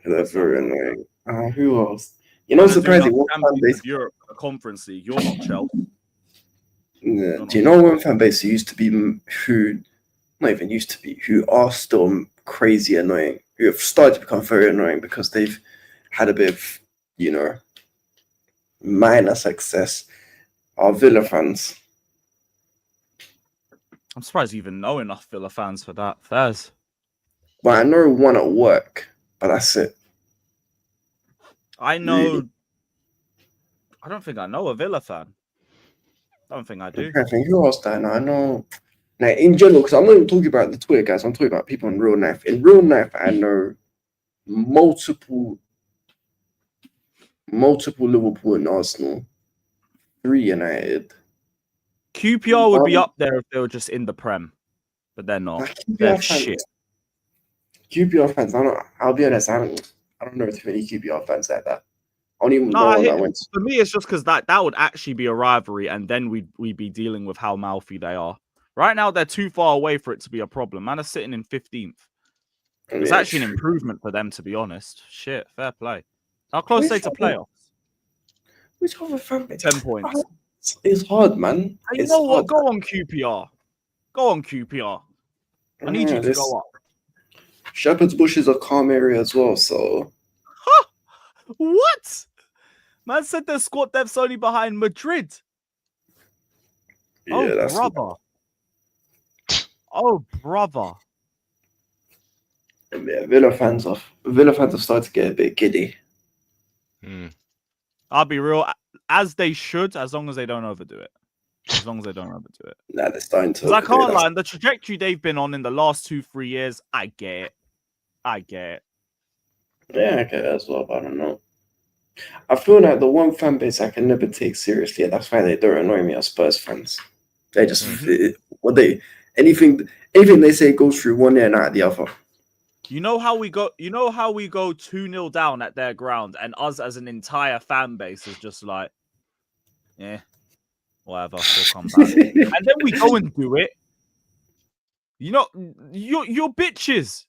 They're very annoying. Who else? You know, surprising one fan base. Europe, the Conference League. You're not Chelsea. Yeah. Do you know one fan base who used to be who are still crazy annoying, who have started to become very annoying because they've had a bit of, minor success, are Villa fans. I'm surprised you even know enough Villa fans for that. Fairs. Well, I know one at work, but that's it. I know. Really? I don't think I know a Villa fan. I don't think I do. I think who else do I know? I know. Now, in general, because I'm not even talking about the Twitter guys, I'm talking about people in real life. In real life, I know multiple Liverpool and Arsenal, 3 United. QPR would be up there if they were just in the Prem, but they're not. They're shit. QPR fans, I'll be honest, I don't know too many QPR fans like that. Only the No, one that went. for me, it's just because that would actually be a rivalry, and then we'd be dealing with how mouthy they are. Right now, they're too far away for it to be a problem. Man are sitting in 15th. It's Yeah, actually an improvement for them, to be honest. Shit, fair play. How close are they to playoffs? Which other fan base? 10 points. It's hard, man. Hey, you It's know what? hard. Go on QPR. Go on QPR. I need you to this- go up. Shepherd's Bush is a calm area as well, so What? Man said their squad depth's only behind Madrid. yeah, Oh, that's brother. Oh, brother. yeah, Villa fans have started to get a bit giddy. I'll be real, as they should, as long as they don't overdo it. As long as they don't overdo it. Nah, they're starting to. Because I overdo it. can't lie, the trajectory they've been on in the last 2-3 years, I get it. Yeah, I get it as well, but I don't know. I feel like the one fan base I can never take seriously, and that's why they don't annoy me, are Spurs fans. They just anything they say goes through one ear and out the other. You know how we go 2-0 down at their ground, and us as an entire fan base is just like, yeah, whatever, we'll come back. And then we go and do it. You know, you're bitches.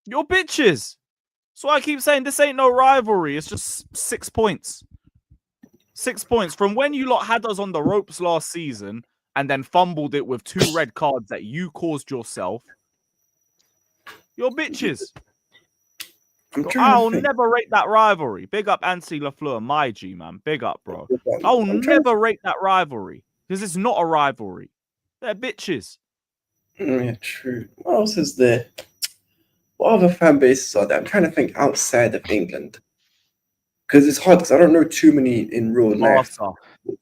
You're bitches. So I keep saying this ain't no rivalry. It's just 6 points. 6 points from when you lot had us on the ropes last season and then fumbled it with 2 red cards that you caused yourself. You're bitches. I'll never rate that rivalry. Big up Anthony LaFleur, my G, man. Big up, bro. I'll never rate that rivalry because it's not a rivalry. They're bitches. Yeah, true. What else is there? What other fan bases are there? I'm trying to think outside of England. Because it's hard, because I don't know too many in real life.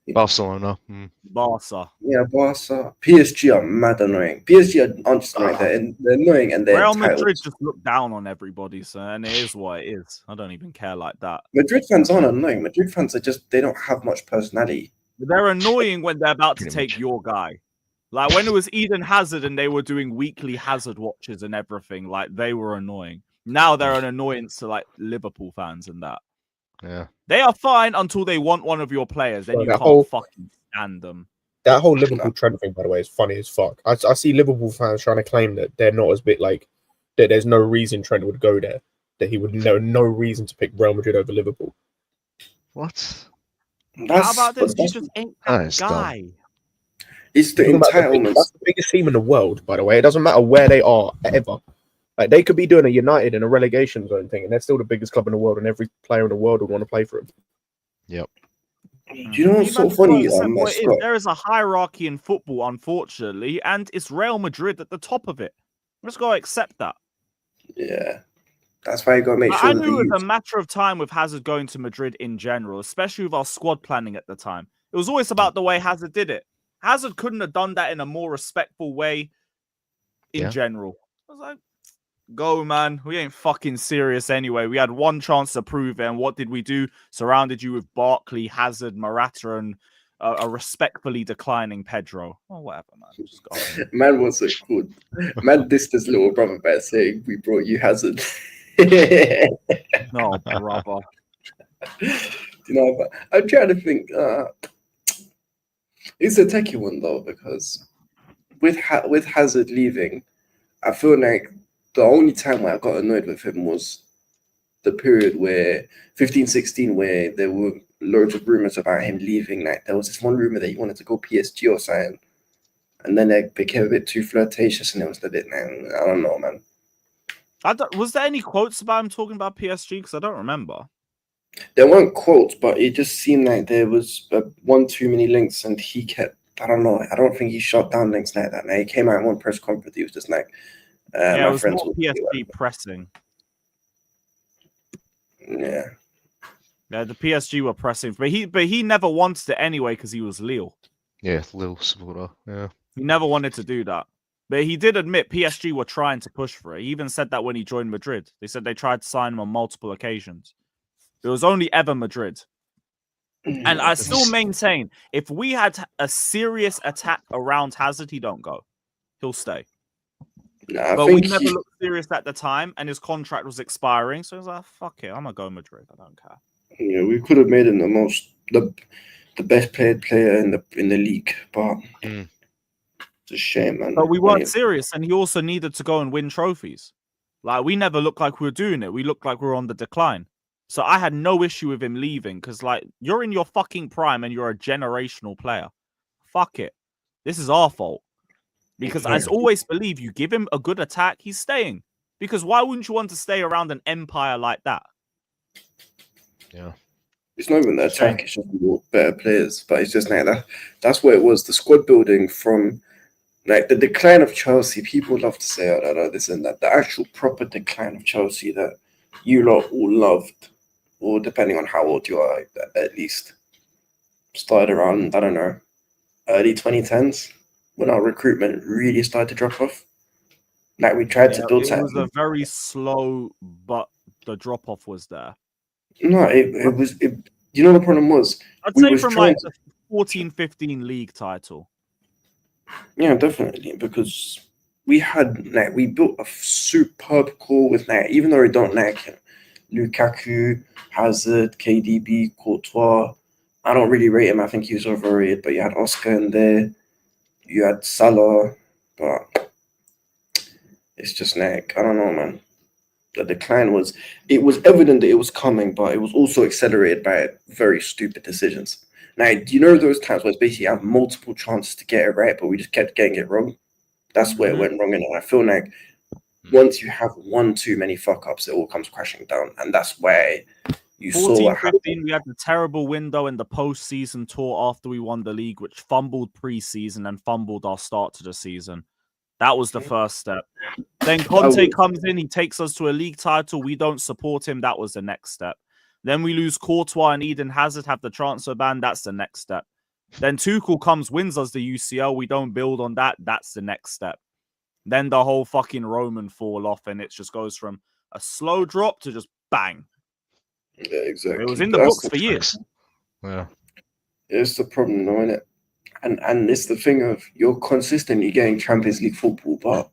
Barcelona. Barca. Yeah, Barca. PSG are mad annoying. PSG aren't just annoying. They're annoying and they're Real entitled. Madrid just look down on everybody, so and it is what it is. I don't even care like that. Madrid fans aren't annoying. Madrid fans are just, they don't have much personality. They're annoying when they're about to Pretty take much. your guy. Like when it was Eden Hazard and they were doing weekly Hazard watches and everything, like they were annoying. Now they're an annoyance to like Liverpool fans and that. Yeah. They are fine until they want one of your players. Then Bro, you that can't whole- fucking stand them. That whole Liverpool trend thing, by the way, is funny as fuck. I see Liverpool fans trying to claim that they're not as big, like that. There's no reason Trent would go there. That he would know no reason to pick Real Madrid over Liverpool. What? How about this? You just ain't that That's dumb. guy. It's the Talking about entitlement. that's the biggest team in the world, by the way. It doesn't matter where they are ever. Like they could be doing a United in a relegation zone thing, and they're still the biggest club in the world, and every player in the world would want to play for them. Yep. Do you know what's so funny? Scott? There is a hierarchy in football, unfortunately, and it's Real Madrid at the top of it. Let's go accept that. Yeah. That's why you got to make sure I that knew the it was youth. a matter of time with Hazard going to Madrid in general, especially with our squad planning at the time. It was always about the way Hazard did it. Hazard couldn't have done that in a more respectful way in general. I was like, go, man. We ain't fucking serious anyway. We had one chance to prove it, and what did we do? Surrounded you with Barkley, Hazard, Morata, and a respectfully declining Pedro. Oh, whatever, man. Just go. Man, what's it called? Man dissed his little brother by saying, we brought you Hazard. No, brother. You know, but I'm trying to think. It's a techie one though, because with Hazard leaving, I feel like the only time where I got annoyed with him was the period where 15-16, where there were loads of rumors about him leaving. Like there was this one rumor that he wanted to go PSG or something, and then it became a bit too flirtatious, and it was a bit, man, I don't know, man. Was there any quotes about him talking about PSG? Because I don't remember. There weren't quotes, but it just seemed like there was one too many links, and he kept. I don't know. I don't think he shot down links like that. Now he came out in one press conference. He was just like, yeah, "My it was friends more will be PSG pressing. Yeah, Yeah, the PSG were pressing, but he never wanted it anyway because he was Lille. Yeah, Lille supporter. Yeah. He never wanted to do that. But he did admit PSG were trying to push for it. He even said that when he joined Madrid. They said they tried to sign him on multiple occasions. It was only ever Madrid. And I still maintain, if we had a serious attack around Hazard, he don't go. He'll stay. nah, But we never looked serious at the time, and his contract was expiring. So he was like, fuck it, I'm going to go Madrid. I don't care. Yeah, we could have made him the best paid player in the league, but it's a shame, man. But we weren't serious, and he also needed to go and win trophies. Like, we never looked like we were doing it. We looked like we were on the decline. So I had no issue with him leaving because, like, you're in your fucking prime and you're a generational player. Fuck it. This is our fault. Because I always believe you give him a good attack, he's staying. Because why wouldn't you want to stay around an empire like that? Yeah. It's not even the attack, it's just more better players. But it's just like that's where it was. The squad building from like the decline of Chelsea, people love to say, oh, this and that. The actual proper decline of Chelsea that you lot all loved, or depending on how old you are, at least, started around, I don't know, early 2010s, when our recruitment really started to drop off. Like, we tried to build it something. was a very slow, but the drop-off was there. No, it was... you know the problem was? I'd say from like the 14-15 league title. Yeah, definitely, because we built a superb core with even though we don't Lukaku, Hazard, KDB, Courtois. I don't really rate him. I think he was overrated, but you had Oscar in there, you had Salah, but it's just I don't know, man. The decline was evident that it was coming, but it was also accelerated by very stupid decisions. Now, do you know those times where it's basically you have multiple chances to get it right, but we just kept getting it wrong? That's where it went wrong. And I feel like once you have one too many fuck-ups, it all comes crashing down. And that's why you saw what happened. We had the terrible window in the post-season tour after we won the league, which fumbled pre-season and fumbled our start to the season. That was the first step. Then Conte comes in, he takes us to a league title. We don't support him. That was the next step. Then we lose Courtois and Eden Hazard, have the transfer ban. That's the next step. Then Tuchel comes, wins us the UCL. We don't build on that. That's the next step. Then the whole fucking Roman fall off, and it just goes from a slow drop to just bang. Yeah, exactly. It was in the books for years. Yeah. It's the problem, though, isn't it? And it's the thing of you're consistently getting Champions League football, but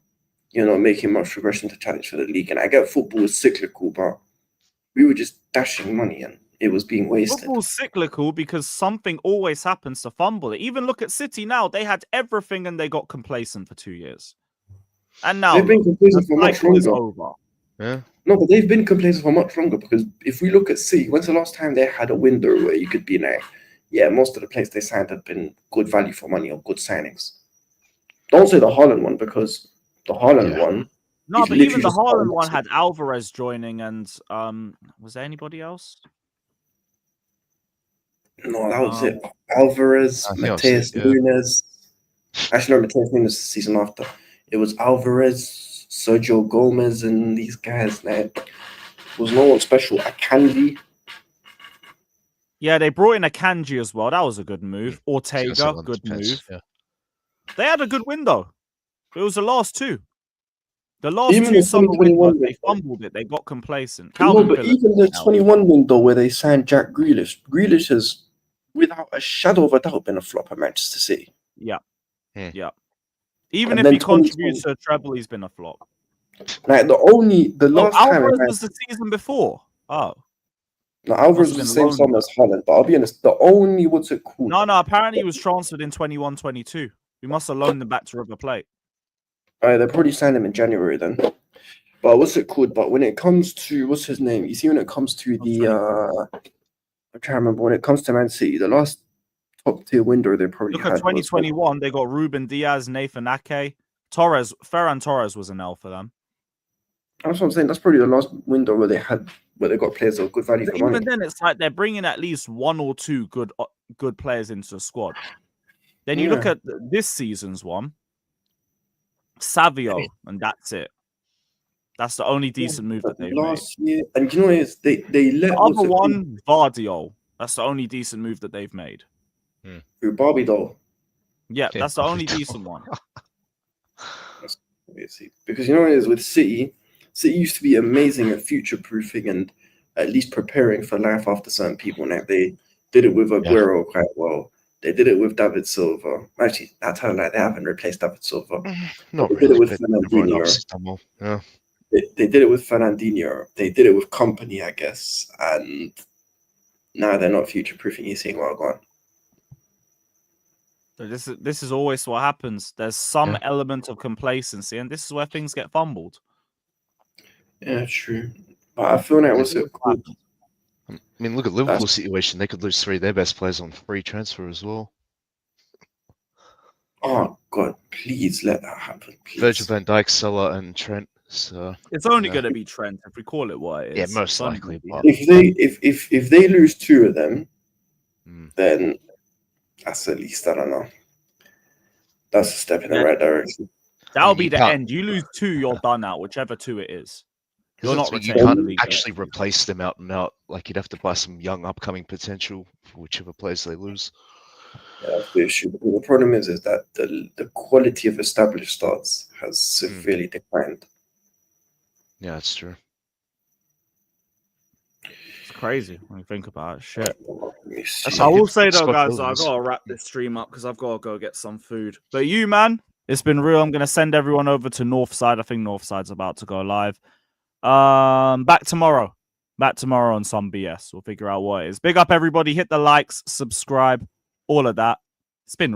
you're not making much progression to challenge for the league. And I get football is cyclical, but we were just dashing money and it was being wasted. Football's cyclical because something always happens to fumble it. Even look at City now. They had everything and they got complacent for 2 years. And now they've been complacent for much longer. Over. Yeah. No, but they've been complacent for much longer because if we look at City, when's the last time they had a window where you could be most of the players they signed have been good value for money or good signings. Don't say the Haaland one because the Haaland one. No, but even the Haaland one had Alvarez joining and was there anybody else? No, that was it. Alvarez, Mateus Younes. Actually, no, Mateus Younes the season after. It was Alvarez, Sergio Gomez, and these guys. There was no one special. Akanji. Yeah, they brought in Akanji as well. That was a good move. Ortega, good move. Yeah. They had a good window. It was the last two. The last two summer windows, they fumbled it. They got complacent. No, but even the 21 window where they signed Jack Grealish has, without a shadow of a doubt, been a flop at Manchester City. Yeah. Yeah. Even if he contributes to a treble, he's been a flop. Like the last time Alvarez was the season before. Oh. No, Alvarez was the same summer as Haaland, but I'll be honest, the only what's it called? No, apparently he was transferred in 21-22. We must have loaned him back to River Plate. They probably signed him in January then. But what's it called? But when it comes to what's his name? You see, when it comes to the I'm trying to remember when it comes to Man City, the last top tier window they probably look at 2021. They got Ruben Diaz, Nathan Ake, Ferran Torres was an L for them. That's what I'm saying. That's probably the last window where they got players of good value for money. Even then, it's like they're bringing at least one or two good players into the squad. Then you look at this season's one, Savio, and that's it. That's the only decent move that they've made. Year, and you know what it is? They let the other one, Vardio. That's the only decent move that they've made. Who, Barbie doll? Yeah, that's the only decent one. Because you know what it is with City? City used to be amazing at future-proofing and at least preparing for life after certain people. Now they did it with Aguero quite well. They did it with David Silva. Actually, I tell you, they haven't replaced David Silva. Not they really. Did it with Fernandinho. Yeah. They did it with Fernandinho. They did it with Company, I guess. And Nah, they're not future proofing. You seeing what I got? So this is always what happens. There's some Yeah. element of complacency, and this is where things get fumbled. Yeah, true. But I feel like also cool. I mean, look at Liverpool's situation. They could lose 3 of their best players on free transfer as well. Oh God, please let that happen. Please. Virgil van Dijk, Salah, and Trent. So It's only Yeah. going to be Trent if we call it what it is. yeah, It's most only likely. gonna be But him. If they lose 2 of them, Mm. then that's at least, I don't know. That's a step in the Yeah. right direction. That'll mean, be you the can't- end. You lose 2, you're done out, whichever 2 it is. You're not you retaining can't the league. actually replace them out and out. Like you'd have to buy some young upcoming potential for whichever players they lose. Yeah, that's the issue. But the problem is that the quality of established starts has severely declined. Yeah, that's true. It's crazy when you think about it. Shit. Let me That's see. I like will it's say though, Scott guys, I've Pilgrims. got to wrap this stream up because I've got to go get some food. But you, man, it's been real. I'm going to send everyone over to Northside. I think Northside's about to go live. Back tomorrow. Back tomorrow on some BS. We'll figure out what it is. Big up, everybody. Hit the likes, subscribe, all of that. It's been